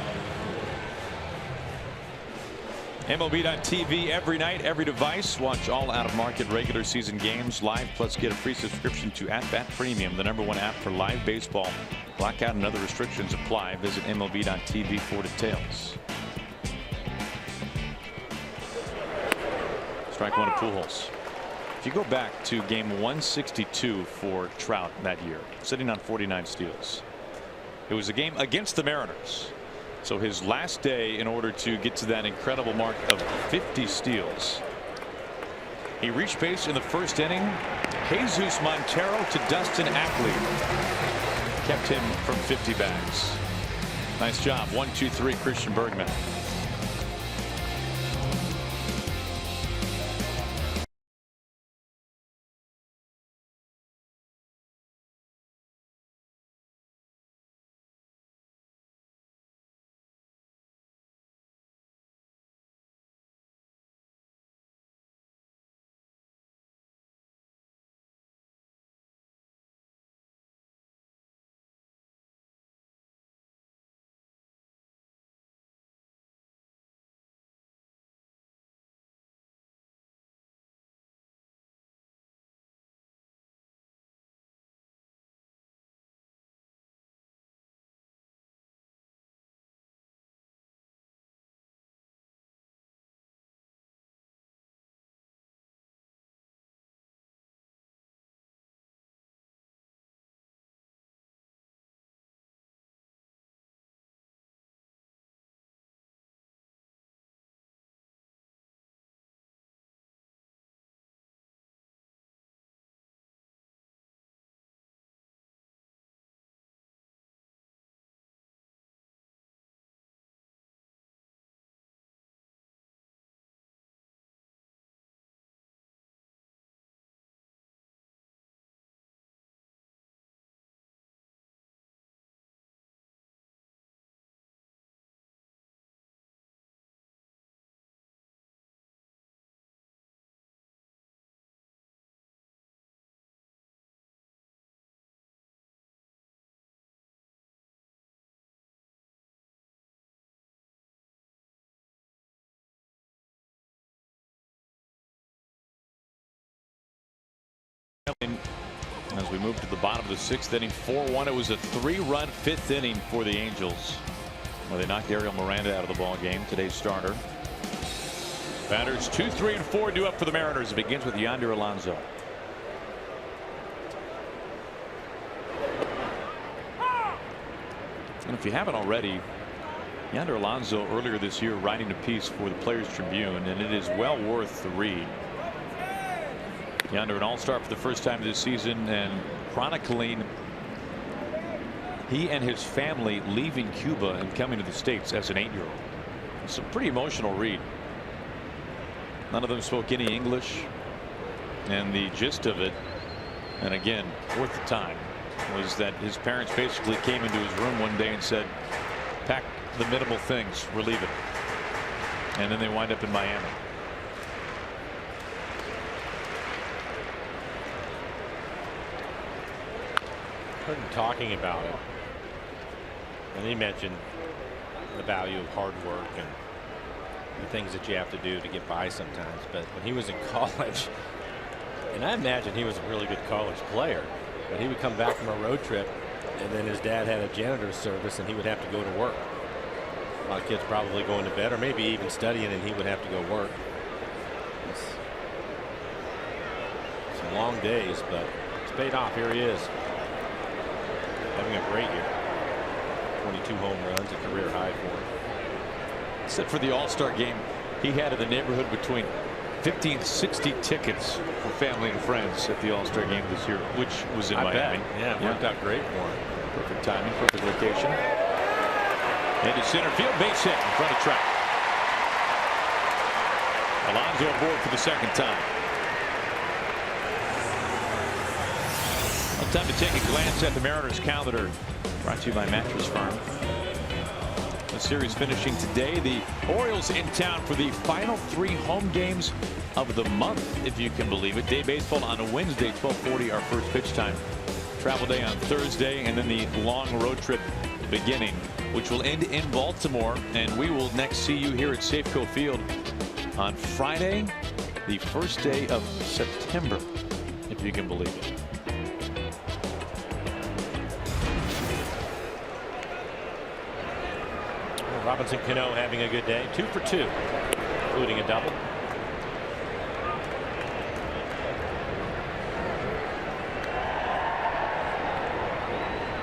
MLB.tv every night, every device. Watch all out-of-market regular season games live, plus get a free subscription to At-Bat Premium, the #1 app for live baseball. Blackout and other restrictions apply. Visit MLB.tv for details. Strike 1 to Pujols. If you go back to game 162 for Trout that year, sitting on 49 steals, it was a game against the Mariners. So his last day in order to get to that incredible mark of 50 steals. He reached base in the first inning. Jesus Montero to Dustin Ackley kept him from 50 bags. Nice job. 1-2-3 Christian Bergman. As we move to the bottom of the 6th inning, 4-1. It was a 3-run 5th inning for the Angels. Well, they knocked Ariel Miranda out of the ball game, today's starter. Batters 2, 3, and 4 due up for the Mariners. It begins with Yonder Alonso. And if you haven't already, Yonder Alonso earlier this year writing a piece for the Players Tribune, and it is well worth the read. Yonder, an all-star for the first time this season, and chronicling he and his family leaving Cuba and coming to the States as an 8-year-old. It's a pretty emotional read. None of them spoke any English, and the gist of it, and again worth the time, was that his parents basically came into his room one day and said, pack the minimal things, we're leaving. And then they wind up in Miami.
Heard him talking about it, and he mentioned the value of hard work and the things that you have to do to get by sometimes. But when he was in college, and I imagine he was a really good college player, but he would come back from a road trip, and then his dad had a janitor's service, and he would have to go to work. A lot of kids probably going to bed or maybe even studying, and he would have to go work. Some long days, but it's paid off. Here he is, having a great year. 22 home runs, a career high for him.
Except for the All-Star game, he had in the neighborhood between 50 and 60 tickets for family and friends at the All-Star game this year, which was in Miami.
Yeah, it worked out great for him.
Perfect timing, perfect location. Into center field, base hit in front of Trout. Alonso aboard for the second time. Well, time to take a glance at the Mariners calendar, brought to you by Mattress Firm. The series finishing today. The Orioles in town for the final 3 home games of the month, if you can believe it. Day baseball on a Wednesday, 12:40, our first pitch time. Travel day on Thursday, and then the long road trip beginning, which will end in Baltimore. And we will next see you here at Safeco Field on Friday, the first day of September, if you can believe it.
Robinson Cano having a good day, 2 for 2, including a double.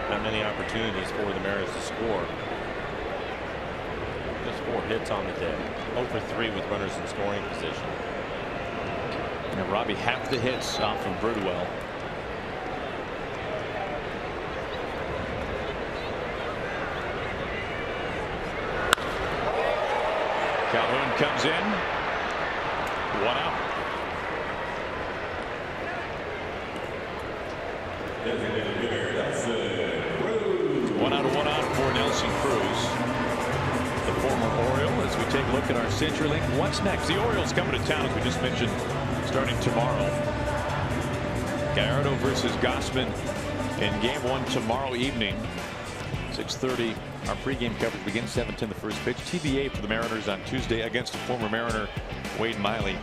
Not many opportunities for the Mariners to score. Just 4 hits on the day. 0 for 3 with runners in scoring position.
And Robbie, half the hits off from Bridwell. Calhoun comes in. 1 out. One out for Nelson Cruz, the former Oriole. As we take a look at our CenturyLink, what's next? The Orioles coming to town, as we just mentioned, starting tomorrow. Gallardo versus Gossman in game 1 tomorrow evening, 6:30. Our pregame coverage begins 7:10 the first pitch. TBA for the Mariners on Tuesday against former Mariner Wade Miley.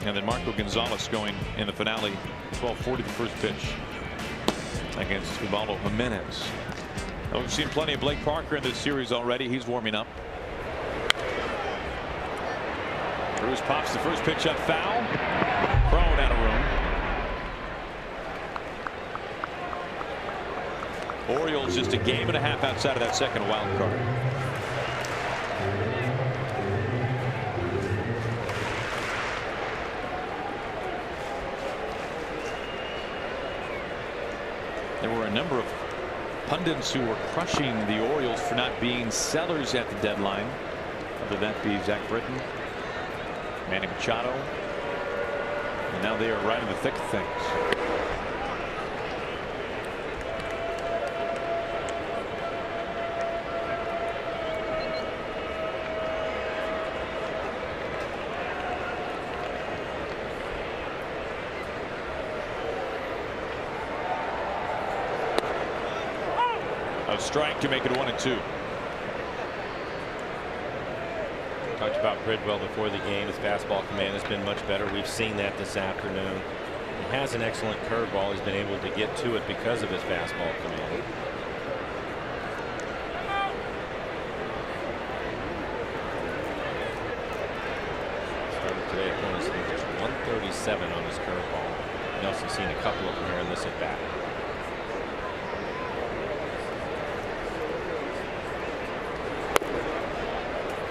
And then Marco Gonzalez going in the finale, 12:40 the first pitch against Ubaldo Jimenez. Well, we've seen plenty of Blake Parker in this series already. He's warming up. Cruz pops the first pitch up foul. Cron out of room. Orioles just a game and a half outside of that second wild card. There were a number of pundits who were crushing the Orioles for not being sellers at the deadline, whether that be Zach Britton, Manny Machado, and now they are right in the thick of things. Strike to make it 1-2.
Talked about Bridwell before the game. His fastball command has been much better. We've seen that this afternoon. He has an excellent curveball. He's been able to get to it because of his fastball command. Started today at bonus. There's 137 on his curveball. Nelson's seen a couple of them here in this at bat.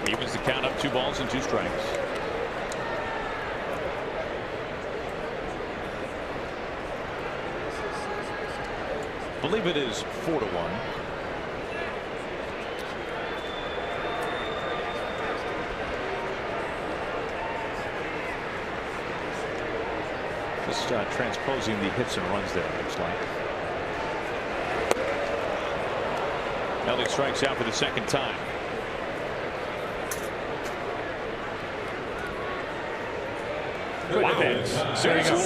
Evens the count up, 2 balls and 2 strikes. I believe it is 4-1. Just transposing the hits and runs there, it looks like. Elliott strikes out for the second time.
Wow. There you go.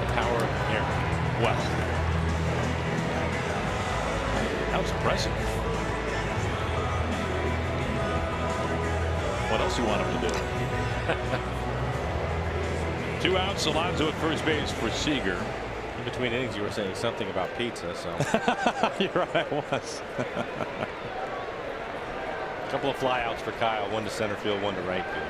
The power here.
Wow. That was impressive. else you want him to do. 2 outs. Alonso at first base for Seager.
In between innings, you were saying something about pizza, so.
You're right, I was.
A couple of flyouts for Kyle, one to center field, one to right field.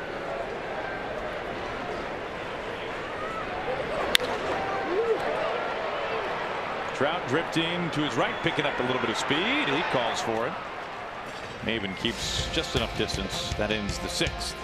Trout drifting to his right, picking up a little bit of speed. He calls for it. Maven keeps just enough distance. That ends the 6th.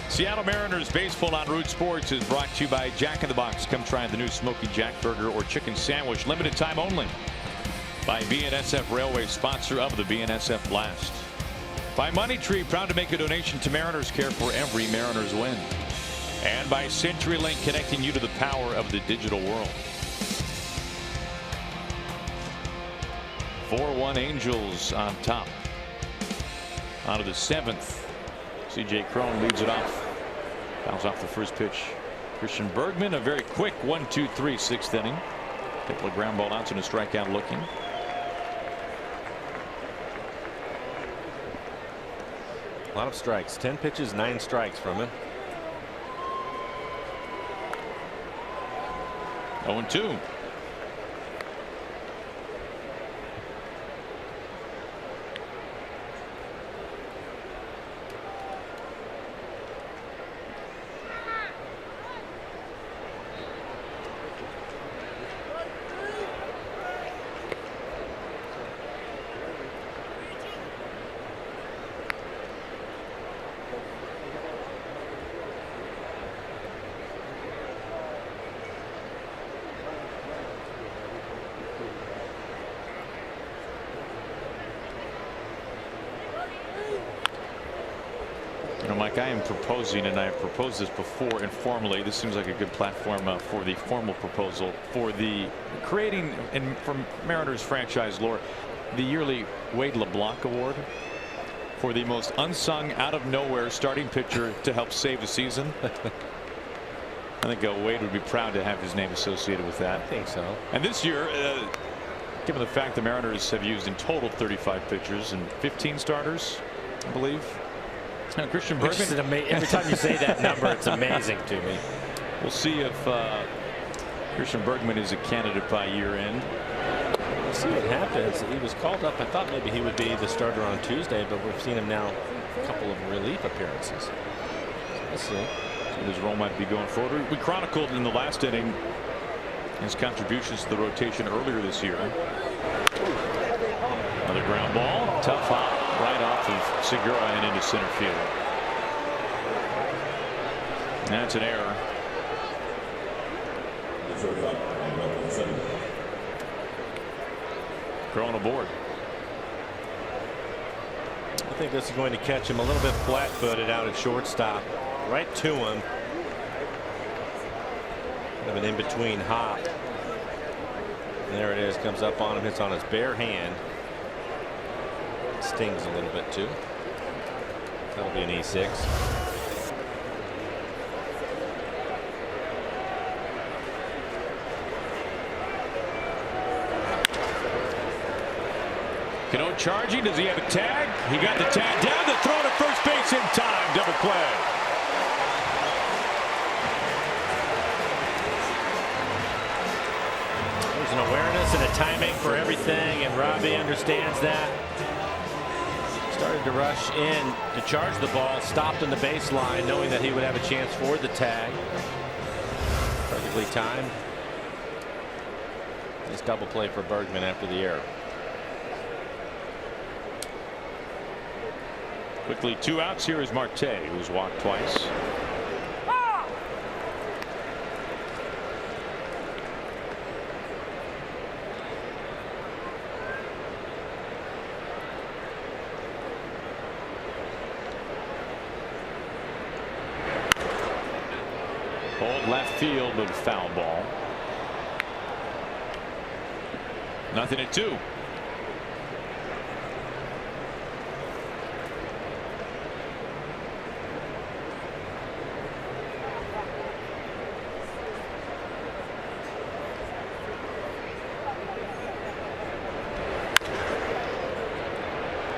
Seattle Mariners baseball on Root Sports is brought to you by Jack in the Box. Come try the new Smoky Jack Burger or Chicken Sandwich. Limited time only. By BNSF Railway, sponsor of the BNSF Blast. By Money Tree, proud to make a donation to Mariners Care for every Mariners win. And by CenturyLink, connecting you to the power of the digital world. 4-1 Angels on top. On to the 7th. C.J. Cron leads it off. Fouls off the first pitch. Christian Bergman, a very quick 1-2-3 6th inning. Couple of ground ball outs and a strikeout looking.
A lot of strikes. 10 pitches, 9 strikes from him.
0-2. Mike, I am proposing, and I have proposed this before informally. This seems like a good platform for the formal proposal for the creating, and from Mariners franchise lore, the yearly Wade LeBlanc Award for the most unsung, out of nowhere starting pitcher to help save the season. I think Wade would be proud to have his name associated with that.
I think so.
And this year, given the fact the Mariners have used in total 35 pitchers and 15 starters, I believe. Now, Christian Bergman.
Every time you say that number, it's amazing to me.
We'll see if Christian Bergman is a candidate by year end.
We'll see what happens. He was called up. I thought maybe he would be the starter on Tuesday, but we've seen him now a couple of relief appearances. So let's see.
So his role might be going forward. We chronicled in the last inning his contributions to the rotation earlier this year. Another ground ball. Tough hop. Right off of Segura and into center field. That's an error. Cron aboard.
I think this is going to catch him a little bit flat-footed out at shortstop. Right to him. Kind of an in-between hop. And there it is, comes up on him, hits on his bare hand. Stings a little bit too. That'll be an E6.
Cano charging. Does he have a tag? He got the tag down. The throw to first base in time. Double play.
There's an awareness and a timing for everything, and Robbie understands that. Started to rush in to charge the ball, stopped on the baseline, knowing that he would have a chance for the tag. Perfectly timed. Nice double play for Bergman after the error.
Quickly, 2 outs. Here is Marte, who's walked twice. Hold left field, but foul ball. 0-2.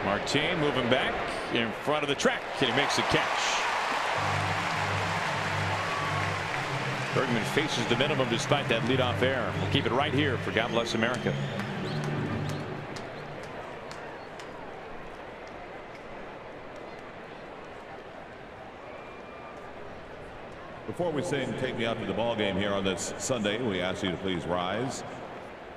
Martin moving back in front of the track, and he makes the catch. Bergman faces the minimum despite that leadoff error. We'll keep it right here for God Bless America.
Before we sing "Take Me Out to the Ball Game" here on this Sunday, we ask you to please rise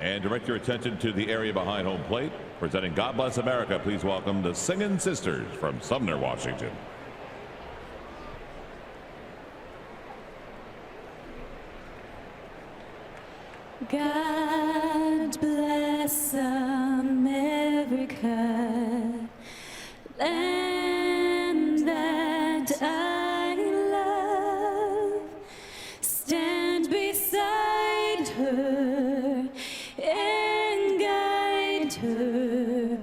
and direct your attention to the area behind home plate. Presenting God Bless America, please welcome the Singing Sisters from Sumner, Washington.
God bless America, land that I love. Stand beside her and guide her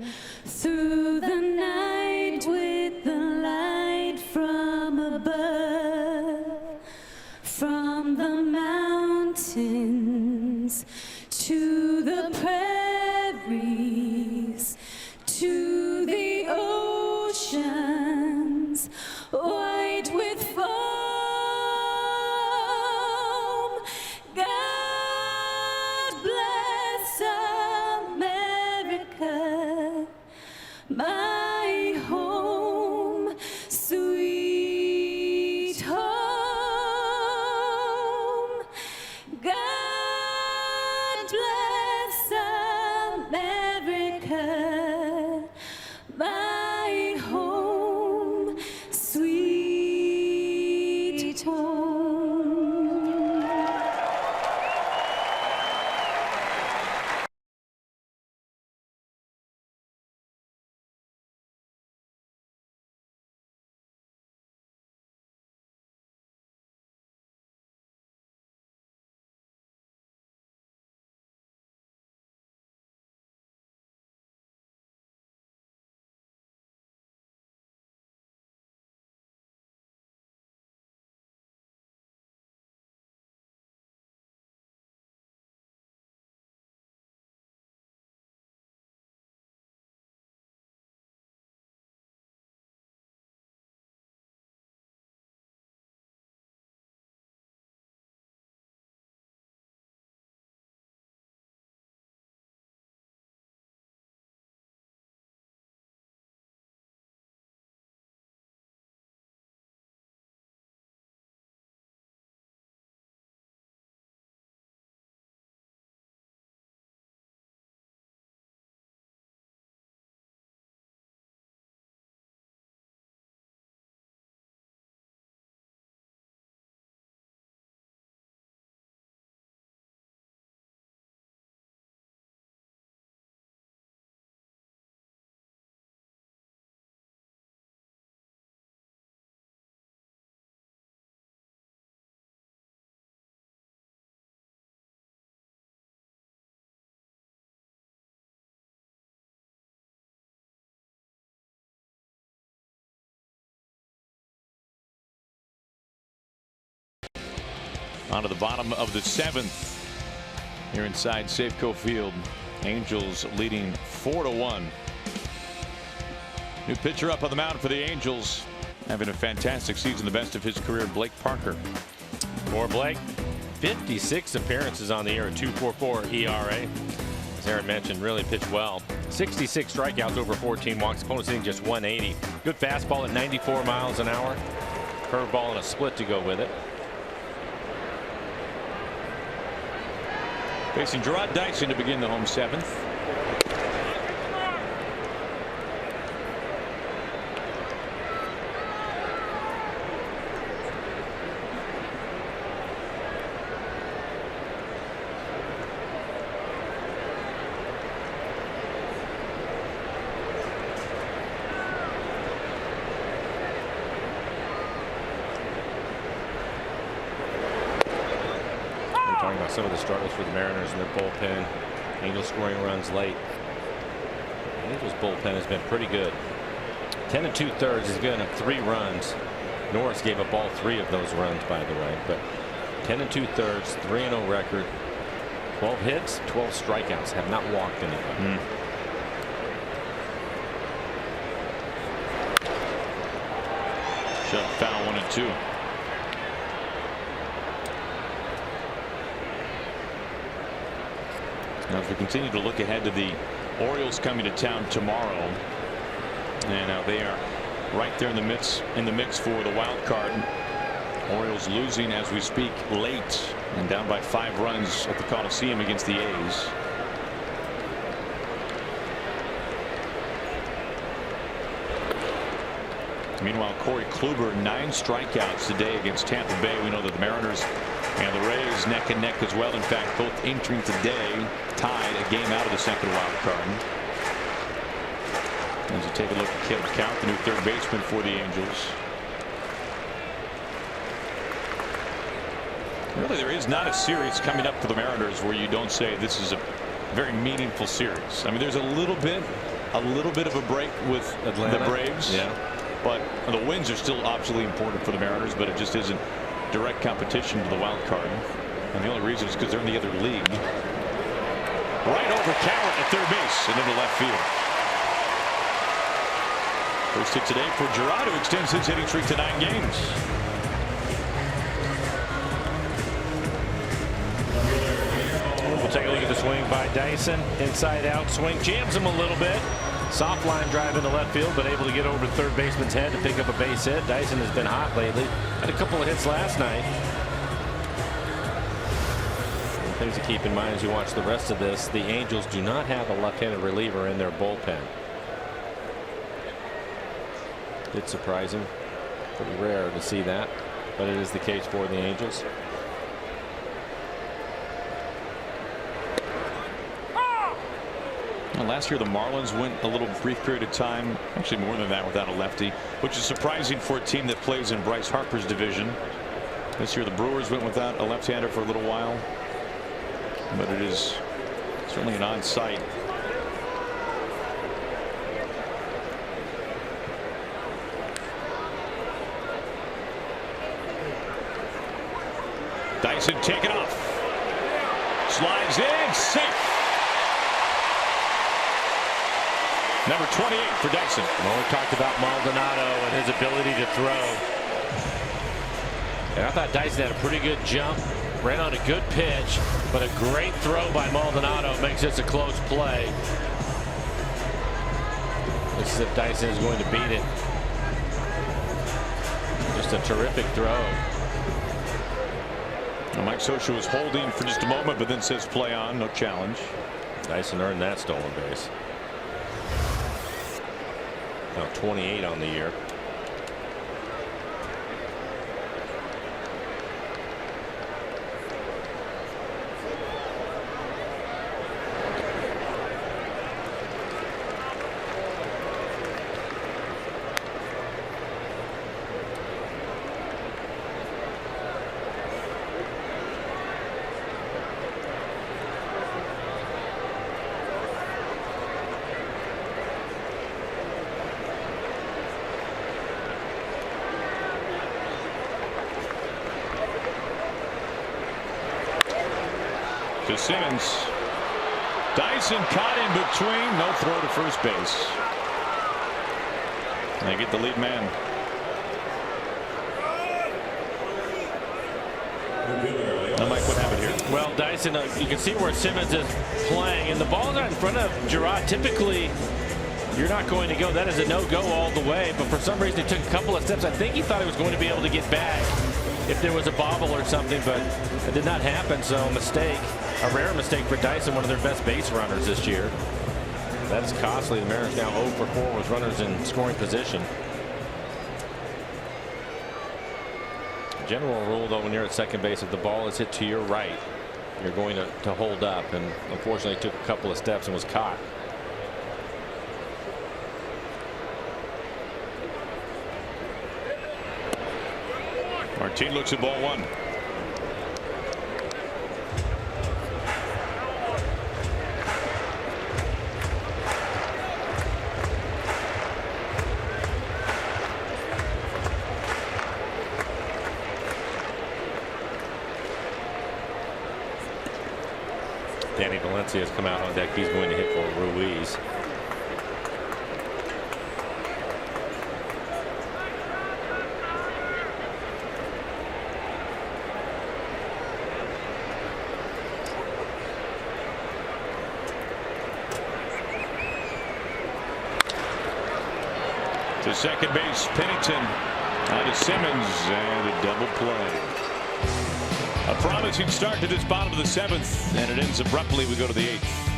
through the night with the light from above, from the mountains to the prairies, to the oceans, white with foam. God bless America.
On to the bottom of the 7th here inside Safeco Field. Angels leading 4-1. New pitcher up on the mound for the Angels, having a fantastic season, the best of his career, Blake Parker.
For Blake, 56 appearances on the year, a 2.44 ERA. As Aaron mentioned, really pitched well. 66 strikeouts, over 14 walks. Opponents hitting just 180. Good fastball at 94 miles an hour. Curveball and a split to go with it.
Facing Gerard Dyson to begin the home 7th.
Talking about some of the struggles for the Mariners in their bullpen. Angels scoring runs late. The Angels bullpen has been pretty good. 10 2/3 has given up 3 runs. Norris gave up all 3 of those runs, by the way. But 10 2/3, 3-0 record. 12 hits, 12 strikeouts. Have not walked anybody.
Shut foul 1-2. Now, as we continue to look ahead to the Orioles coming to town tomorrow, and they are right there in the mix for the wild card. Orioles losing as we speak late and down by 5 runs at the Coliseum against the A's. Meanwhile, Corey Kluber 9 strikeouts today against Tampa Bay. We know that the Mariners and the Rays neck and neck as well. In fact, both entering today tied a game out of the second wild card. As you take a look at Kevin Count, the new third baseman for the Angels. Really, there is not a series coming up for the Mariners where you don't say this is a very meaningful series. I mean, there's a little bit of a break with Atlanta, the Braves.
Yeah.
But the wins are still absolutely important for the Mariners, but it just isn't direct competition to the wild card. And the only reason is because they're in the other league. Right over Cowart at third base and into left field. First hit today for Gerard, who extends his hitting streak to 9 games.
We'll take a look at the swing by Dyson. Inside out swing, jams him a little bit. Soft line drive into left field, but able to get over third baseman's head to pick up a base hit. Dyson has been hot lately. Had a couple of hits last night. And things to keep in mind as you watch the rest of this. The Angels do not have a left-handed reliever in their bullpen. It's surprising. Pretty rare to see that, but it is the case for the Angels.
Last year the Marlins went a little brief period of time, actually more than that, without a lefty, which is surprising for a team that plays in Bryce Harper's division. This year the Brewers went without a left-hander for a little while, but it is certainly an odd sight. Dyson taken off, slides in, safe. Number 28 for Dyson.
Well, we talked about Maldonado and his ability to throw. And I thought Dyson had a pretty good jump, ran on a good pitch, but a great throw by Maldonado makes this a close play. Looks as if Dyson is going to beat it. Just a terrific throw.
Well, Mike Scioscia was holding for just a moment, but then says play on, no challenge.
Dyson earned that stolen base. Now 28 on the year.
To Simmons. Dyson caught in between. No throw to first base. They get the lead man. Now, Mike, what happened here?
Well, Dyson, you can see where Simmons is playing, and the ball's not in front of Gerard. Typically, you're not going to go. That is a no-go all the way, but for some reason he took a couple of steps. I think he thought he was going to be able to get back if there was a bobble or something, but it did not happen, so a mistake. A rare mistake for Dyson, one of their best base runners this year. That is costly. The Mariners now 0 for 4 with runners in scoring position. General rule, though, when you're at second base, if the ball is hit to your right, you're going to hold up, and unfortunately took a couple of steps and was caught.
Martin looks at ball one.
Danny Valencia has come out on deck. He's going to hit for Ruiz.
To second base, Pennington. On to Simmons, and a double play. A promising start to this bottom of the 7th, and it ends abruptly. We go to the 8th.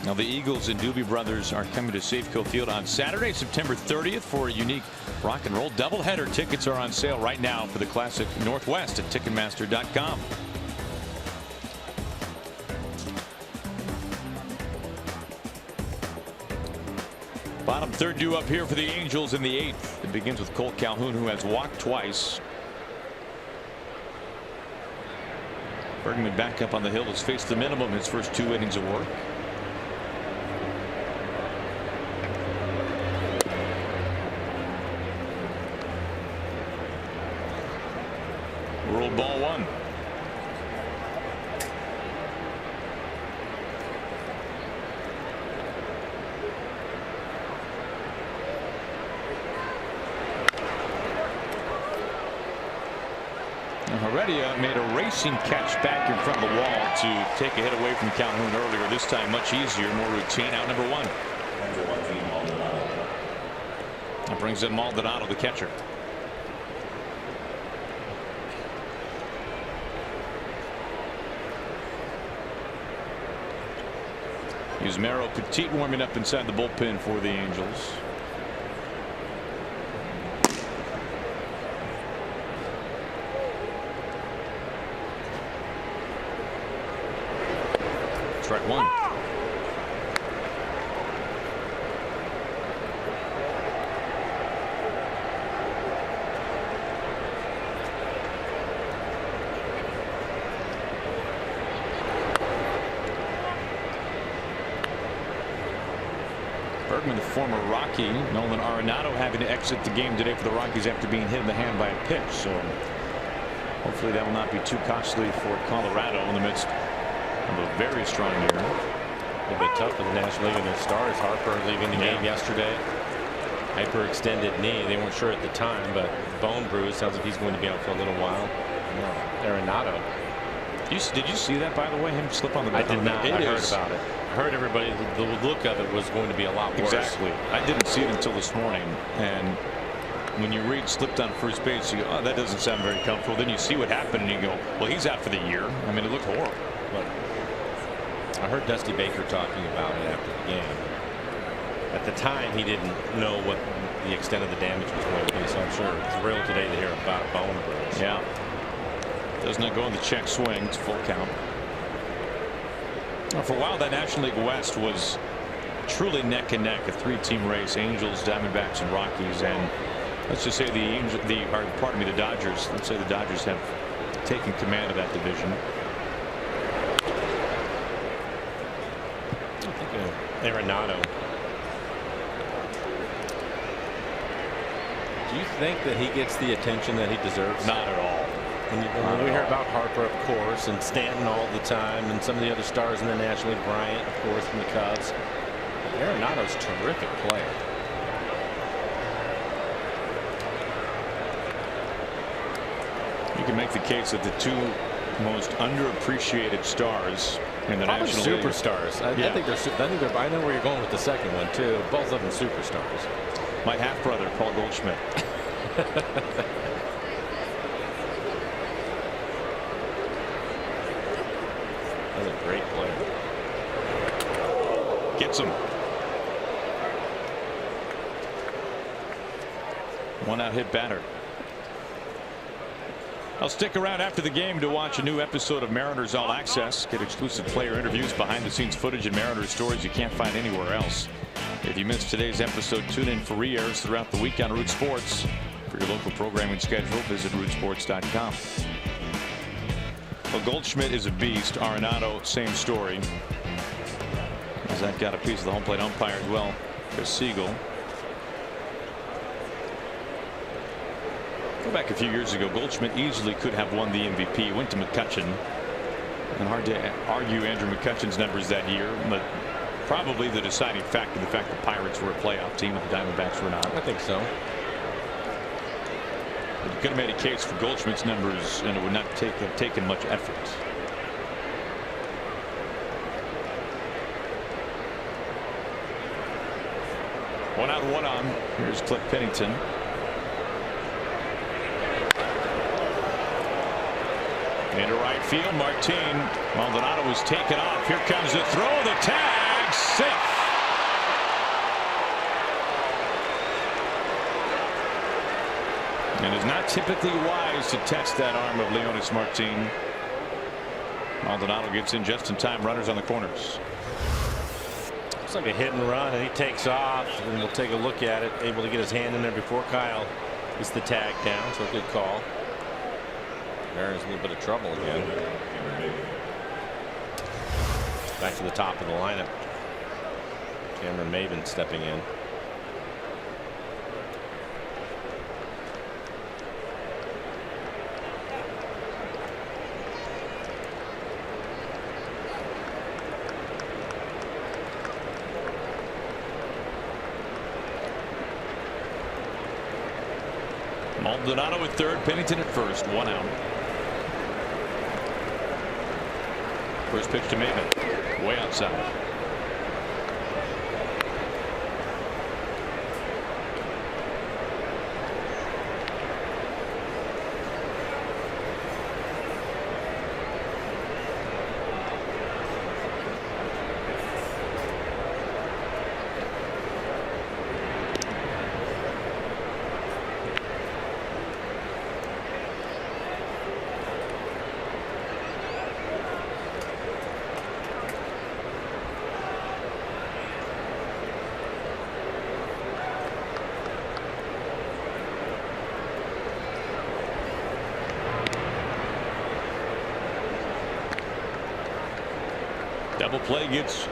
Now the Eagles and Doobie Brothers are coming to Safeco Field on Saturday, September 30th for a unique rock and roll doubleheader. Tickets are on sale right now for the Classic Northwest at Ticketmaster.com. Bottom third due up here for the Angels in the 8th. It begins with Cole Calhoun, who has walked twice. Bergman back up on the hill has faced the minimum his first 2 innings of work. Ruled ball 1. Heredia made a racing catch back in front of the wall to take a hit away from Calhoun earlier. This time much easier, more routine. Out number 1. That brings in Maldonado, the catcher. Yusmeiro Petit warming up inside the bullpen for the Angels. Strike one. Bergman, the former Rocky, Nolan Arenado, having to exit the game today for the Rockies after being hit in the hand by a pitch. So hopefully that will not be too costly for Colorado in the midst of a very strong year.
A little bit tough for the National League and their stars. Harper leaving the game yesterday. Hyperextended knee. They weren't sure at the time, but bone bruise. Sounds like he's going to be out for a little while. Arenado.
Did you see that, by the way? Him slip on the
I did not. I heard about it. I heard everybody, the look of it was going to be a lot worse.
Exactly. I didn't see it until this morning. And when you read slipped on first base, you go, oh, that doesn't sound very comfortable. Then you see what happened and you go, well, he's out for the year. I mean, it looked horrible.
But I heard Dusty Baker talking about it after the game. At the time, he didn't know what the extent of the damage was going to be. So I'm sure thrilled today to hear about a bone bruise.
Yeah. Does not go in the check swing. It's full count. Well, for a while, that National League West was truly neck and neck, a three-team race: Angels, Diamondbacks, and Rockies. And let's just say the Dodgers. Let's say the Dodgers have taken command of that division.
Arenado. Do you think that he gets the attention that he deserves?
Not at all.
When we hear about Harper, of course, and Stanton all the time, and some of the other stars in the National League, Bryant, of course, from the Cubs. Arenado's a terrific player.
You can make the case that the two most underappreciated stars in the National League.
Superstars. I think they're. I know where you're going with the second one too. Both of them superstars.
My half brother, Paul Goldschmidt.
That's a great player.
Gets him. One out hit batter. I'll stick around after the game to watch a new episode of Mariners All Access. Get exclusive player interviews, behind the scenes footage, and Mariners stories you can't find anywhere else. If you missed today's episode, tune in for re-airs throughout the week on Root Sports. For your local programming schedule, visit rootsports.com. Well, Goldschmidt is a beast. Arenado, same story. As that got a piece of the home plate umpire as well. Chris Siegel. Go back a few years ago, Goldschmidt easily could have won the MVP. He went to McCutchen. And hard to argue Andrew McCutchen's numbers that year, but probably the deciding factor, the fact the Pirates were a playoff team and the Diamondbacks were not.
I think so.
But you could have made a case for Goldschmidt's numbers, and it would not have taken much effort. One out, one on. Here's Cliff Pennington. Into right field, Martin. Maldonado was taken off. Here comes the throw, the tag, safe. And it's not typically wise to test that arm of Leonis Martin. Maldonado gets in just in time. Runners on the corners.
Looks like a hit and run, and he takes off, and we'll take a look at it. Able to get his hand in there before Kyle gets the tag down, so a good call. Mariners in a little bit of trouble again. Back to the top of the lineup. Cameron Maven stepping in.
Maldonado at third, Pennington at first, one out. First pitch to Maven, way outside. Double play gets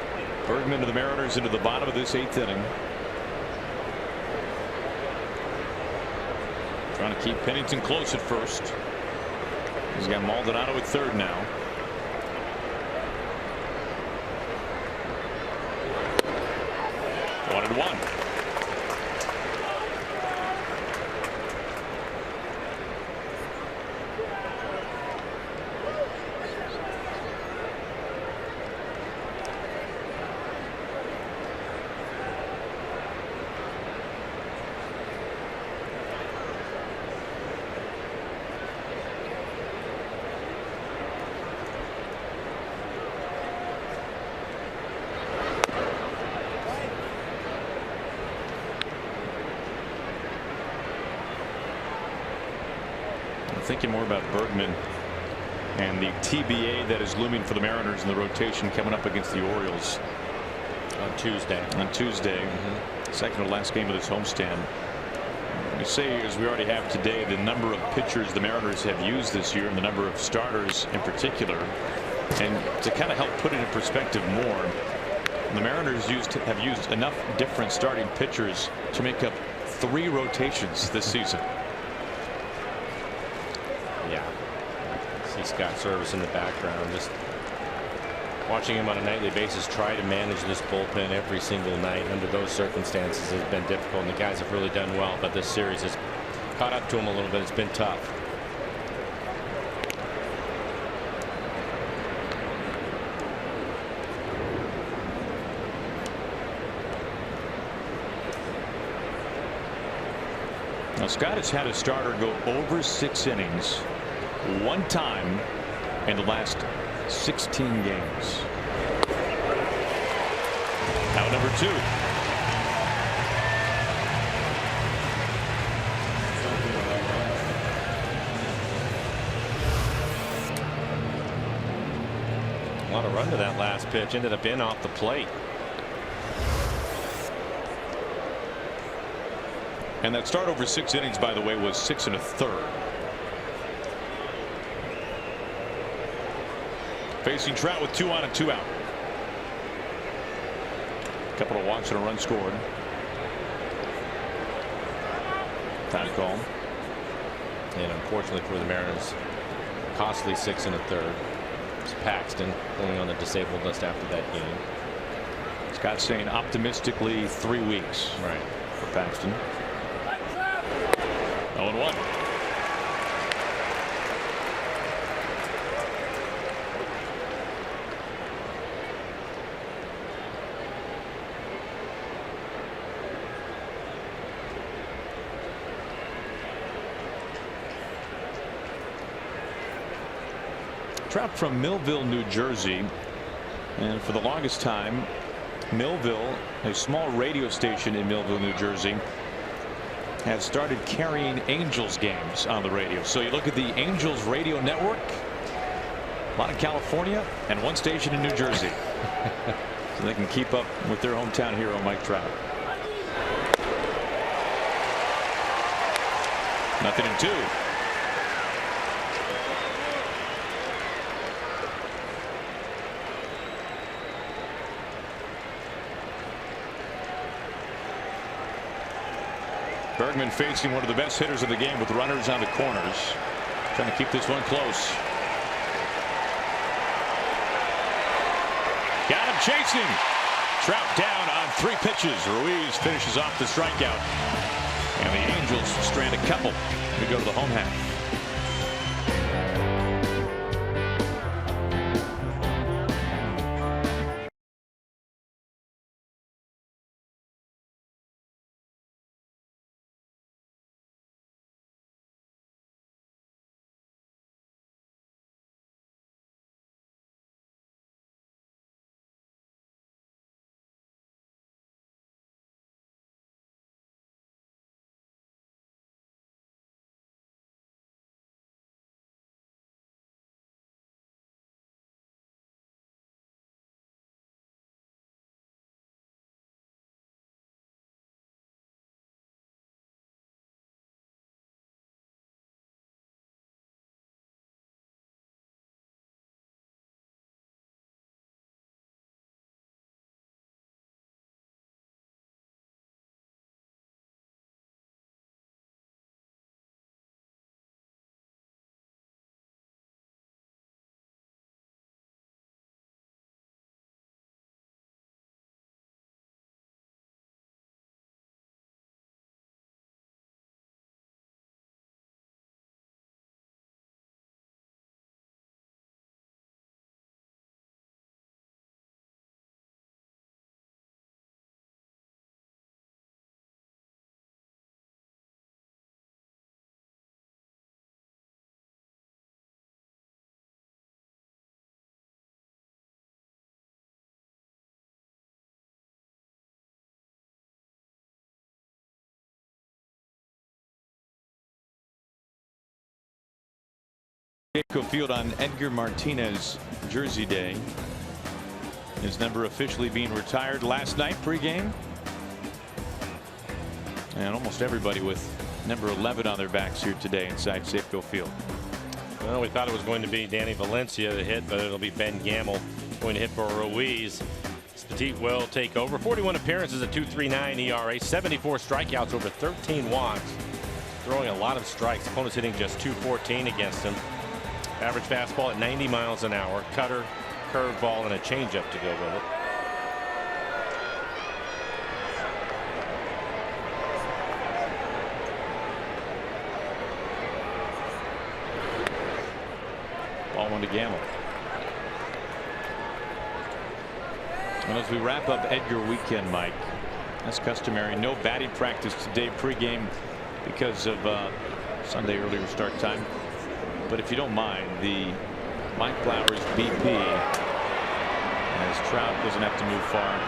Bergman to the Mariners into the bottom of this 8th inning. Trying to keep Pennington close at first. He's got Maldonado at third now. One and one. Thinking more about Bergman and the TBA that is looming for the Mariners in the rotation coming up against the Orioles
on Tuesday.
Second to last game of this homestand. We say, as we already have today, the number of pitchers the Mariners have used this year and the number of starters in particular. And to kind of help put it in perspective more, the Mariners have used enough different starting pitchers to make up 3 rotations this season.
Yeah. See Scott Service in the background, just watching him on a nightly basis try to manage this bullpen every single night under those circumstances has been difficult, and the guys have really done well, but this series has caught up to him a little bit. It's been tough.
Now Scott has had a starter go over 6 innings 1 time in the last 16 games. Out number 2.
A lot of run to that last pitch, ended up in off the plate.
And that start over 6 innings, by the way, was 6 1/3. Facing Trout with 2 on and 2 out. A couple of walks and a run scored. Time call.
And unfortunately for the Mariners, costly 6 1/3. It's Paxton going on the disabled list after that game.
Scott saying optimistically 3 weeks.
Right.
For Paxton. 0-1. Trout from Millville, New Jersey, and for the longest time, Millville, a small radio station in Millville, New Jersey, has started carrying Angels games on the radio. So you look at the Angels radio network, a lot in California and 1 station in New Jersey. So they can keep up with their hometown hero, Mike Trout. 0-2. Bergman facing one of the best hitters of the game with runners on the corners. Trying to keep this one close. Got him chasing. Trout down on 3 pitches. Ruiz finishes off the strikeout. And the Angels strand a couple to go to the home half. Safeco Field on Edgar Martinez Jersey Day. His number officially being retired last night pregame. And almost everybody with number 11 on their backs here today inside Safeco Field.
Well, we thought it was going to be Danny Valencia to hit, but it'll be Ben Gamel going to hit for Ruiz. Petit will take over. 41 appearances, a 2.39 ERA, 74 strikeouts, over 13 walks. Throwing a lot of strikes. Opponents hitting just 214 against him. Average fastball at 90 miles an hour. Cutter, curveball, and a changeup to go with it.
Ball one to Gamel. And as we wrap up Edgar weekend, Mike, as customary, no batting practice today pregame because of Sunday earlier start time. But if you don't mind, the Mike Flowers BP, as Trout doesn't have to move far.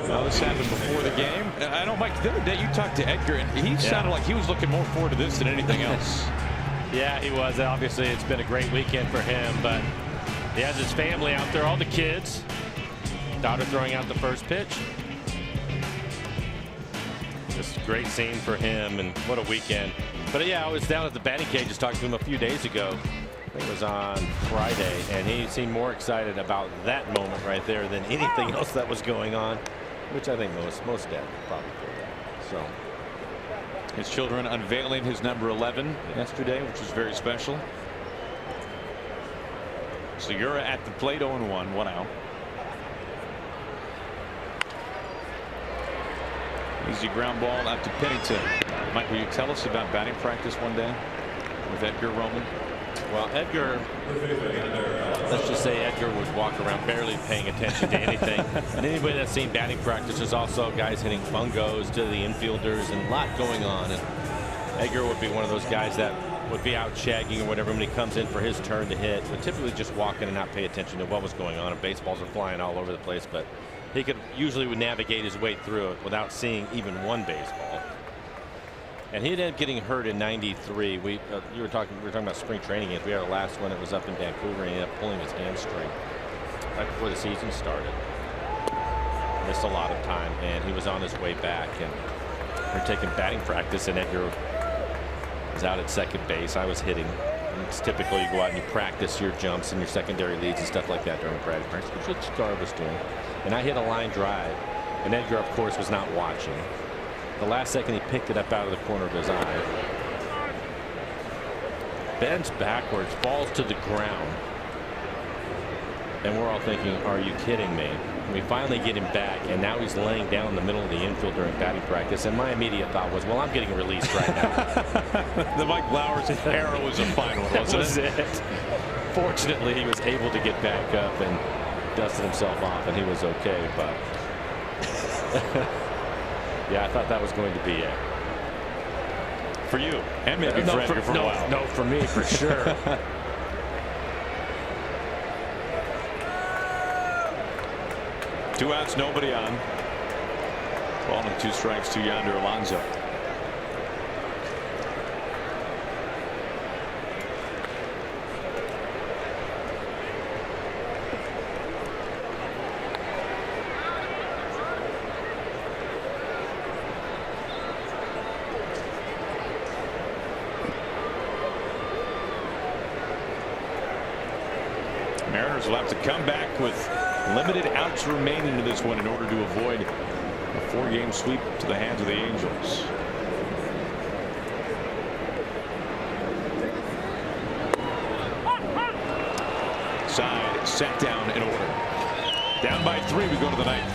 Well, this happened before the game. I know, Mike, the other day you talked to Edgar, and he sounded like he was looking more forward to this than anything else.
Yeah, he was. Obviously, it's been a great weekend for him, but he has his family out there, all the kids. Daughter throwing out the first pitch. Just a great scene for him, and what a weekend. But yeah, I was down at the batting cage just talking to him a few days ago. I think it was on Friday, and he seemed more excited about that moment right there than anything else that was going on, which I think most dads probably feel that. So.
His children unveiling his number 11 yesterday, which was very special. Segura at the plate, 0-1, 1 out. Easy ground ball out to Pennington. Mike, will you tell us about batting practice one day with Edgar Roman?
Well, Edgar, let's just say Edgar would walk around barely paying attention to anything. And anybody that's seen batting practice, there's also guys hitting fungos to the infielders and a lot going on. And Edgar would be one of those guys that would be out shagging or whatever when he comes in for his turn to hit, but typically just walk in and not pay attention to what was going on. And baseballs are flying all over the place, but he could usually would navigate his way through it without seeing even one baseball. And he ended up getting hurt in '93. We were talking about spring training games. We had our last one. It was up in Vancouver, and he ended up pulling his hamstring right before the season started. Missed a lot of time, and he was on his way back. And we're taking batting practice, and Edgar was out at second base. I was hitting. And it's typical you go out and you practice your jumps and your secondary leads and stuff like that during batting practice, which is what Star was doing. And I hit a line drive, and Edgar, of course, was not watching. The last second he picked it up out of the corner of his eye. Bends backwards, falls to the ground. And we're all thinking, are you kidding me? And we finally get him back, and now he's laying down in the middle of the infield during batting practice. And my immediate thought was, well, I'm getting released right now.
The Mike Flowers arrow was a fine one, wasn't it?
Fortunately, he was able to get back up and dusted himself off, and he was okay. But yeah, I thought that was going to be it.
For you, and maybe for Edgar for a while.
No, for me, for sure.
Two outs, nobody on. Ball and 2 strikes to Yonder Alonso. Mariners will have to come back with limited outs remaining to this one in order to avoid a 4-game sweep to the hands of the Angels. Side set down in order. Down by 3, we go to the 9th.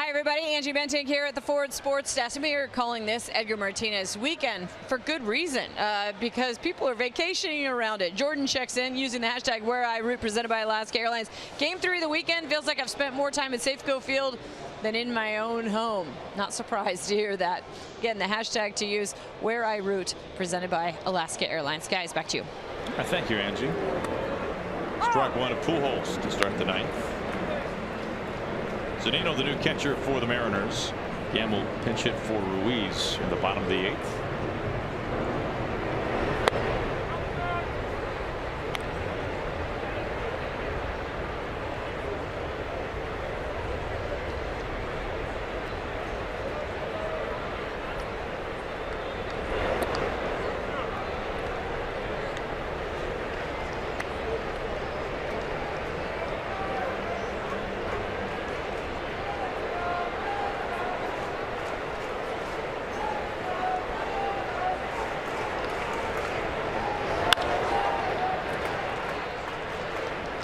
Hi, everybody. Angie Bentinck here at the Ford Sports Desk. We are calling this Edgar Martinez weekend for good reason, because people are vacationing around it. Jordan checks in using the hashtag #WhereIRoot presented by Alaska Airlines. Game 3 of the weekend feels like I've spent more time at Safeco Field than in my own home. Not surprised to hear that. Again, the hashtag to use, #WhereIRoot presented by Alaska Airlines. Guys, back to you.
Thank you, Angie. Strike one of Pujols to start the ninth. Zunino, the new catcher for the Mariners. Gamble pinch hit for Ruiz in the bottom of the 8th.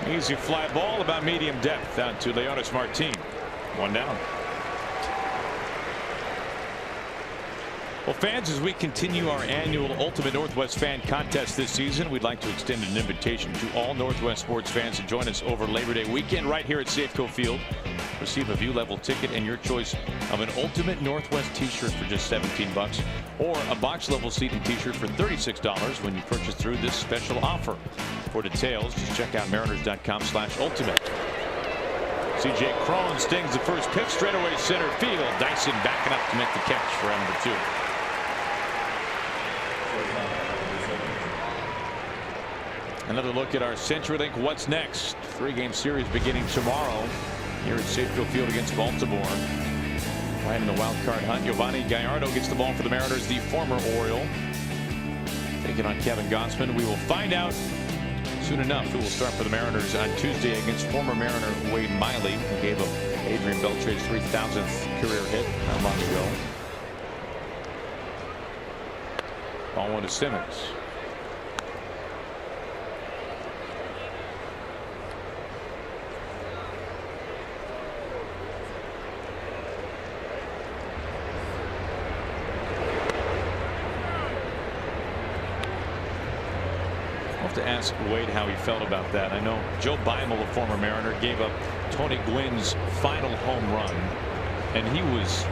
Easy fly ball about medium depth out to Leonis Martin. One down. Well, fans, as we continue our annual Ultimate Northwest Fan Contest this season, we'd like to extend an invitation to all Northwest sports fans to join us over Labor Day weekend right here at Safeco Field. Receive a view level ticket and your choice of an Ultimate Northwest t-shirt for just $17 or a box level seating t-shirt for $36 when you purchase through this special offer. For details, just check out mariners.com/ultimate. CJ Cron stings the first pitch straightaway center field. Dyson backing up to make the catch for number 2. Another look at our CenturyLink What's Next 3-game series beginning tomorrow here at Safeco Field against Baltimore. Right in the wild card hunt, Giovanni Gallardo gets the ball for the Mariners, the former Oriole. Taking on Kevin Gausman. We will find out soon enough who will start for the Mariners on Tuesday against former Mariner Wade Miley, who gave up Adrian Beltre's 3,000th career hit not long ago. Ball one to Simmons. To ask Wade how he felt about that. I know Joe Beimel, a former Mariner, gave up Tony Gwynn's final home run, and he was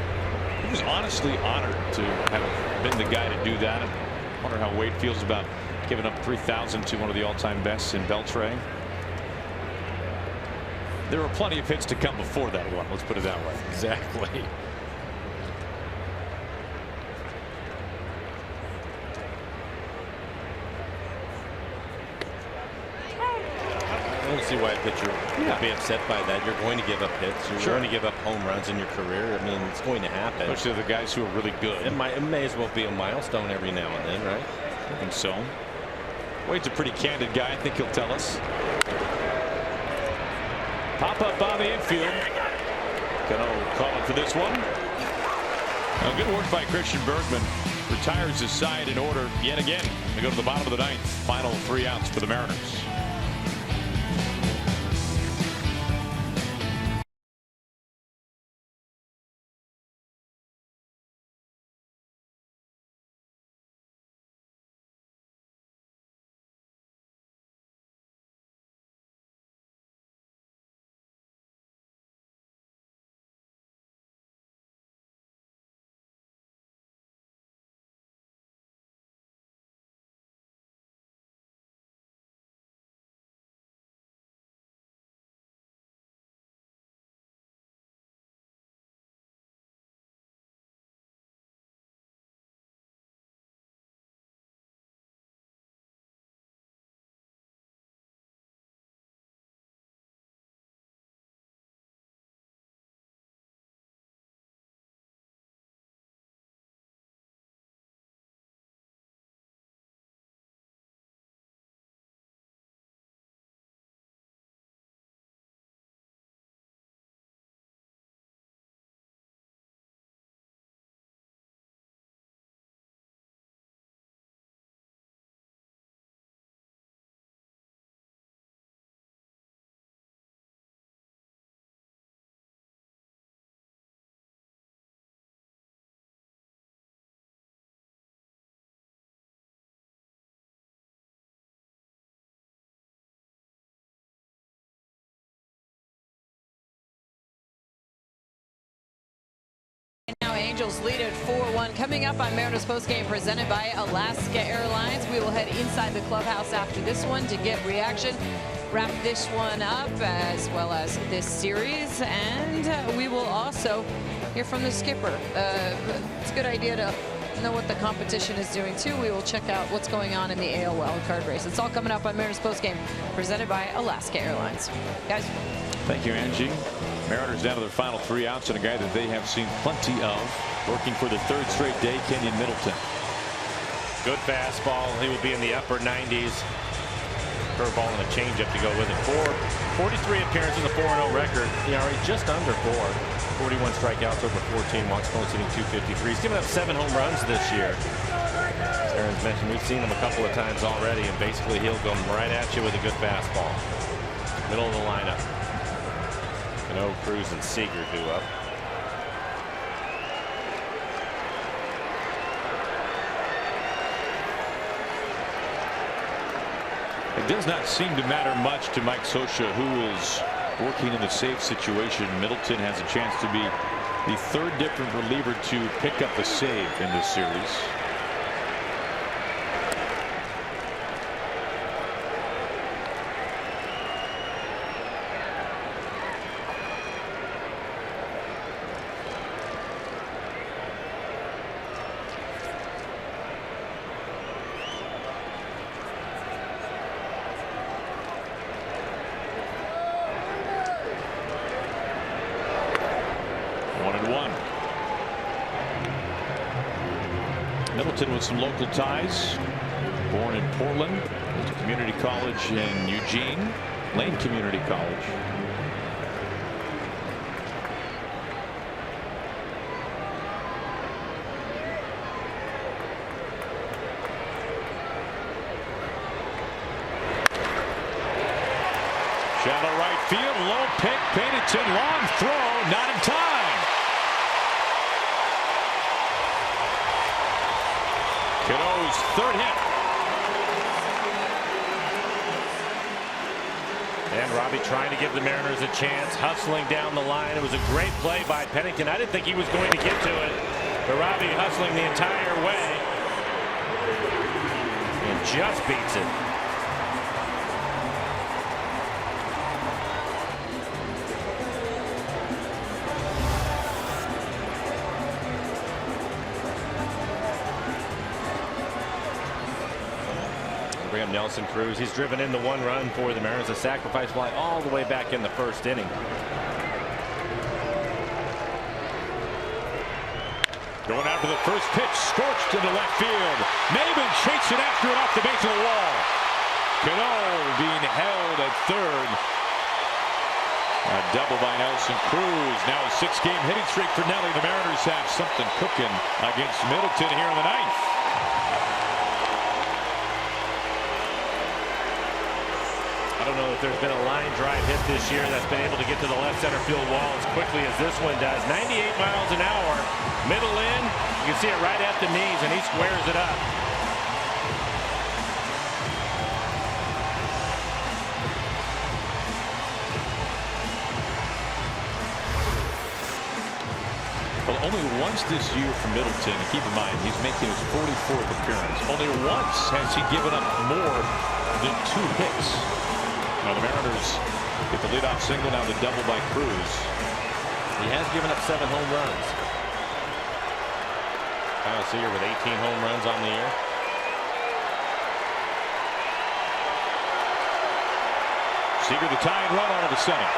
honestly honored to have been the guy to do that. I wonder how Wade feels about giving up 3,000 to one of the all-time bests in Beltre. There were plenty of hits to come before that one. Let's put it that way.
Exactly. I don't see why a pitcher would be upset by that. You're going to give up hits. You're going to give up home runs in your career. I mean, it's going to happen.
Especially the guys who are really good.
It may as well be a milestone every now and then, right?
I think so. Wade's a pretty candid guy. I think he'll tell us. Pop up on the infield. Cano calling for this one. Now, good work by Christian Bergman. Retires his side in order yet again. We go to the bottom of the 9th. Final 3 outs for the Mariners.
Angels lead at 4-1. Coming up on Mariners postgame presented by Alaska Airlines. We will head inside the clubhouse after this one to get reaction. Wrap this one up as well as this series, and we will also hear from the skipper. It's a good idea to know what the competition is doing too. We will check out what's going on in the AL wild card race. It's all coming up on Mariners postgame presented by Alaska Airlines. Guys.
Thank you, Angie. Mariners down to their final 3 outs, and a guy that they have seen plenty of, working for the 3rd straight day, Kenyon Middleton.
Good fastball. He will be in the upper 90s. Curveball and a changeup to go with it. 43 appearances, a 4-0 record. ERA just under 4. 41 strikeouts over 14 walks, only hitting .253. He's given up 7 home runs this year. As Aaron's mentioned, we've seen him a couple of times already, and basically he'll go right at you with a good fastball. Middle of the lineup. Cano, Cruz, and Seager due up.
It does not seem to matter much to Mike Scioscia, who is working in the save situation. Middleton has a chance to be the 3rd different reliever to pick up a save in this series. Middleton with some local ties. Born in Portland, went to community college in Eugene, Lane Community College. Shallow right field, low pick, Pennington, long throw, not in time. Cano's 3rd hit.
And Robbie trying to give the Mariners a chance, hustling down the line. It was a great play by Pennington. I didn't think he was going to get to it, but Robbie hustling the entire way and just beats it. Nelson Cruz, he's driven in the 1 run for the Mariners, a sacrifice fly all the way back in the 1st inning.
Going after the first pitch, scorched into left field. Maben chasing after it off the base of the wall. Cano being held at 3rd. A double by Nelson Cruz. Now a 6-game hitting streak for Nelly. The Mariners have something cooking against Middleton here in the 9th.
I don't know if there's been a line drive hit this year that's been able to get to the left center field wall as quickly as this one does. 98 miles an hour, middle in. You can see it right at the knees, and he squares it up.
Well, only once this year for Middleton, keep in mind, he's making his 44th appearance. Only once has he given up more than 2 hits. Now the Mariners get the leadoff single, now the double by Cruz.
He has given up 7 home runs. Kyle Seager with 18 home runs on the year.
Seager the tying run out of the center.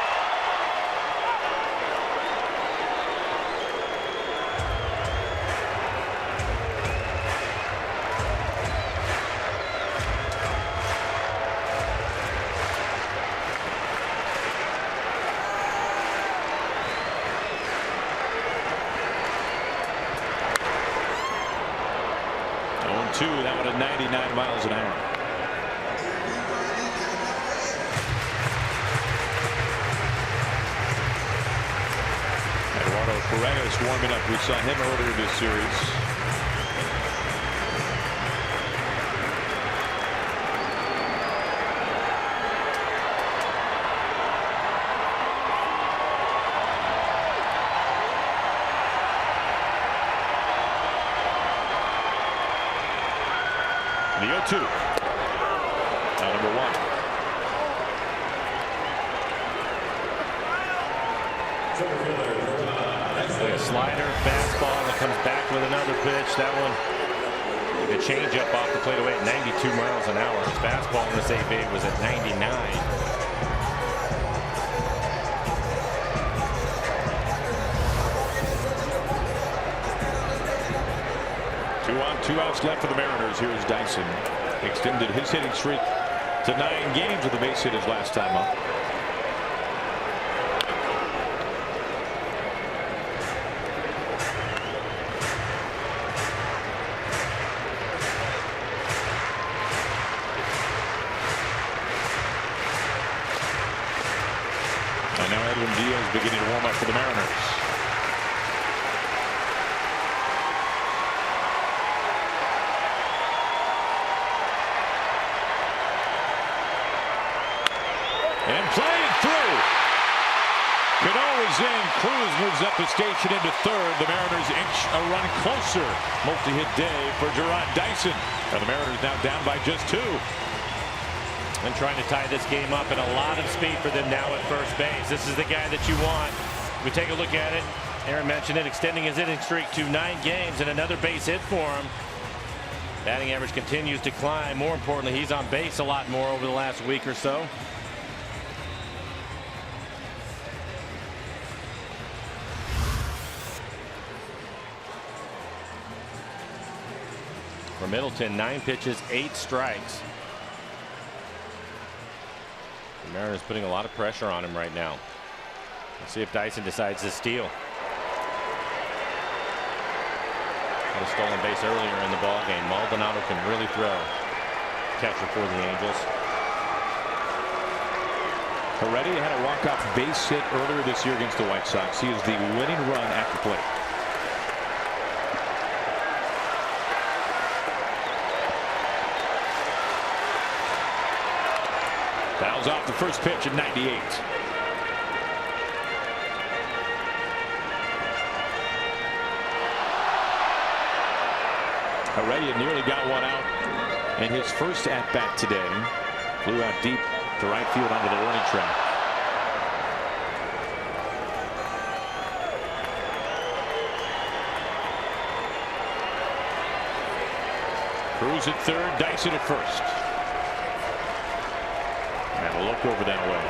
That one at 99 miles an hour. Eduardo Paredes warming up. We saw him earlier this series. The 0-2. Now number 1.
A slider, fastball, and it comes back with another pitch. That one, the changeup off the plate away at 92 miles an hour. His fastball in this AB was at 99.
2 on, 2 outs left for the Mariners. Here's Dyson. Extended his hitting streak to 9 games with a base hit his last time up. And now Edwin Diaz beginning to warm up for the Mariners. And playing through. Cano is in. Cruz moves up the station into third. The Mariners inch a run closer. Multi-hit day for Gerard Dyson. And the Mariners now down by just 2.
And trying to tie this game up, and a lot of speed for them now at first base. This is the guy that you want. We take a look at it. Aaron mentioned it, extending his inning streak to 9 games and another base hit for him. Batting average continues to climb. More importantly, he's on base a lot more over the last week or so. For Middleton, 9 pitches, 8 strikes. The Mariners putting a lot of pressure on him right now. Let's see if Dyson decides to steal. Had a stolen base earlier in the ball game. Maldonado can really throw. Catcher for the Angels.
Heredia had a walk-off base hit earlier this year against the White Sox. He is the winning run at the plate. Fouls off the first pitch at 98. Heredia nearly got one out in his first at-bat today. Flew out deep to right field onto the warning track. Cruz at third, Dyson at first. And we'll look over that way.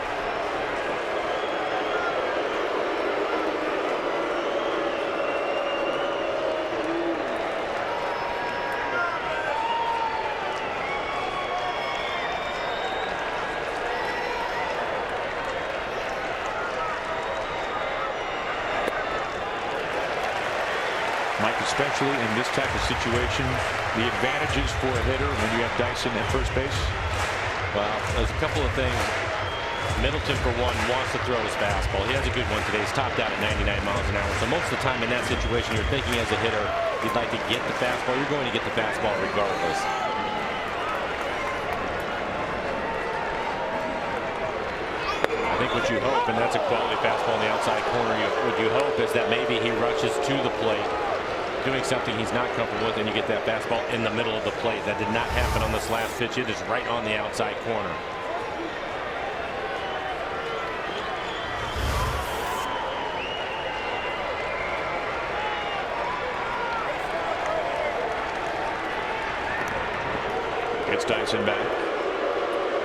Mike, especially in this type of situation, the advantages for a hitter when you have Dyson at first base?
Well, there's a couple of things. Middleton, for one, wants to throw his fastball. He has a good one today. He's topped out at 99 miles an hour. So most of the time in that situation, you're thinking as a hitter, you'd like to get the fastball. You're going to get the fastball regardless. I think what you hope, and that's a quality fastball in the outside corner, what you hope is that maybe he rushes to the plate, doing something he's not comfortable with, and you get that fastball in the middle of the plate. That did not happen on this last pitch. It is right on the outside corner.
It's Dyson back.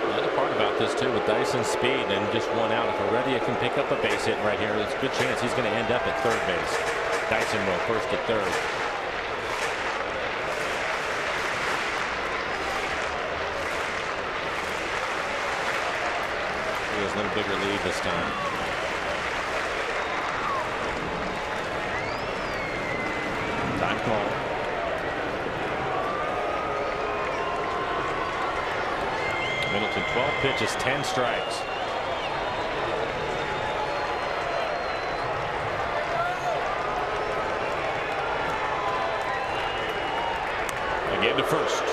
Another part about this too, with Dyson's speed and just one out, if Heredia can pick up a base hit right here, there's a good chance he's going to end up at third base. Dyson will, first to third. He has a little bigger lead this time.
Time call.
Middleton, 12 pitches, 10 strikes.
Again to first.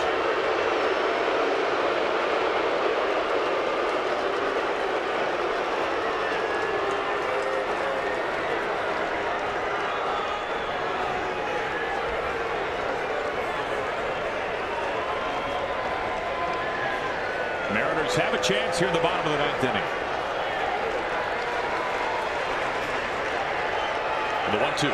Mariners have a chance here in the bottom of the 9th inning. The 1-2.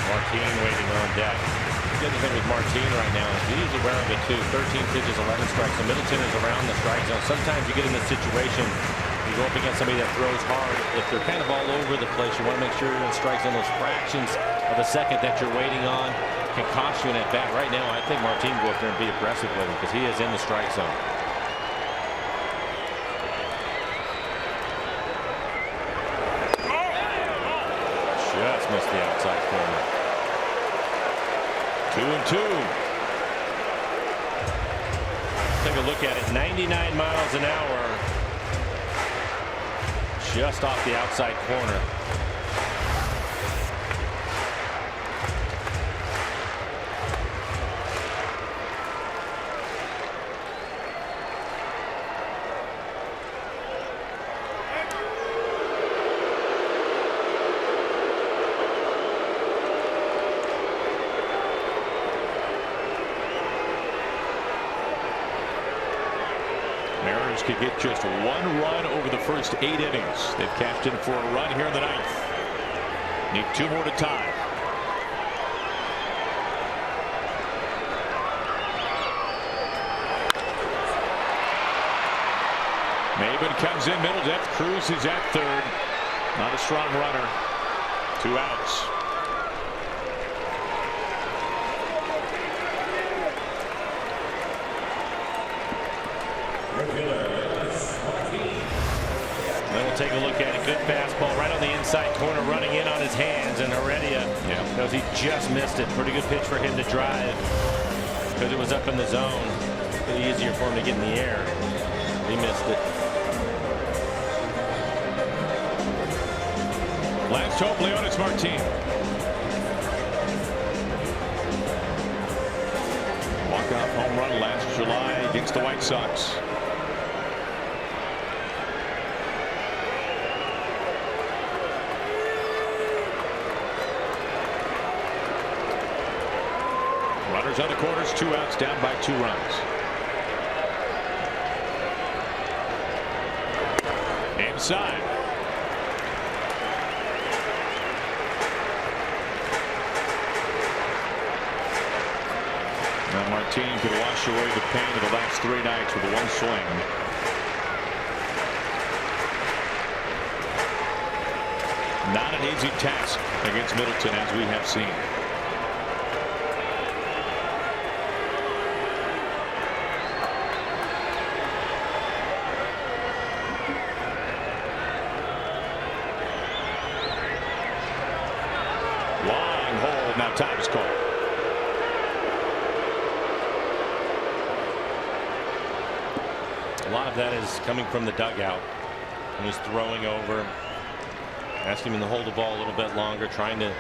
Martin waiting on deck. The other thing with Martin right now is he's aware of it too. 13 pitches, 11 strikes. So Middleton is around the strike zone. Sometimes you get in this situation, you go up against somebody that throws hard. If they're kind of all over the place, you want to make sure you're in strike zone. Those fractions of a second that you're waiting on can cost you an at bat. Right now, I think Martin will go up there and be aggressive with him because he is in the strike zone. Just missed the outside corner.
2-2.
Take a look at it. 99 miles an hour. Just off the outside corner.
Mariners could get just 1 run over the first 8 innings. They've cashed in for a run here in the 9th. Need 2 more to tie. Maben comes in middle depth. Cruz is at third. Not a strong runner. 2 outs.
Then we'll take a look at it. Good fastball right on the inside corner, running in on his hands, and Heredia knows he just missed it. Pretty good pitch for him to drive because it was up in the zone. Pretty easier for him to get in the air. He missed it.
Last hope, Leonis Martin. Walk-off home run last July against the White Sox. Runners on the corners, 2 outs, down by 2 runs. Inside. Now Martin could wash away the pain of the last 3 nights with 1 swing. Not an easy task against Middleton, as we have seen. Long hold. Now time is called.
A lot of that is coming from the dugout when he's throwing over. Asking him to hold the ball a little bit longer, trying to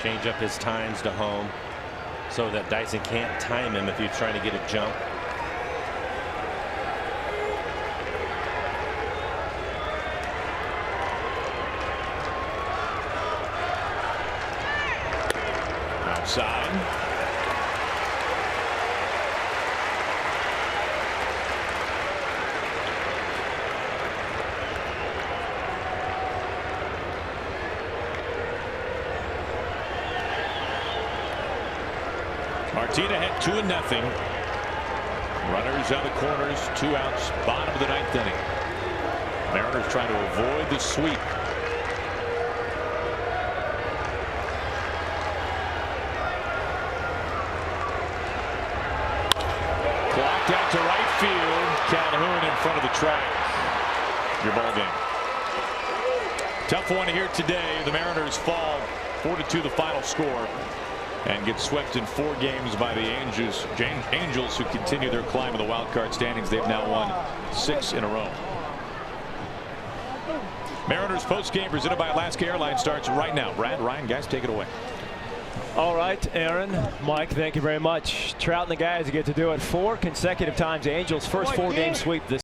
change up his times to home so that Dyson can't time him if he's trying to get a jump.
Outside. Martin ahead 2-0. Runners on the corners, 2 outs, bottom of the 9th inning. Mariners trying to avoid the sweep. Clocked out to right field. Calhoun in front of the track. Your ball game. Tough one here today. The Mariners fall 4-2 the final score and get swept in 4 games by the Angels, who continue their climb of the wild card standings. They've now won 6 in a row. Mariners post-game presented by Alaska Airlines starts right now. Brad, Ryan, guys, take it away.
All right, Aaron, Mike, thank you very much. Trout and the guys get to do it 4 consecutive times. The Angels' first 4-game sweep this